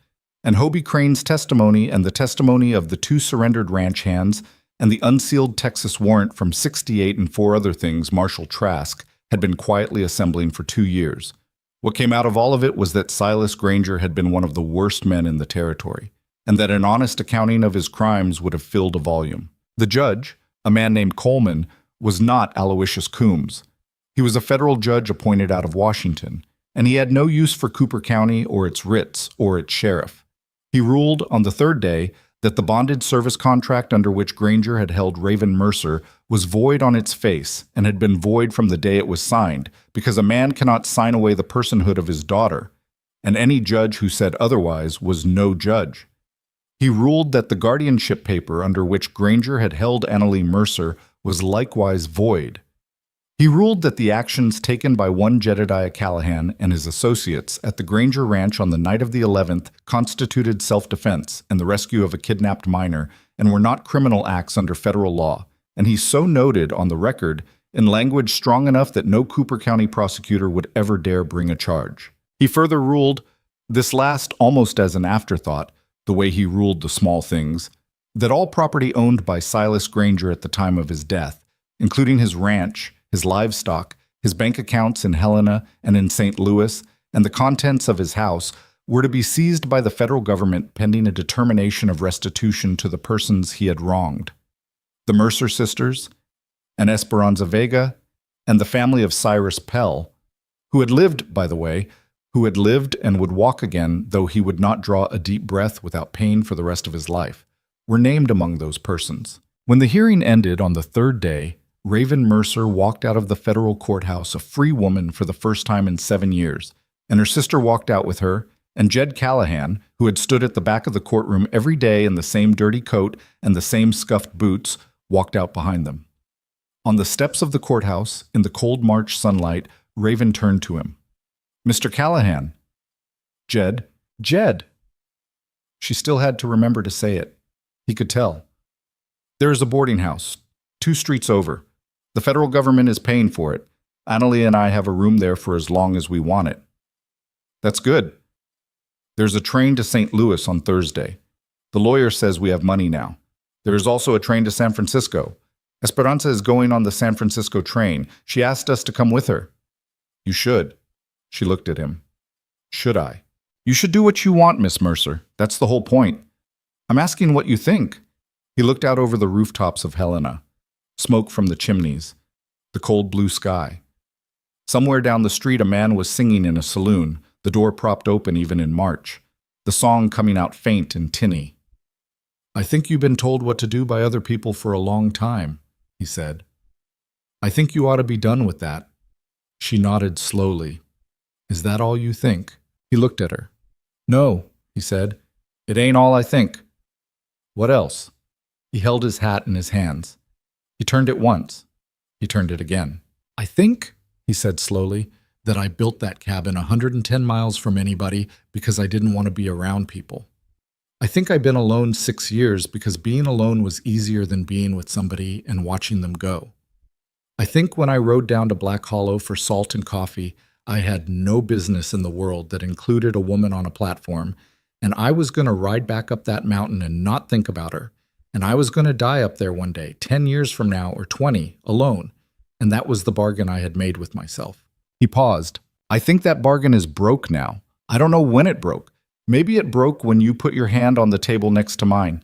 and Hobie Crane's testimony and the testimony of the 2 surrendered ranch hands and the unsealed Texas warrant from '68 and 4 other things Marshal Trask had been quietly assembling for 2 years. What came out of all of it was that Silas Granger had been one of the worst men in the territory, and that an honest accounting of his crimes would have filled a volume. The judge, a man named Coleman, was not Aloysius Coombs. He was a federal judge appointed out of Washington, and he had no use for Cooper County or its writs or its sheriff. He ruled on the 3rd day that the bonded service contract under which Granger had held Raven Mercer was void on its face and had been void from the day it was signed, because a man cannot sign away the personhood of his daughter, and any judge who said otherwise was no judge. He ruled that the guardianship paper under which Granger had held Annalie Mercer was likewise void. He ruled that the actions taken by one Jedediah Callahan and his associates at the Granger Ranch on the night of the 11th constituted self-defense and the rescue of a kidnapped minor and were not criminal acts under federal law, and he so noted on the record in language strong enough that no Cooper County prosecutor would ever dare bring a charge. He further ruled, this last almost as an afterthought, the way he ruled the small things, that all property owned by Silas Granger at the time of his death, including his ranch, his livestock, his bank accounts in Helena and in St. Louis, and the contents of his house were to be seized by the federal government pending a determination of restitution to the persons he had wronged. The Mercer sisters, and Esperanza Vega, and the family of Cyrus Pell, who had lived, by the way, who had lived and would walk again, though he would not draw a deep breath without pain for the rest of his life, were named among those persons. When the hearing ended on the third day, Raven Mercer walked out of the federal courthouse a free woman for the first time in 7 years, and her sister walked out with her, and Jed Callahan, who had stood at the back of the courtroom every day in the same dirty coat and the same scuffed boots, walked out behind them. On the steps of the courthouse, in the cold March sunlight, Raven turned to him. "Mr. Callahan." Jed. She still had to remember to say it. He could tell. "There is a boarding house, 2 streets over. The federal government is paying for it. Annalie and I have a room there for as long as we want it." "That's good. There's a train to St. Louis on Thursday. The lawyer says we have money now. There is also a train to San Francisco. Esperanza is going on the San Francisco train. She asked us to come with her." "You should." She looked at him. "Should I?" "You should do what you want, Miss Mercer. That's the whole point. I'm asking what you think." He looked out over the rooftops of Helena, smoke from the chimneys, the cold blue sky. Somewhere down the street a man was singing in a saloon, the door propped open even in March, the song coming out faint and tinny. "I think you've been told what to do by other people for a long time," he said. "I think you ought to be done with that." She nodded slowly. "Is that all you think?" He looked at her. "No," he said. "It ain't all I think." "What else?" He held his hat in his hands. He turned it once. He turned it again. "I think," he said slowly, "that I built that cabin 110 miles from anybody because I didn't want to be around people. I think I've been alone 6 years because being alone was easier than being with somebody and watching them go. I think when I rode down to Black Hollow for salt and coffee, I had no business in the world that included a woman on a platform, and I was going to ride back up that mountain and not think about her, and I was going to die up there one day, 10 years from now or 20, alone, and that was the bargain I had made with myself." He paused. "I think that bargain is broke now. I don't know when it broke. Maybe it broke when you put your hand on the table next to mine.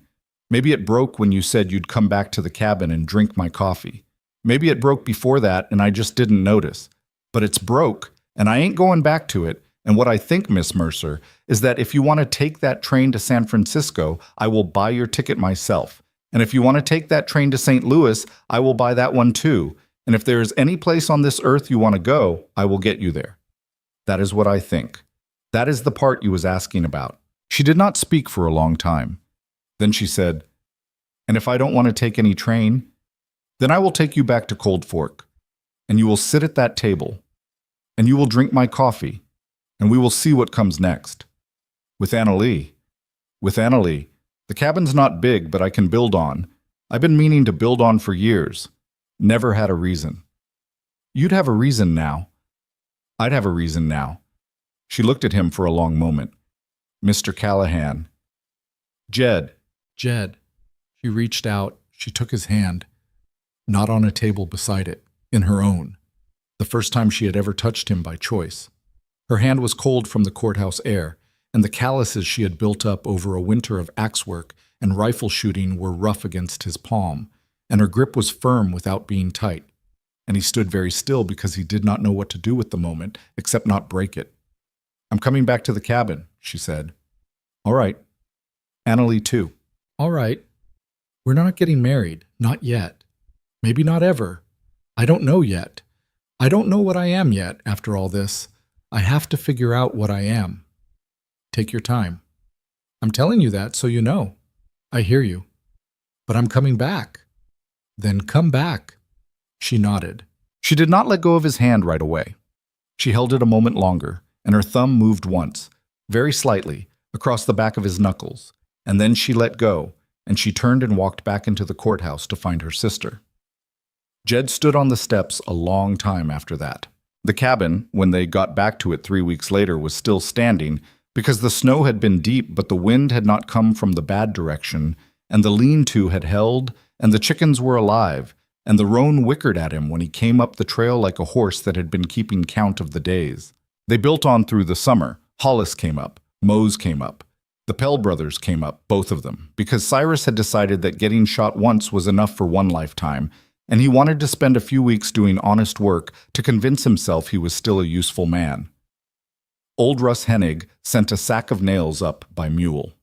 Maybe it broke when you said you'd come back to the cabin and drink my coffee. Maybe it broke before that and I just didn't notice. But it's broke, and I ain't going back to it. And what I think, Miss Mercer, is that if you want to take that train to San Francisco, I will buy your ticket myself. And if you want to take that train to St. Louis, I will buy that one too. And if there is any place on this earth you want to go, I will get you there. That is what I think. That is the part you was asking about." She did not speak for a long time. Then she said, "And if I don't want to take any train, then I will take you back to Cold Fork, and you will sit at that table, and you will drink my coffee, and we will see what comes next. With Annalie. With Annalie. The cabin's not big, but I can build on. I've been meaning to build on for years. Never had a reason. You'd have a reason now. I'd have a reason now." She looked at him for a long moment. "Mr. Callahan." Jed. She reached out. She took his hand, not on a table beside it, in her own, the first time she had ever touched him by choice. Her hand was cold from the courthouse air, and the calluses she had built up over a winter of axe work and rifle shooting were rough against his palm, and her grip was firm without being tight. And he stood very still because he did not know what to do with the moment, except not break it. "I'm coming back to the cabin," she said. "All right. Annalie too." "All right. We're not getting married, not yet. Maybe not ever. I don't know yet. I don't know what I am yet after all this. I have to figure out what I am. Take your time. I'm telling you that so you know. I hear you. But I'm coming back." "Then come back." She nodded. She did not let go of his hand right away. She held it a moment longer, and her thumb moved once, very slightly, across the back of his knuckles, and then she let go, and she turned and walked back into the courthouse to find her sister. Jed stood on the steps a long time after that. The cabin, when they got back to it 3 weeks later, was still standing because the snow had been deep but the wind had not come from the bad direction, and the lean-to had held, and the chickens were alive, and the roan whickered at him when he came up the trail like a horse that had been keeping count of the days. They built on through the summer. Hollis came up. Mose came up. The Pell brothers came up, both of them, because Cyrus had decided that getting shot once was enough for one lifetime, and he wanted to spend a few weeks doing honest work to convince himself he was still a useful man. Old Russ Hennig sent a sack of nails up by mule.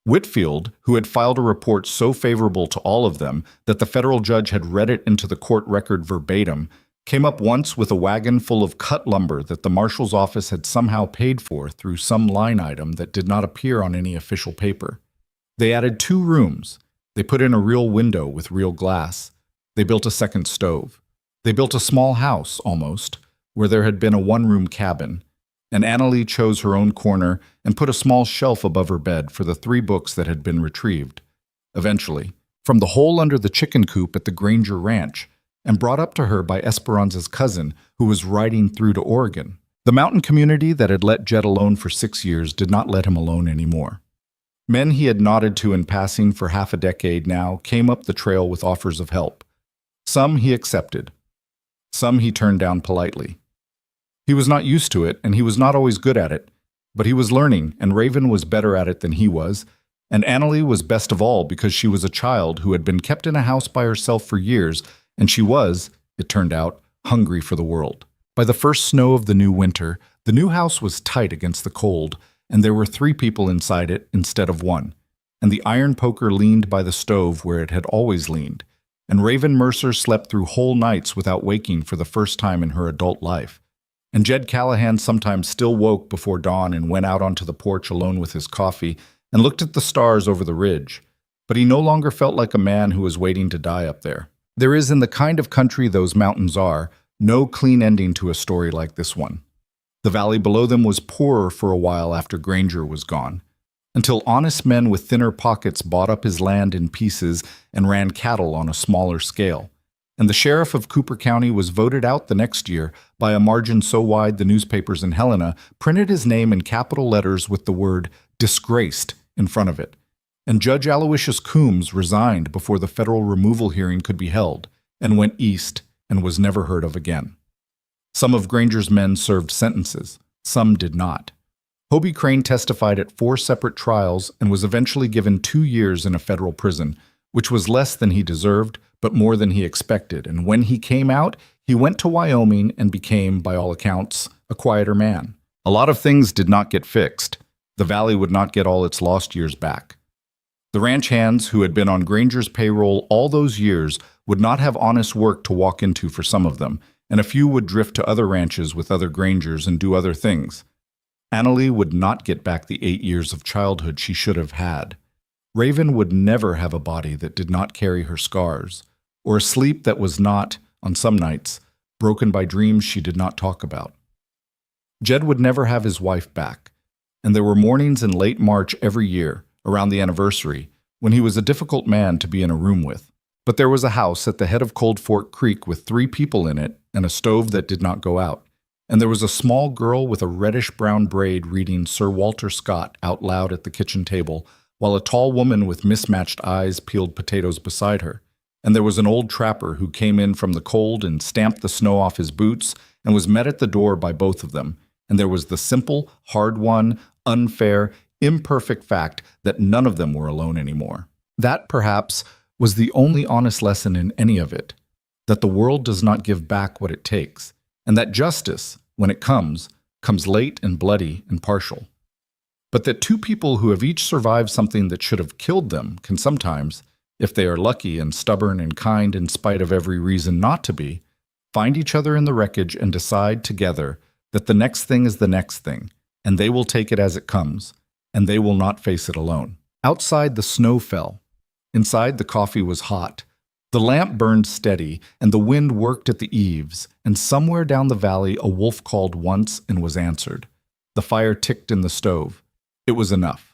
Whitfield, who had filed a report so favorable to all of them that the federal judge had read it into the court record verbatim, came up once with a wagon full of cut lumber that the marshal's office had somehow paid for through some line item that did not appear on any official paper. They added 2 rooms. They put in a real window with real glass. They built a second stove. They built a small house, almost, where there had been a one-room cabin, and Annalee chose her own corner and put a small shelf above her bed for the 3 books that had been retrieved, eventually, from the hole under the chicken coop at the Granger Ranch, and brought up to her by Esperanza's cousin, who was riding through to Oregon. The mountain community that had let Jed alone for 6 years did not let him alone anymore. Men he had nodded to in passing for half a decade now came up the trail with offers of help. Some he accepted. Some he turned down politely. He was not used to it, and he was not always good at it, but he was learning, and Raven was better at it than he was, and Annalee was best of all because she was a child who had been kept in a house by herself for years, and she was, it turned out, hungry for the world. By the first snow of the new winter, the new house was tight against the cold, and there were 3 people inside it instead of 1, and the iron poker leaned by the stove where it had always leaned, and Raven Mercer slept through whole nights without waking for the first time in her adult life. And Jed Callahan sometimes still woke before dawn and went out onto the porch alone with his coffee and looked at the stars over the ridge, but he no longer felt like a man who was waiting to die up there. There is, in the kind of country those mountains are, no clean ending to a story like this one. The valley below them was poorer for a while after Granger was gone, until honest men with thinner pockets bought up his land in pieces and ran cattle on a smaller scale. And the sheriff of Cooper County was voted out the next year by a margin so wide the newspapers in Helena printed his name in capital letters with the word "disgraced" in front of it. And Judge Aloysius Coombs resigned before the federal removal hearing could be held, and went east and was never heard of again. Some of Granger's men served sentences, some did not. Hobie Crane testified at 4 separate trials and was eventually given 2 years in a federal prison, which was less than he deserved, but more than he expected, and when he came out, he went to Wyoming and became, by all accounts, a quieter man. A lot of things did not get fixed. The valley would not get all its lost years back. The ranch hands who had been on Granger's payroll all those years would not have honest work to walk into for some of them, and a few would drift to other ranches with other Grangers and do other things. Annalee would not get back the 8 years of childhood she should have had. Raven would never have a body that did not carry her scars, or a sleep that was not, on some nights, broken by dreams she did not talk about. Jed would never have his wife back, and there were mornings in late March every year, around the anniversary, when he was a difficult man to be in a room with. But there was a house at the head of Cold Fork Creek with 3 people in it and a stove that did not go out. And there was a small girl with a reddish-brown braid reading Sir Walter Scott out loud at the kitchen table, while a tall woman with mismatched eyes peeled potatoes beside her. And there was an old trapper who came in from the cold and stamped the snow off his boots and was met at the door by both of them. And there was the simple, hard-won, unfair, imperfect fact that none of them were alone anymore. That, perhaps, was the only honest lesson in any of it, that the world does not give back what it takes, and that justice, when it comes late and bloody and partial. But that 2 people who have each survived something that should have killed them can sometimes, if they are lucky and stubborn and kind in spite of every reason not to be, find each other in the wreckage and decide together that the next thing is the next thing, and they will take it as it comes, and they will not face it alone. Outside, the snow fell. Inside, the coffee was hot. The lamp burned steady, and the wind worked at the eaves, and somewhere down the valley a wolf called once and was answered. The fire ticked in the stove. It was enough.